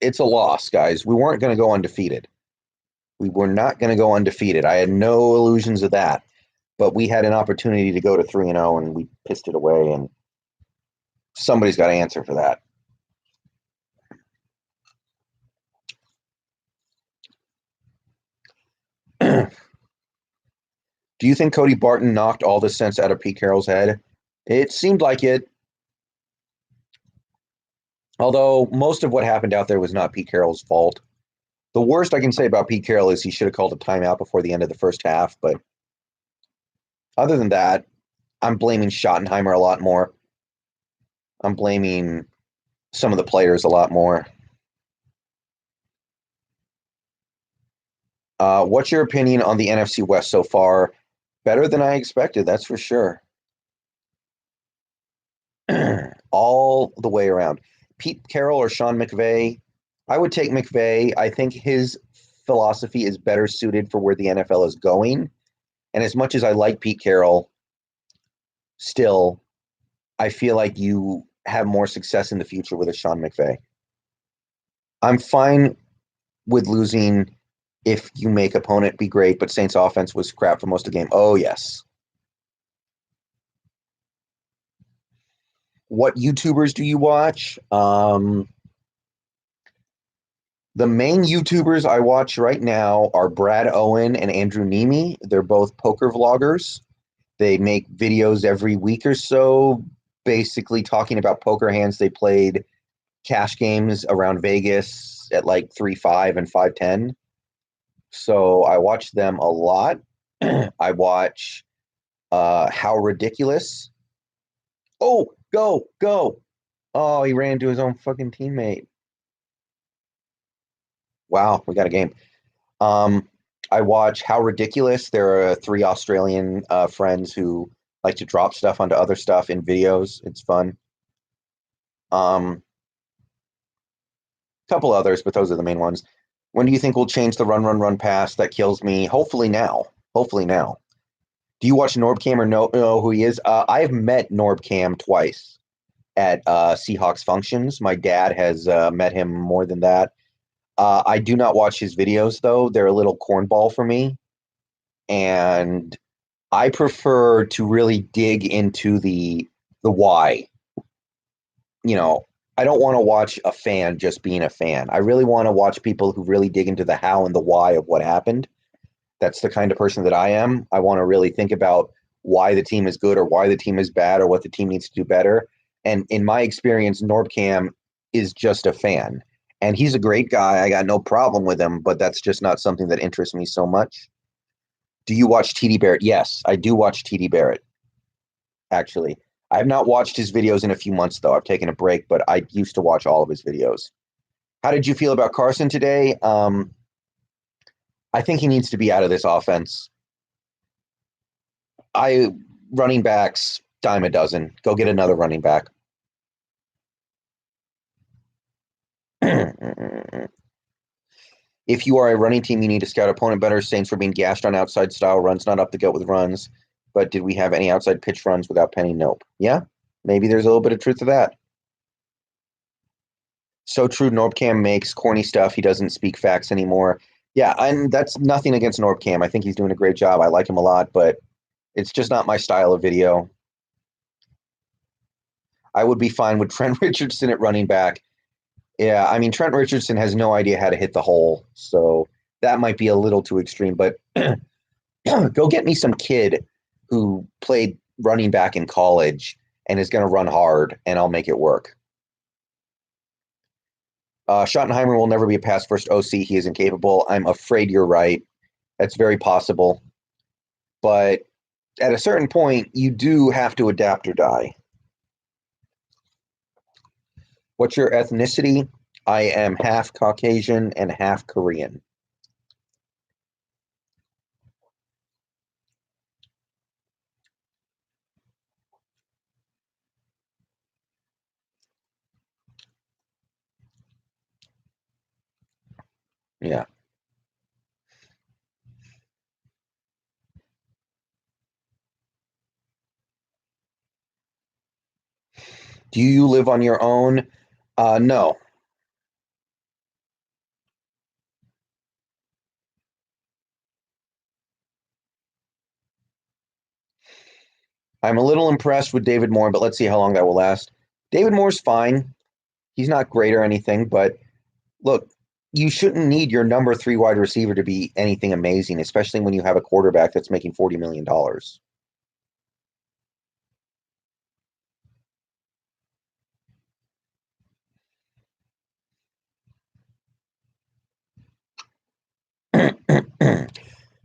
it's a loss, guys. We weren't going to go undefeated. We were not going to go undefeated. I had no illusions of that, but we had an opportunity to go to 3-0 and we pissed it away, and somebody's got to answer for that. Do you think Cody Barton knocked all the sense out of Pete Carroll's head? It seemed like it. Although most of what happened out there was not Pete Carroll's fault. The worst I can say about Pete Carroll is he should have called a timeout before the end of the first half. But other than that, I'm blaming Schottenheimer a lot more. I'm blaming some of the players a lot more. What's your opinion on the NFC West so far? Better than I expected, that's for sure. All the way around. Pete Carroll or Sean McVay? I would take McVay. I think his philosophy is better suited for where the NFL is going. And as much as I like Pete Carroll, still, I feel like you have more success in the future with a Sean McVay. I'm fine with losing if you make opponent be great, but Saints offense was crap for most of the game. Oh, yes. What YouTubers do you watch? The main YouTubers I watch right now are Brad Owen and Andrew Nemi. They're both poker vloggers. They make videos every week or so, basically talking about poker hands they played, cash games around Vegas at like 3-5 and 5-10. So I watch them a lot. I watch How Ridiculous. Oh, go, go. Oh, he ran into his own fucking teammate. Wow, we got a game. Um, I watch How Ridiculous. There are three Australian friends who like to drop stuff onto other stuff in videos. It's fun. Couple others, but those are the main ones. When do you think we'll change the run, run, run pass that kills me? Hopefully now. Hopefully now. Do you watch Norbcam or know who he is? I've met Norbcam twice at Seahawks functions. My dad has met him more than that. I do not watch his videos though; they're a little cornball for me, and I prefer to really dig into the why. You know, I don't want to watch a fan just being a fan. I really want to watch people who really dig into the how and the why of what happened. That's the kind of person that I am. I want to really think about why the team is good or why the team is bad or what the team needs to do better. And in my experience, Norbcam is just a fan. And he's a great guy. I got no problem with him, but that's just not something that interests me so much. Do you watch TD Barrett? Yes, I do watch TD Barrett, actually. I have not watched his videos in a few months, though. I've taken a break, but I used to watch all of his videos. How did you feel about Carson today? I think he needs to be out of this offense. I running backs dime a dozen. Go get another running back. If you are a running team, you need to scout opponent better. Saints were being gashed on outside style runs, not up the gut with runs. But did we have any outside pitch runs without Penny? Nope. Yeah, maybe there's a little bit of truth to that. So true. Norbcam makes corny stuff. He doesn't speak facts anymore. Yeah, and that's nothing against Norbcam. I think he's doing a great job. I like him a lot, but it's just not my style of video. I would be fine with Trent Richardson at running back. Yeah, I mean, Trent Richardson has no idea how to hit the hole, so that might be a little too extreme. But go get me some kid who played running back in college and is going to run hard, and I'll make it work. Schottenheimer will never be a pass first OC. He is incapable. I'm afraid you're right. That's very possible. But at a certain point, you do have to adapt or die. What's your ethnicity? I am half Caucasian and half Korean. Yeah. Do you live on your own? No. I'm a little impressed with David Moore, but let's see how long that will last. David Moore's fine. He's not great or anything, but look, you shouldn't need your number three wide receiver to be anything amazing, especially when you have a quarterback that's making $40 million.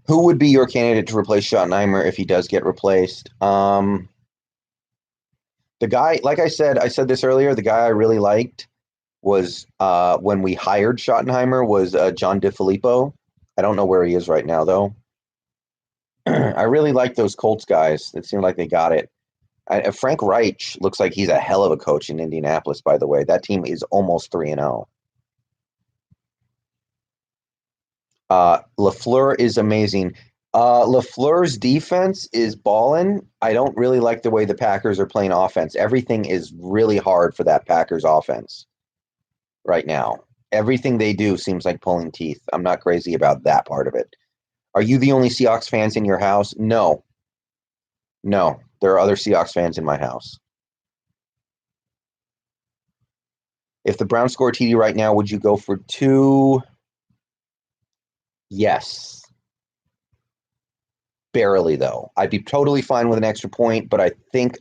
Who would be your candidate to replace Schottenheimer if he does get replaced? The guy, like I said this earlier, the guy I really liked was when we hired Schottenheimer was John DiFilippo. I don't know where he is right now, though. I really like those Colts guys. It seemed like they got it. Frank Reich looks like he's a hell of a coach in Indianapolis, by the way. That team is almost 3-0. LaFleur is amazing. LaFleur's defense is balling. I don't really like the way the Packers are playing offense. Everything is really hard for that Packers offense right now. Everything they do seems like pulling teeth. I'm not crazy about that part of it. Are you the only Seahawks fans in your house? No. No, there are other Seahawks fans in my house. If the Browns score TD right now, would you go for 2? Yes. Barely, though. I'd be totally fine with an extra point, but I think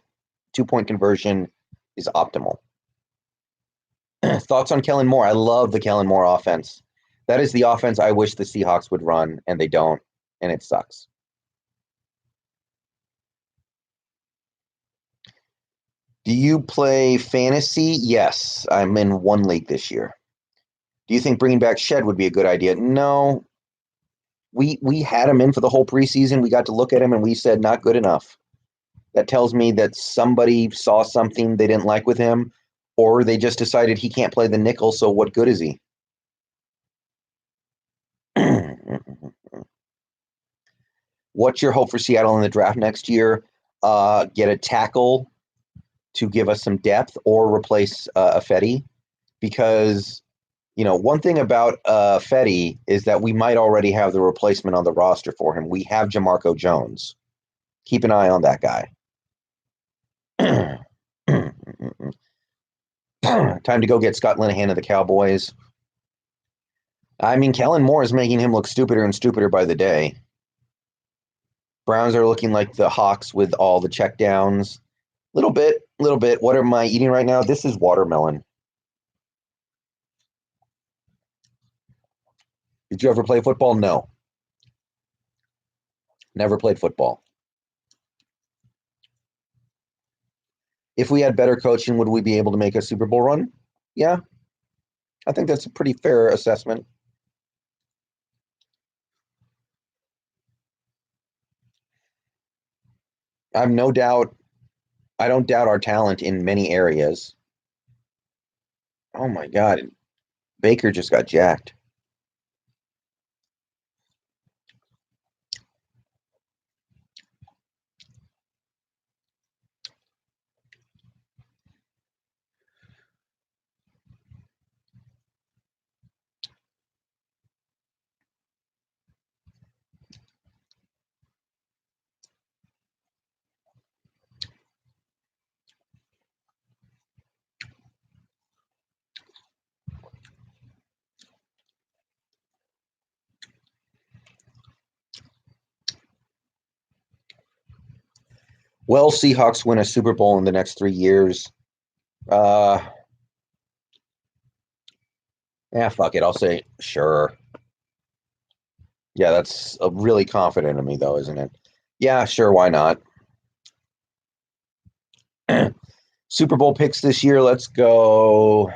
2-point conversion is optimal. Thoughts on Kellen Moore? I love the Kellen Moore offense. That is the offense I wish the Seahawks would run, and they don't, and it sucks. Do you play fantasy? Yes, I'm in one league this year. Do you think bringing back Shed would be a good idea? No. We had him in for the whole preseason. We got to look at him, and we said not good enough. That tells me that somebody saw something they didn't like with him, or they just decided he can't play the nickel, so what good is he? What's your hope for Seattle in the draft next year? Get a tackle to give us some depth or replace Fetty, because one thing about Fetty is that we might already have the replacement on the roster for him. We have Jamarco Jones. Keep an eye on that guy. Time to go get Scott Linehan of the Cowboys. I mean, Kellen Moore is making him look stupider and stupider by the day. Browns are looking like the Hawks with all the checkdowns. Little bit. What am I eating right now? This is watermelon. Did you ever play football? No. Never played football. If we had better coaching, would we be able to make a Super Bowl run? Yeah. I think that's a pretty fair assessment. I have no doubt. I don't doubt our talent in many areas. Oh my God. Baker just got jacked. Well, Seahawks win a Super Bowl in the next 3 years. Yeah, fuck it. I'll say sure. Yeah, that's really confident of me, though, isn't it? Yeah, sure. Why not? Super Bowl picks this year. Let's go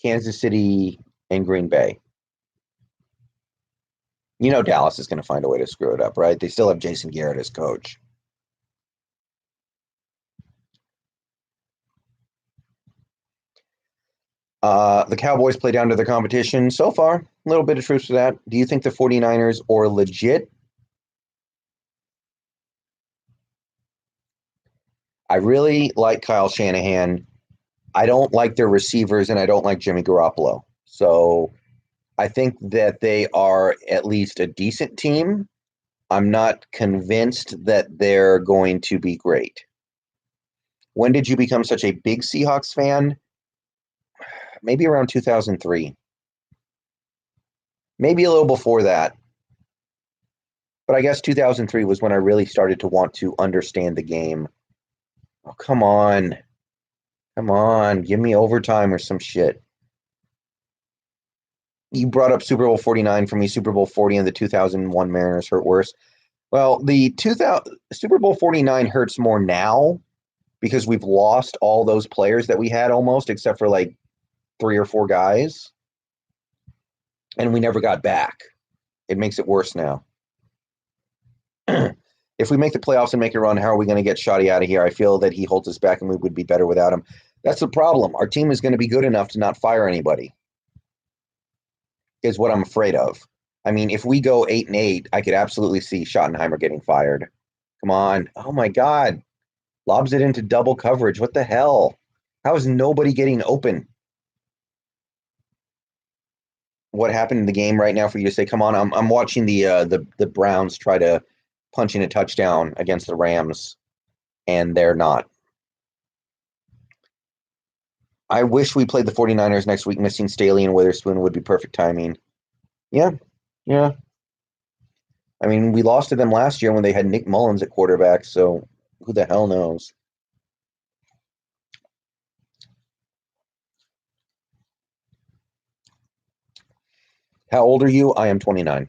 Kansas City and Green Bay. Dallas is going to find a way to screw it up, right? They still have Jason Garrett as coach. The Cowboys play down to their competition so far. A little bit of truth to that. Do you think the 49ers are legit? I really like Kyle Shanahan. I don't like their receivers, and I don't like Jimmy Garoppolo. So I think that they are at least a decent team. I'm not convinced that they're going to be great. When did you become such a big Seahawks fan? Maybe around 2003. Maybe a little before that. But I guess 2003 was when I really started to want to understand the game. Oh, come on. Come on. Give me overtime or some shit. You brought up Super Bowl 49 for me. Super Bowl 40 and the 2001 Mariners hurt worse. Well, the 2000 Super Bowl 49 hurts more now because we've lost all those players that we had almost, except for like three or four guys, and we never got back. It makes it worse now. If we make the playoffs and make a run, how are we going to get Shoddy out of here? I feel that he holds us back and we would be better without him. That's the problem. Our team is going to be good enough to not fire anybody, is what I'm afraid of. I mean, if we go 8-8, I could absolutely see Schottenheimer getting fired. Come on. Oh my God. Lobs it into double coverage. What the hell? How is nobody getting open? What happened in the game right now for you to say, come on, I'm watching the Browns try to punch in a touchdown against the Rams, and they're not. I wish we played the 49ers next week. Missing Staley and Witherspoon would be perfect timing. Yeah, yeah. I mean, we lost to them last year when they had Nick Mullins at quarterback, so who the hell knows? How old are you? I am 29.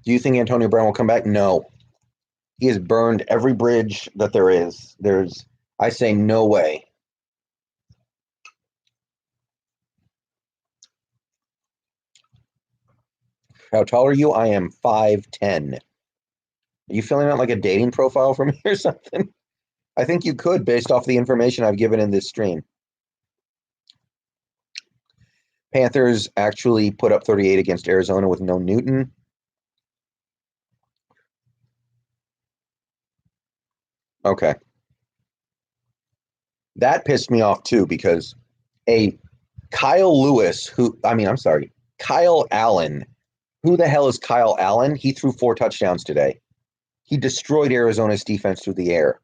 Do you think Antonio Brown will come back? No. He has burned every bridge that there is. I say no way. How tall are you? I am 5'10". Are you filling out like a dating profile for me or something? I think you could based off the information I've given in this stream. Panthers actually put up 38 against Arizona with no Newton. Okay. That pissed me off too because a Kyle Lewis, I'm sorry, Kyle Allen. Who the hell is Kyle Allen? He threw 4 touchdowns today. He destroyed Arizona's defense through the air.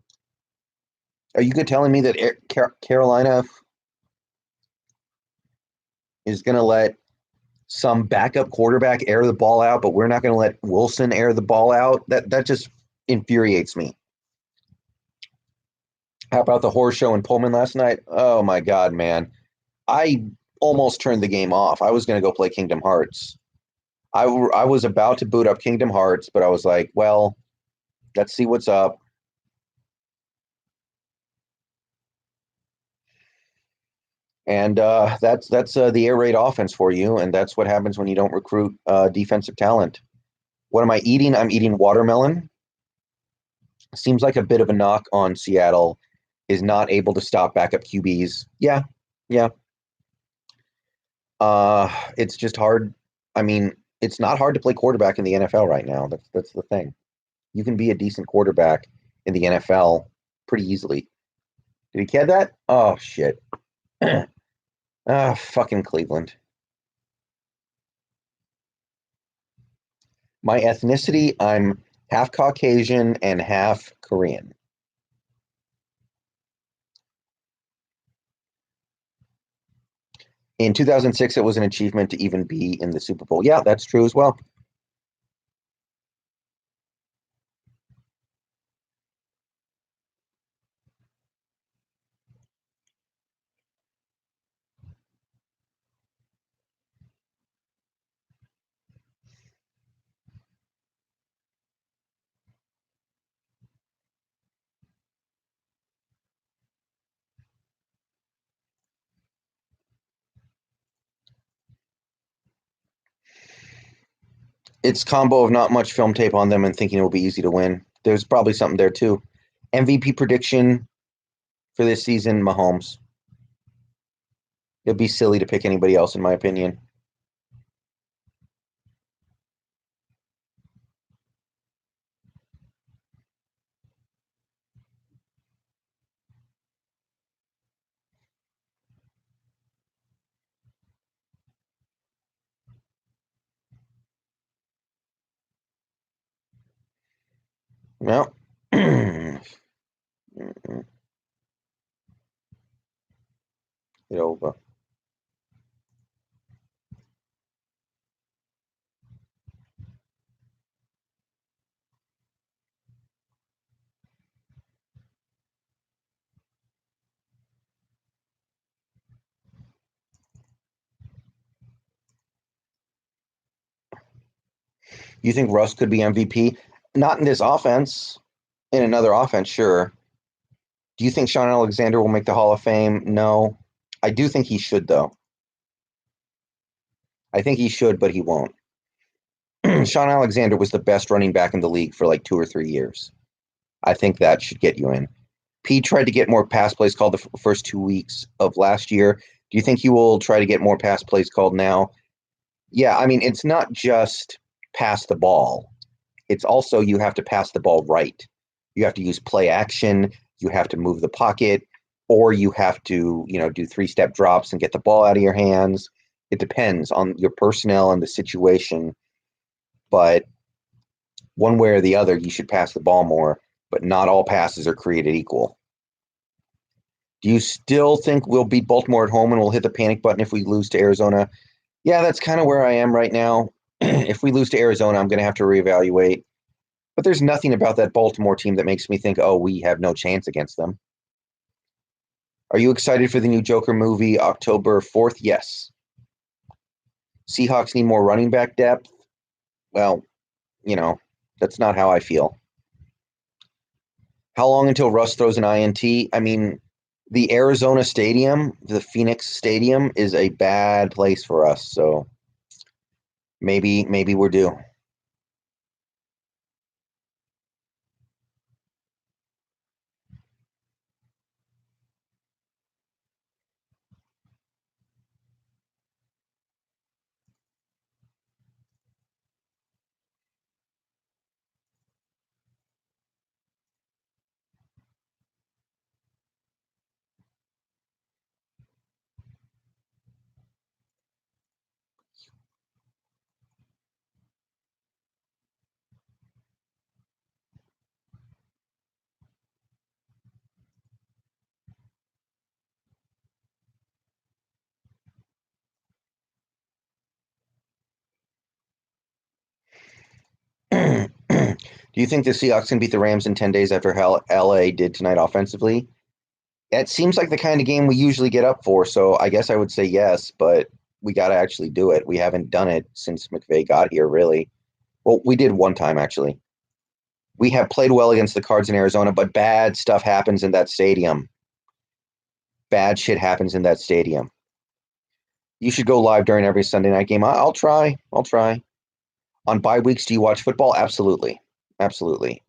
Are you good telling me that Carolina is going to let some backup quarterback air the ball out, but we're not going to let Wilson air the ball out? That just infuriates me. How about the horse show in Pullman last night? Oh my God, man. I almost turned the game off. I was going to go play Kingdom Hearts. I was about to boot up Kingdom Hearts, but I was like, well, let's see what's up. And that's the air raid offense for you, and that's what happens when you don't recruit defensive talent. What am I eating? I'm eating watermelon. Seems like a bit of a knock on Seattle is not able to stop backup QBs. Yeah, yeah. It's just hard. I mean, it's not hard to play quarterback in the NFL right now. That's the thing. You can be a decent quarterback in the NFL pretty easily. Did he get that? Oh shit. Fucking Cleveland. My ethnicity, I'm half Caucasian and half Korean. In 2006, it was an achievement to even be in the Super Bowl. Yeah, that's true as well. It's combo of not much film tape on them and thinking it will be easy to win. There's probably something there too. MVP prediction for this season, Mahomes. It'd be silly to pick anybody else, in my opinion. Well, get over. You think Russ could be MVP? Not in this offense. In another offense, sure. Do you think Sean Alexander will make the Hall of Fame? No. I do think he should, though. I think he should, but he won't. Sean Alexander was the best running back in the league for like 2 or 3 years. I think that should get you in. P tried to get more pass plays called the first 2 weeks of last year. Do you think he will try to get more pass plays called now? Yeah, I mean, it's not just pass the ball. It's also you have to pass the ball right. You have to use play action. You have to move the pocket, or you have to, do 3-step drops and get the ball out of your hands. It depends on your personnel and the situation. But one way or the other, you should pass the ball more, but not all passes are created equal. Do you still think we'll beat Baltimore at home and we'll hit the panic button if we lose to Arizona? Yeah, that's kind of where I am right now. If we lose to Arizona, I'm going to have to reevaluate. But there's nothing about that Baltimore team that makes me think, oh, we have no chance against them. Are you excited for the new Joker movie, October 4th? Yes. Seahawks need more running back depth. Well, that's not how I feel. How long until Russ throws an INT? I mean, the Arizona Stadium, the Phoenix Stadium, is a bad place for us. So maybe we're due. Do you think the Seahawks can beat the Rams in 10 days after how LA did tonight offensively? It seems like the kind of game we usually get up for, so I guess I would say yes, but we got to actually do it. We haven't done it since McVay got here, really. Well, we did one time, actually. We have played well against the Cards in Arizona, but bad stuff happens in that stadium. Bad shit happens in that stadium. You should go live during every Sunday night game. I'll try. On bye weeks, do you watch football? Absolutely. Absolutely.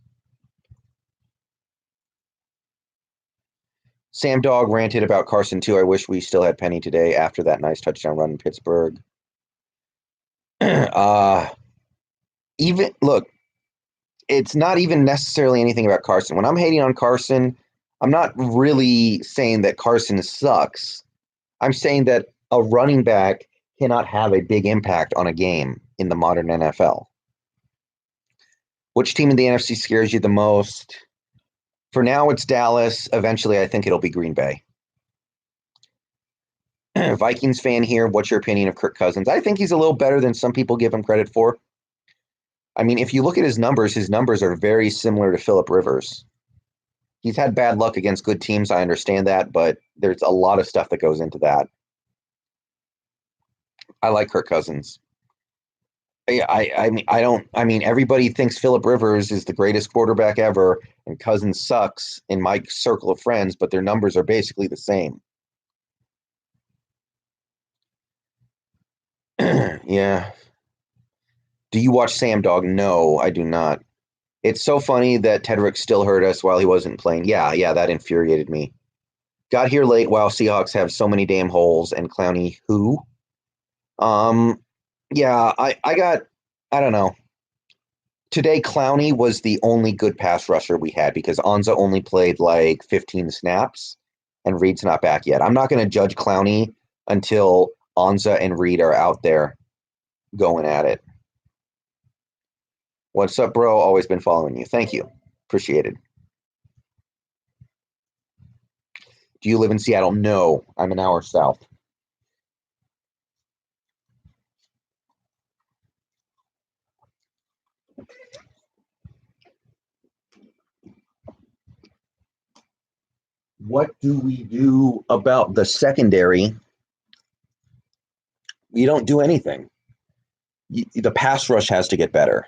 Sam Dog ranted about Carson too. I wish we still had Penny today after that nice touchdown run in Pittsburgh. Even look, it's not even necessarily anything about Carson. When I'm hating on Carson, I'm not really saying that Carson sucks. I'm saying that a running back cannot have a big impact on a game in the modern NFL. Which team in the NFC scares you the most? For now, it's Dallas. Eventually, I think it'll be Green Bay. Vikings fan here. What's your opinion of Kirk Cousins? I think he's a little better than some people give him credit for. I mean, if you look at his numbers are very similar to Phillip Rivers. He's had bad luck against good teams. I understand that, but there's a lot of stuff that goes into that. I like Kirk Cousins. I mean, everybody thinks Phillip Rivers is the greatest quarterback ever, and Cousins sucks in my circle of friends, but their numbers are basically the same. Yeah. Do you watch Sam Dog? No, I do not. It's so funny that Tedrick still heard us while he wasn't playing. Yeah, that infuriated me. Got here late while Seahawks have so many damn holes and Clowney who? Yeah, I don't know. Today, Clowney was the only good pass rusher we had because Anza only played like 15 snaps and Reed's not back yet. I'm not going to judge Clowney until Anza and Reed are out there going at it. What's up, bro? Always been following you. Thank you. Appreciate it. Do you live in Seattle? No, I'm an hour south. What do we do about the secondary? We don't do anything. The pass rush has to get better.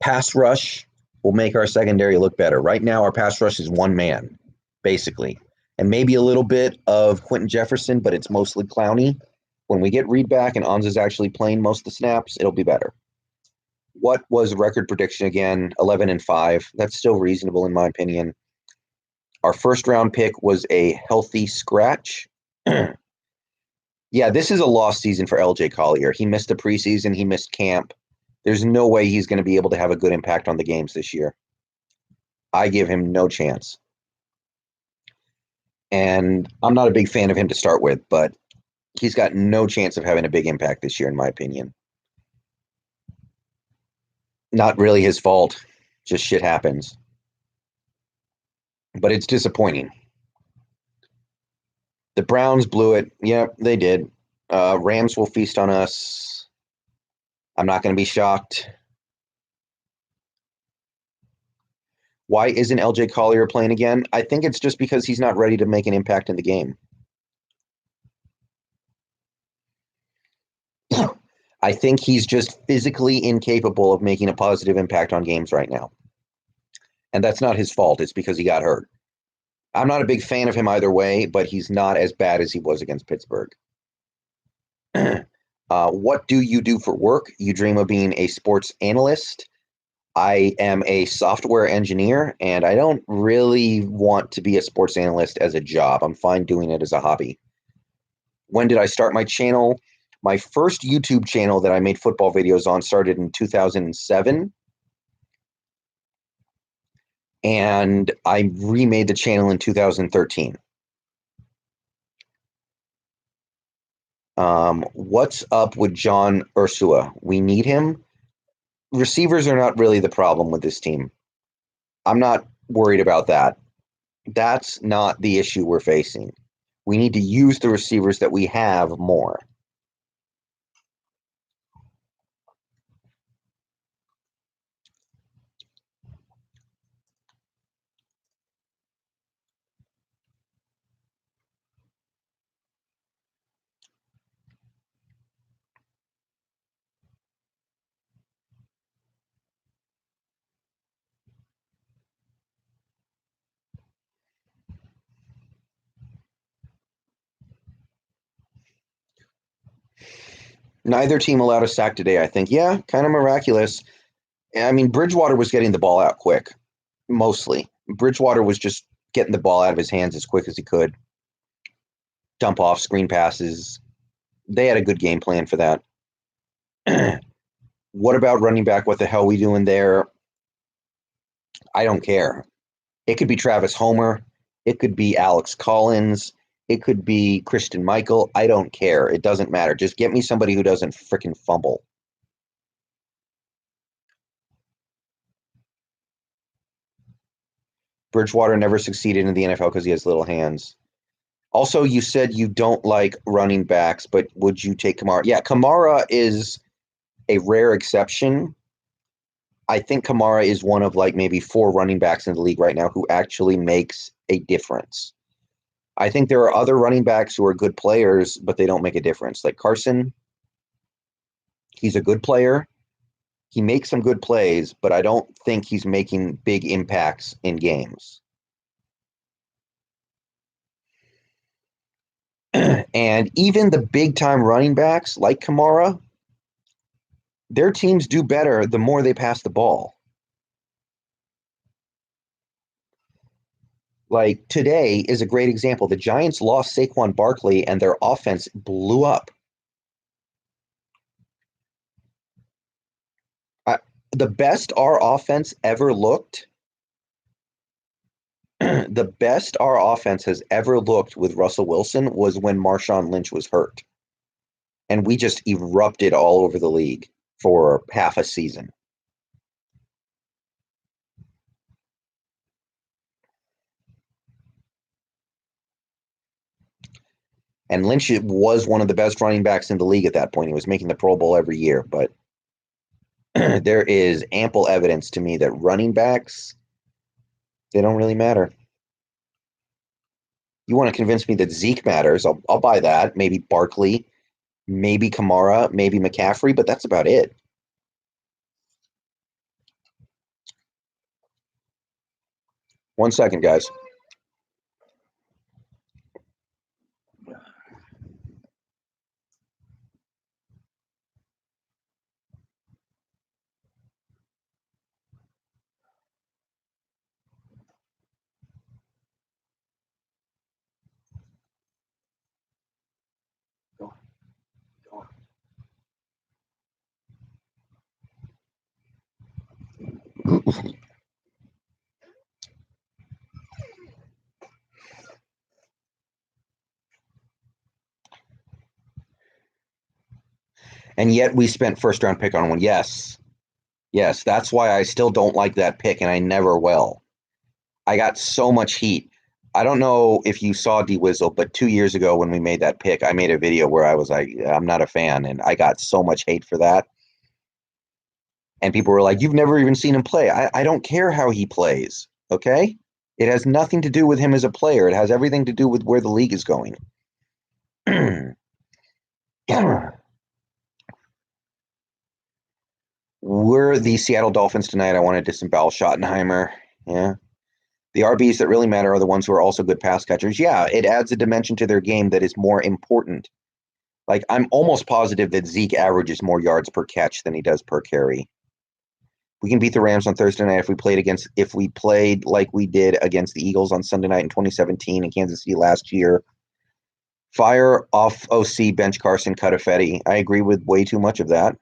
Pass rush will make our secondary look better. Right now, our pass rush is one man, basically, and maybe a little bit of Quentin Jefferson, but it's mostly Clowney. When we get Reed back and Ons is actually playing most of the snaps, it'll be better. What was record prediction again? 11-5. That's still reasonable in my opinion. Our first round pick was a healthy scratch. Yeah, this is a lost season for LJ Collier. He missed the preseason. He missed camp. There's no way he's going to be able to have a good impact on the games this year. I give him no chance. And I'm not a big fan of him to start with, but he's got no chance of having a big impact this year, in my opinion. Not really his fault. Just shit happens. But it's disappointing. The Browns blew it. Yep, they did. Rams will feast on us. I'm not going to be shocked. Why isn't LJ Collier playing again? I think it's just because he's not ready to make an impact in the game. I think he's just physically incapable of making a positive impact on games right now. And that's not his fault. It's because he got hurt. I'm not a big fan of him either way, but he's not as bad as he was against Pittsburgh. What do you do for work? You dream of being a sports analyst. I am a software engineer, and I don't really want to be a sports analyst as a job. I'm fine doing it as a hobby. When did I start my channel? My first YouTube channel that I made football videos on started in 2007. And I remade the channel in 2013. What's up with John Ursua? We need him. Receivers are not really the problem with this team. I'm not worried about that. That's not the issue we're facing. We need to use the receivers that we have more. Neither team allowed a sack today, I think. Yeah, kind of miraculous. I mean, Bridgewater was getting the ball out quick, mostly. Bridgewater was just getting the ball out of his hands as quick as he could. Dump off, screen passes. They had a good game plan for that. What about running back? What the hell are we doing there? I don't care. It could be Travis Homer. It could be Alex Collins. It could be Christian Michael. I don't care. It doesn't matter. Just get me somebody who doesn't freaking fumble. Bridgewater never succeeded in the NFL because he has little hands. Also, you said you don't like running backs, but would you take Kamara? Yeah, Kamara is a rare exception. I think Kamara is one of like maybe 4 running backs in the league right now who actually makes a difference. I think there are other running backs who are good players, but they don't make a difference. Like Carson, he's a good player. He makes some good plays, but I don't think he's making big impacts in games. And even the big-time running backs like Kamara, their teams do better the more they pass the ball. Like today is a great example. The Giants lost Saquon Barkley and their offense blew up. The best our offense ever looked, the best our offense has ever looked with Russell Wilson was when Marshawn Lynch was hurt. And we just erupted all over the league for half a season. And Lynch was one of the best running backs in the league at that point. He was making the Pro Bowl every year. But there is ample evidence to me that running backs, they don't really matter. You want to convince me that Zeke matters, I'll buy that. Maybe Barkley, maybe Kamara, maybe McCaffrey, but that's about it. 1 second, guys. And yet we spent first round pick on one. Yes. Yes. That's why I still don't like that pick, and I never will. I got so much heat. I don't know if you saw D Wizzle, but 2 years ago when we made that pick, I made a video where I was like, I'm not a fan, and I got so much hate for that. And people were like, you've never even seen him play. I don't care how he plays. Okay. It has nothing to do with him as a player. It has everything to do with where the league is going. We're the Seattle Dolphins tonight. I want to disembowel Schottenheimer. Yeah. The RBs that really matter are the ones who are also good pass catchers. Yeah, it adds a dimension to their game that is more important. Like, I'm almost positive that Zeke averages more yards per catch than he does per carry. We can beat the Rams on Thursday night if we played like we did against the Eagles on Sunday night in 2017 in Kansas City last year. Fire off OC, bench Carson, cut Fetty. I agree with way too much of that.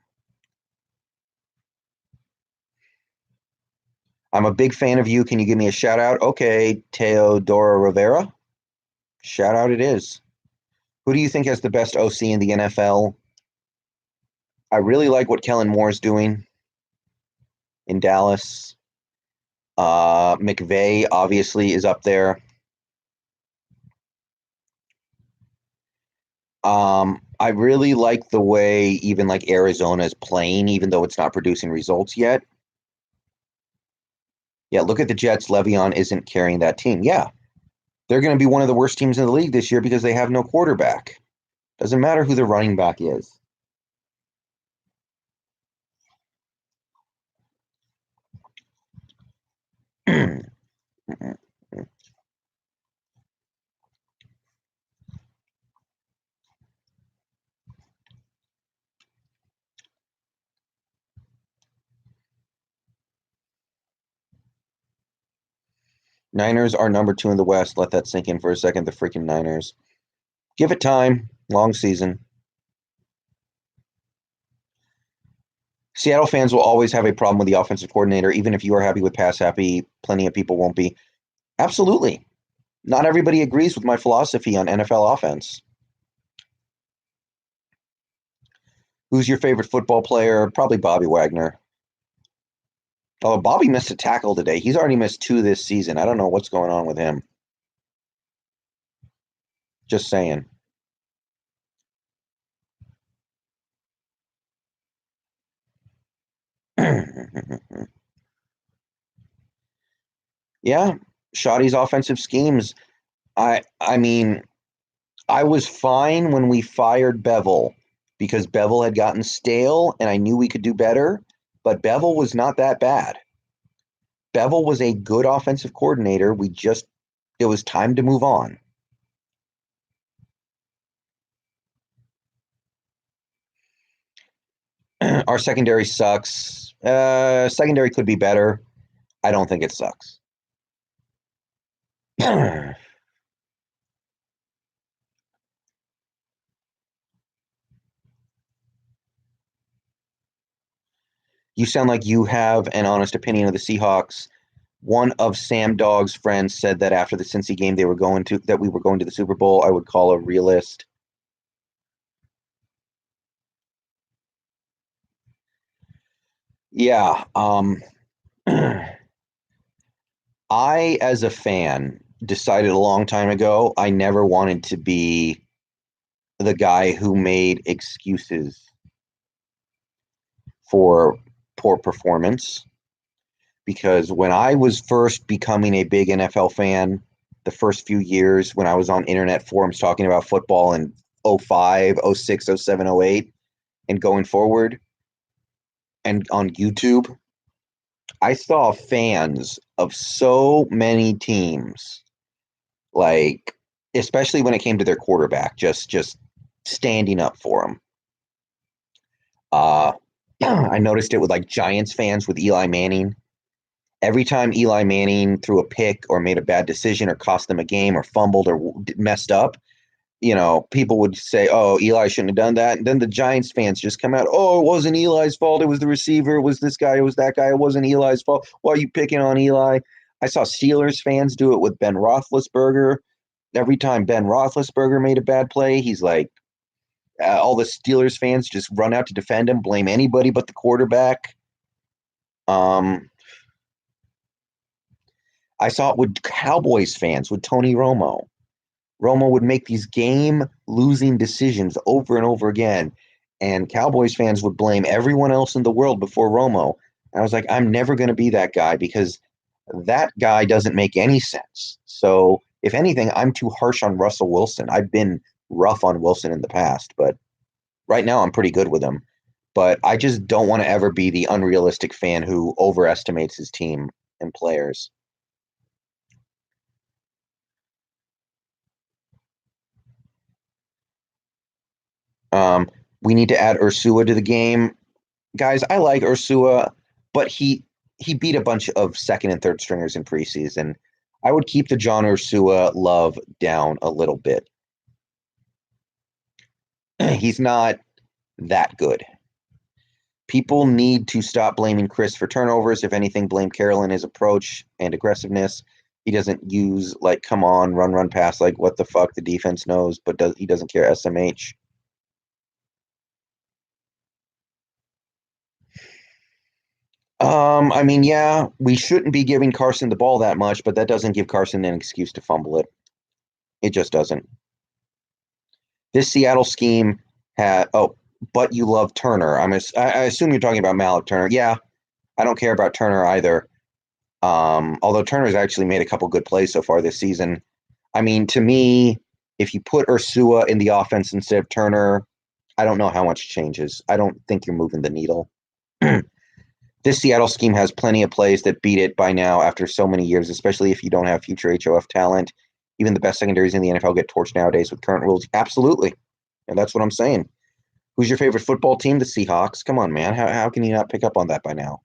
I'm a big fan of you. Can you give me a shout out? Okay, Teodoro Rivera. Shout out it is. Who do you think has the best OC in the NFL? I really like what Kellen Moore's doing in Dallas. McVay obviously is up there. I really like the way even like Arizona is playing, even though it's not producing results yet. Yeah, look at the Jets. Le'Veon isn't carrying that team. Yeah, they're going to be one of the worst teams in the league this year because they have no quarterback. Doesn't matter who the running back is. Niners are number 2 in the West. Let that sink in for a second. The freaking Niners. Give it time. Long season. Seattle fans will always have a problem with the offensive coordinator. Even if you are happy with pass happy, plenty of people won't be. Absolutely. Not everybody agrees with my philosophy on NFL offense. Who's your favorite football player? Probably Bobby Wagner. Oh, Bobby missed a tackle today. He's already missed 2 this season. I don't know what's going on with him. Just saying. Yeah, Shoddy's offensive schemes. I mean, I was fine when we fired Bevel because Bevel had gotten stale and I knew we could do better, but Bevel was not that bad. Bevel was a good offensive coordinator. It was time to move on. Our secondary sucks. Secondary could be better. I don't think it sucks. You sound like you have an honest opinion of the Seahawks. One of Sam Dogg's friends said that after the Cincy game we were going to the Super Bowl. I would call a realist. Yeah. I, as a fan, decided a long time ago I never wanted to be the guy who made excuses for poor performance. Because when I was first becoming a big NFL fan, the first few years when I was on internet forums talking about football in 05, 06, 07, 08, and going forward, and on YouTube, I saw fans of so many teams, like especially when it came to their quarterback, just standing up for him. Uh, I noticed it with like Giants fans with Eli Manning. Every time Eli Manning threw a pick or made a bad decision or cost them a game or fumbled or messed up, people would say, "Oh, Eli shouldn't have done that." And then the Giants fans just come out, "Oh, it wasn't Eli's fault. It was the receiver. It was this guy. It was that guy. It wasn't Eli's fault. Why are you picking on Eli?" I saw Steelers fans do it with Ben Roethlisberger. Every time Ben Roethlisberger made a bad play, he's like, all the Steelers fans just run out to defend him, blame anybody but the quarterback. Um, I saw it with Cowboys fans with Tony Romo. Romo would make these game losing decisions over and over again. And Cowboys fans would blame everyone else in the world before Romo. And I was like, I'm never going to be that guy because that guy doesn't make any sense. So, if anything, I'm too harsh on Russell Wilson. I've been rough on Wilson in the past, but right now I'm pretty good with him. But I just don't want to ever be the unrealistic fan who overestimates his team and players. Um, we need to add Ursua to the game. Guys, I like Ursua, but he beat a bunch of second and third stringers in preseason. I would keep the John Ursua love down a little bit. He's not that good. People need to stop blaming Chris for turnovers. If anything, blame Carroll in his approach and aggressiveness. He doesn't use like come on, run, run, pass, like what the fuck the defense knows, but he doesn't care SMH. I mean, yeah, we shouldn't be giving Carson the ball that much, but that doesn't give Carson an excuse to fumble it. It just doesn't. This Seattle scheme had but you love Turner. I assume you're talking about Malik Turner. Yeah, I don't care about Turner either. Although Turner's actually made a couple good plays so far this season. I mean, to me, if you put Ursua in the offense instead of Turner, I don't know how much changes. I don't think you're moving the needle. This Seattle scheme has plenty of plays that beat it by now after so many years, especially if you don't have future HOF talent. Even the best secondaries in the NFL get torched nowadays with current rules. Absolutely. And that's what I'm saying. Who's your favorite football team? The Seahawks. Come on, man. How can you not pick up on that by now?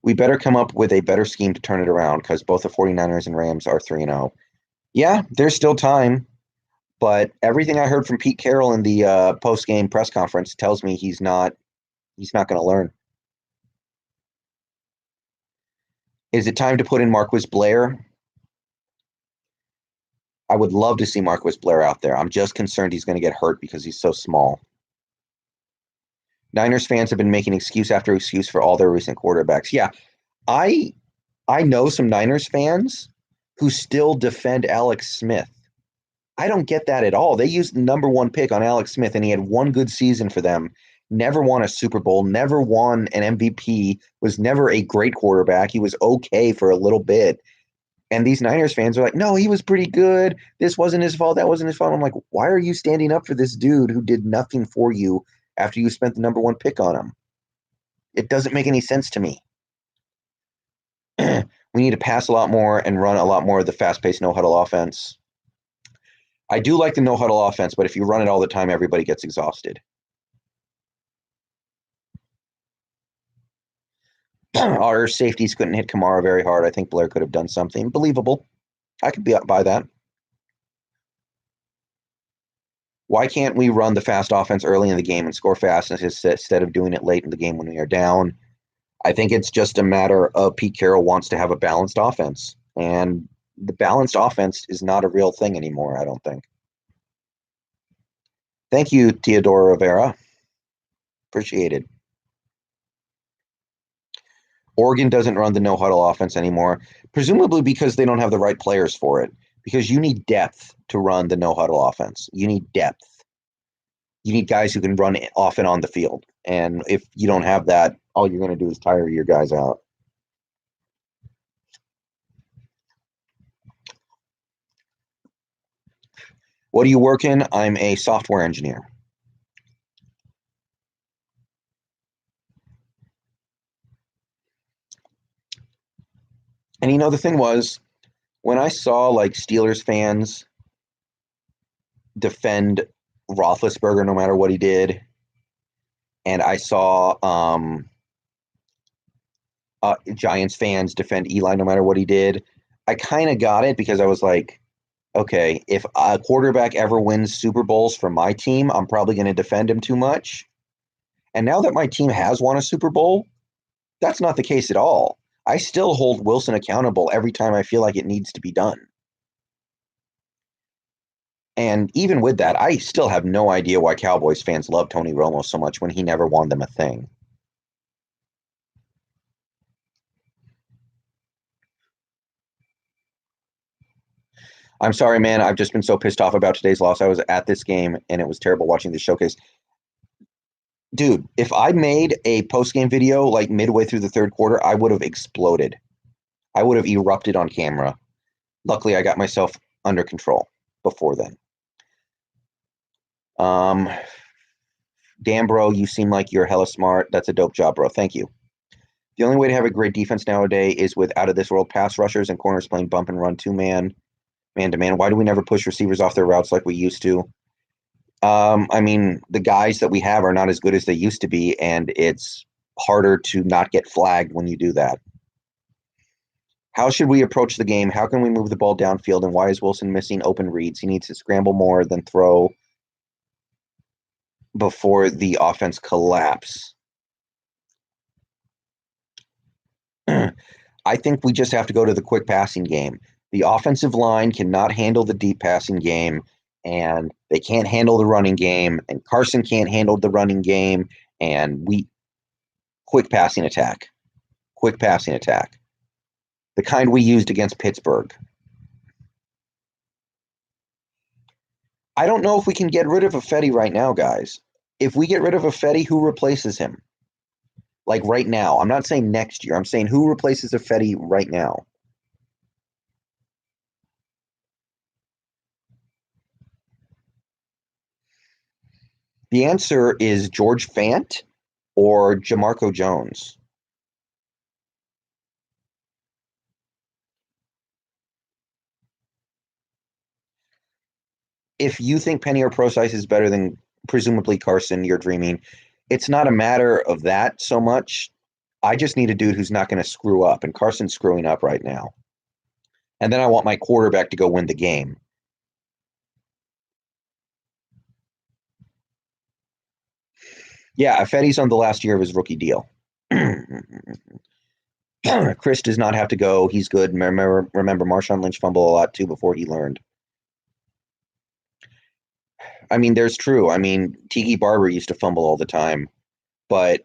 We better come up with a better scheme to turn it around because both the 49ers and Rams are 3-0. Yeah, there's still time, but everything I heard from Pete Carroll in the post-game press conference tells me he's not going to learn. Is it time to put in Marquis Blair? I would love to see Marquis Blair out there. I'm just concerned he's going to get hurt because he's so small. Niners fans have been making excuse after excuse for all their recent quarterbacks. Yeah, I I know some Niners fans who still defend Alex Smith. I don't get that at all. They used the number one pick on Alex Smith, and he had one good season for them. Never won a Super Bowl, never won an MVP, was never a great quarterback. He was okay for a little bit. And these Niners fans are like, no, he was pretty good. This wasn't his fault. That wasn't his fault. I'm like, why are you standing up for this dude who did nothing for you after you spent the number one pick on him? It doesn't make any sense to me. We need to pass a lot more and run a lot more of the fast paced no huddle offense. I do like the no huddle offense, but if you run it all the time, everybody gets exhausted. Our safeties couldn't hit Kamara very hard. I think Blair could have done something believable. I could be up by that. Why can't we run the fast offense early in the game and score fast instead of doing it late in the game when we are down? I think it's just a matter of Pete Carroll wants to have a balanced offense, and the balanced offense is not a real thing anymore, I don't think. Thank you, Teodoro Rivera. Appreciate it. Oregon doesn't run the no huddle offense anymore, presumably because they don't have the right players for it. Because you need depth to run the no huddle offense. You need depth. You need guys who can run off and on the field. And if you don't have that, all you're going to do is tire your guys out. What do you work in? I'm a software engineer. And the thing was, when I saw like Steelers fans defend Roethlisberger no matter what he did, and I saw Giants fans defend Eli no matter what he did, I kind of got it because I was like, okay, if a quarterback ever wins Super Bowls for my team, I'm probably going to defend him too much. And now that my team has won a Super Bowl, that's not the case at all. I still hold Wilson accountable every time I feel like it needs to be done. And even with that, I still have no idea why Cowboys fans love Tony Romo so much when he never won them a thing. I'm sorry, man. I've just been so pissed off about today's loss. I was at this game and it was terrible watching the showcase. Dude, if I made a post-game video like midway through the third quarter, I would have exploded. I would have erupted on camera. Luckily, I got myself under control before then. Dan, bro, you seem like you're hella smart. That's a dope job, bro. Thank you. The only way to have a great defense nowadays is with out-of-this-world pass rushers and corners playing bump and run two-man, man-to-man. Why do we never push receivers off their routes like we used to? I mean, the guys that we have are not as good as they used to be, and it's harder to not get flagged when you do that. How should we approach the game? How can we move the ball downfield? And why is Wilson missing open reads? He needs to scramble more than throw before the offense collapse. I think we just have to go to the quick passing game. The offensive line cannot handle the deep passing game, and they can't handle the running game, and Carson can't handle the running game, and quick passing attack. Quick passing attack. The kind we used against Pittsburgh. I don't know if we can get rid of Ifedi right now, guys. If we get rid of Ifedi, who replaces him? Like right now. I'm not saying next year. I'm saying who replaces Ifedi right now? The answer is George Fant or Jamarco Jones. If you think Penny or Procise is better than presumably Carson, you're dreaming. It's not a matter of that so much. I just need a dude who's not going to screw up, and Carson's screwing up right now. And then I want my quarterback to go win the game. Yeah, Fetty's on the last year of his rookie deal. Chris does not have to go. He's good. Remember, Marshawn Lynch fumbled a lot too before he learned. I mean, there's true. I mean, Tiki Barber used to fumble all the time, but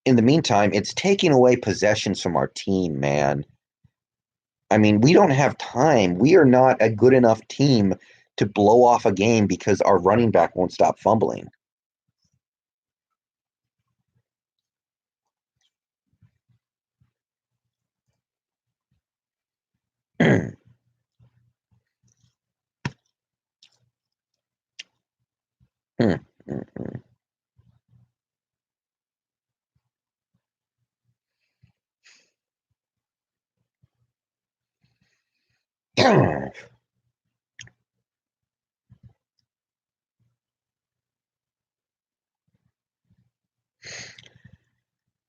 in the meantime, it's taking away possessions from our team, man. I mean, we don't have time. We are not a good enough team to blow off a game because our running back won't stop fumbling.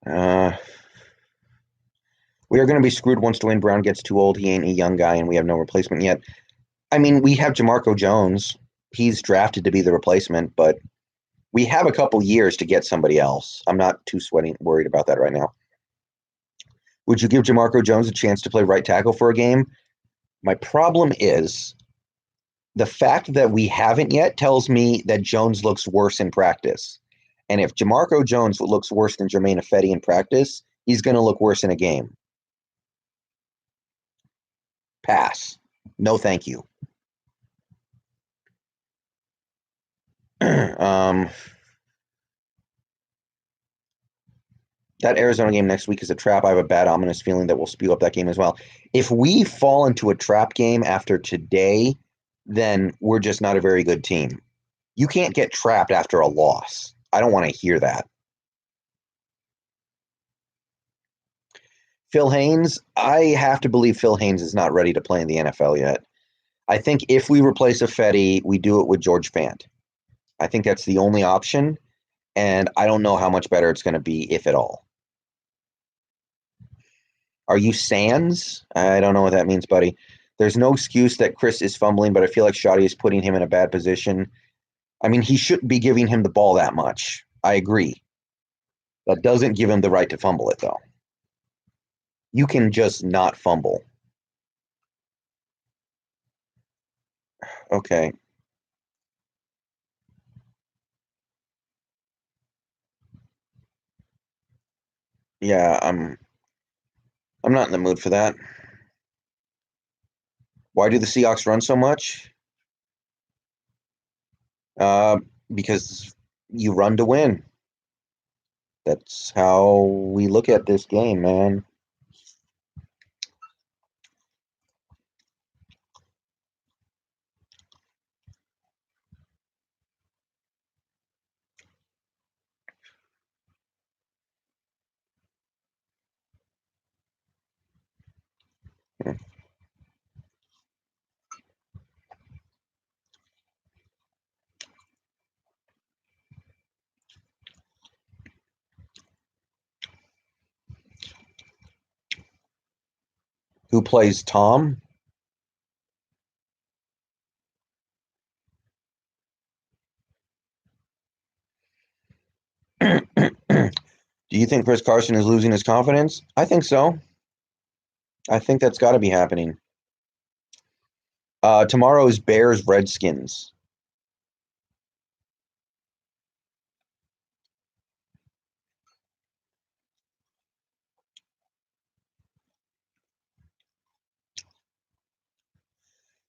uh, we are going to be screwed once Dwayne Brown gets too old. He ain't a young guy, and we have no replacement yet. I mean, we have Jamarco Jones. He's drafted to be the replacement, but we have a couple years to get somebody else. I'm not too worried about that right now. Would you give Jamarco Jones a chance to play right tackle for a game? My problem is the fact that we haven't yet tells me that Jones looks worse in practice. And if Jamarco Jones looks worse than Jermaine Ifedi in practice, he's going to look worse in a game. Pass. No, thank you. That Arizona game next week is a trap. I have a bad, ominous feeling that we'll spew up that game as well. If we fall into a trap game after today, then we're just not a very good team. You can't get trapped after a loss. I don't want to hear that. Phil Haynes, I have to believe Phil Haynes is not ready to play in the NFL yet. I think if we replace Affetti, we do it with George Fant. I think that's the only option, and I don't know how much better it's going to be, if at all. Are you Sans? I don't know what that means, buddy. There's no excuse that Chris is fumbling, but I feel like Shoddy is putting him in a bad position. I mean, he shouldn't be giving him the ball that much. I agree. That doesn't give him the right to fumble it, though. You can just not fumble. Okay. Yeah, I'm not in the mood for that. Why do the Seahawks run so much? Uh, because you run to win. That's how we look at this game, man. Who plays Tom? Do you think Chris Carson is losing his confidence? I think so. I think that's got to be happening. Tomorrow is Bears Redskins.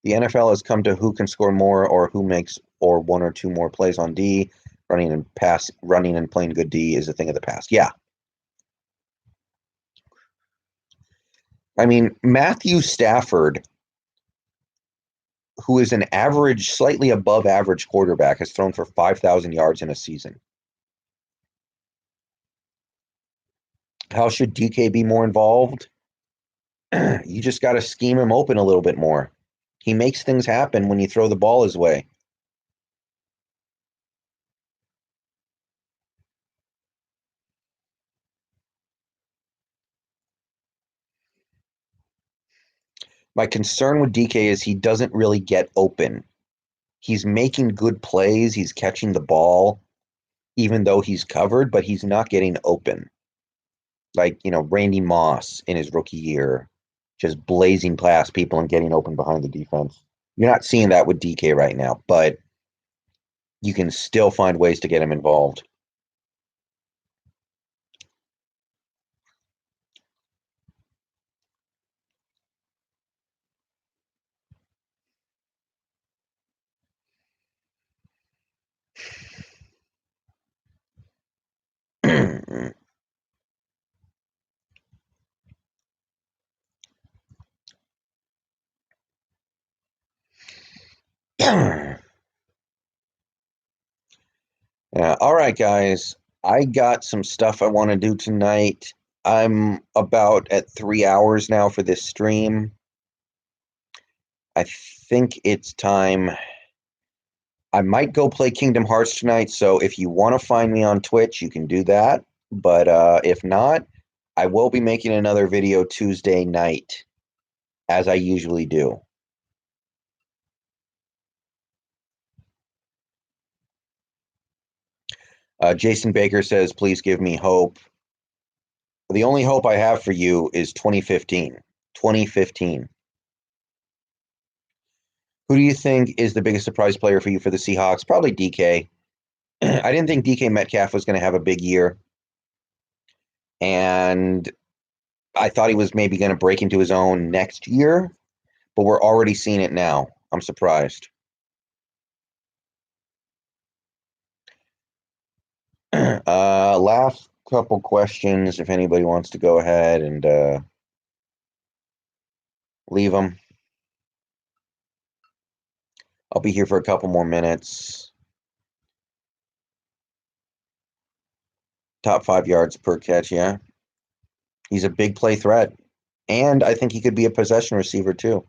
The NFL has come to who can score more or who makes or one or two more plays on D. Running and playing good D is a thing of the past. Yeah. I mean, Matthew Stafford, who is an average, slightly above average quarterback, has thrown for 5,000 yards in a season. How should DK be more involved? You just got to scheme him open a little bit more. He makes things happen when you throw the ball his way. My concern with DK is he doesn't really get open. He's making good plays, he's catching the ball, even though he's covered, but he's not getting open. Like, Randy Moss in his rookie year, just blazing past people and getting open behind the defense. You're not seeing that with DK right now, but you can still find ways to get him involved. Yeah, all right, guys. I got some stuff I want to do tonight. I'm about at 3 hours now for this stream. I think it's time. I might go play Kingdom Hearts tonight, so if you want to find me on Twitch, you can do that. But if not, I will be making another video Tuesday night, as I usually do. Jason Baker says, please give me hope. The only hope I have for you is 2015. 2015. Who do you think is the biggest surprise player for you for the Seahawks? Probably DK. I didn't think DK Metcalf was going to have a big year. And I thought he was maybe going to break into his own next year, but we're already seeing it now. I'm surprised. Last couple questions, if anybody wants to go ahead and leave them. I'll be here for a couple more minutes. Top 5 yards per catch, yeah. He's a big play threat. And I think he could be a possession receiver too.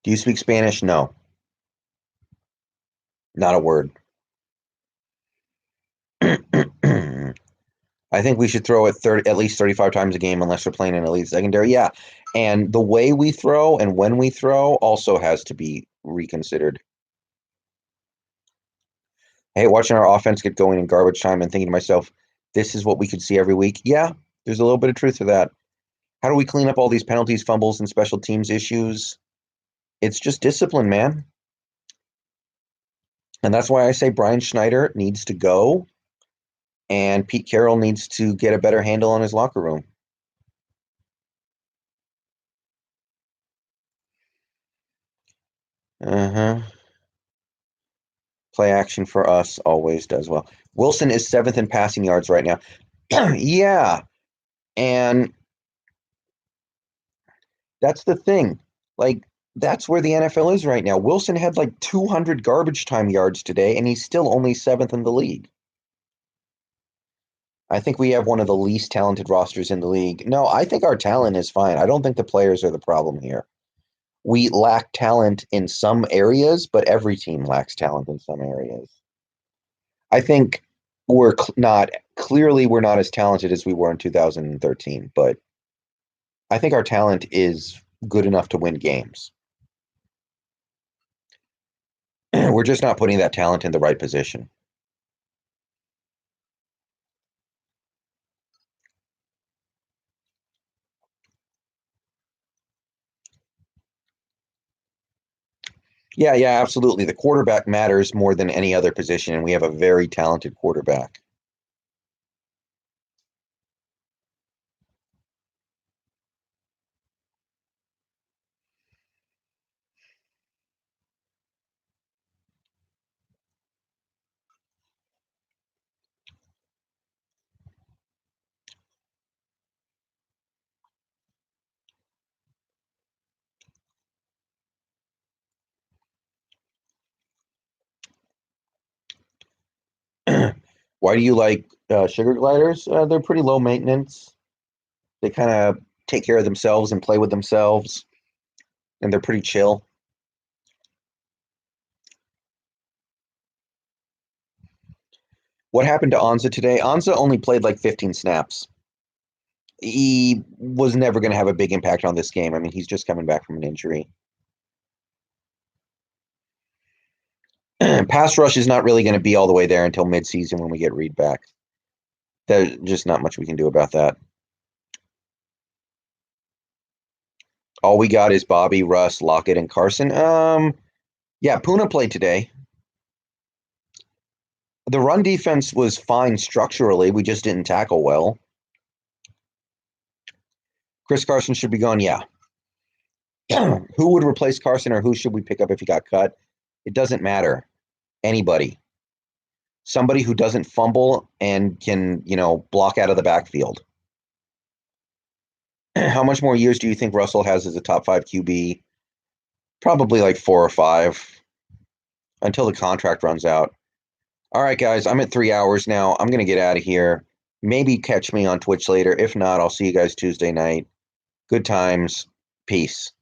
Do you speak Spanish? No, not a word. I think we should throw it at least 35 times a game unless we're playing in elite secondary. Yeah. And the way we throw and when we throw also has to be reconsidered. I hate watching our offense get going in garbage time and thinking to myself, this is what we could see every week. Yeah, there's a little bit of truth to that. How do we clean up all these penalties, fumbles, and special teams issues? It's just discipline, man. And that's why I say Brian Schneider needs to go and Pete Carroll needs to get a better handle on his locker room. Uh-huh. Play action for us always does well. Wilson is 7th in passing yards right now. Yeah. And that's the thing. Like, that's where the NFL is right now. Wilson had like 200 garbage time yards today, and he's still only 7th in the league. I think we have one of the least talented rosters in the league. No, I think our talent is fine. I don't think the players are the problem here. We lack talent in some areas, but every team lacks talent in some areas. I think we're not clearly we're not as talented as we were in 2013, but I think our talent is good enough to win games. We're just not putting that talent in the right position. Yeah, yeah, absolutely. The quarterback matters more than any other position, and we have a very talented quarterback. Why do you like sugar gliders? They're pretty low maintenance. They kind of take care of themselves and play with themselves, and they're pretty chill. What happened to Anza today? Anza only played like 15 snaps. He was never going to have a big impact on this game. I mean, he's just coming back from an injury. Pass rush is not really going to be all the way there until midseason when we get Reed back. There's just not much we can do about that. All we got is Bobby, Russ, Lockett, and Carson. Yeah, Puna played today. The run defense was fine structurally. We just didn't tackle well. Chris Carson should be gone. Yeah. Who would replace Carson or who should we pick up if he got cut? It doesn't matter. Anybody. Somebody who doesn't fumble and can, block out of the backfield. How much more years do you think Russell has as a top 5 QB? Probably like 4 or 5 until the contract runs out. All right, guys, I'm at 3 hours now. I'm going to get out of here. Maybe catch me on Twitch later. If not, I'll see you guys Tuesday night. Good times. Peace.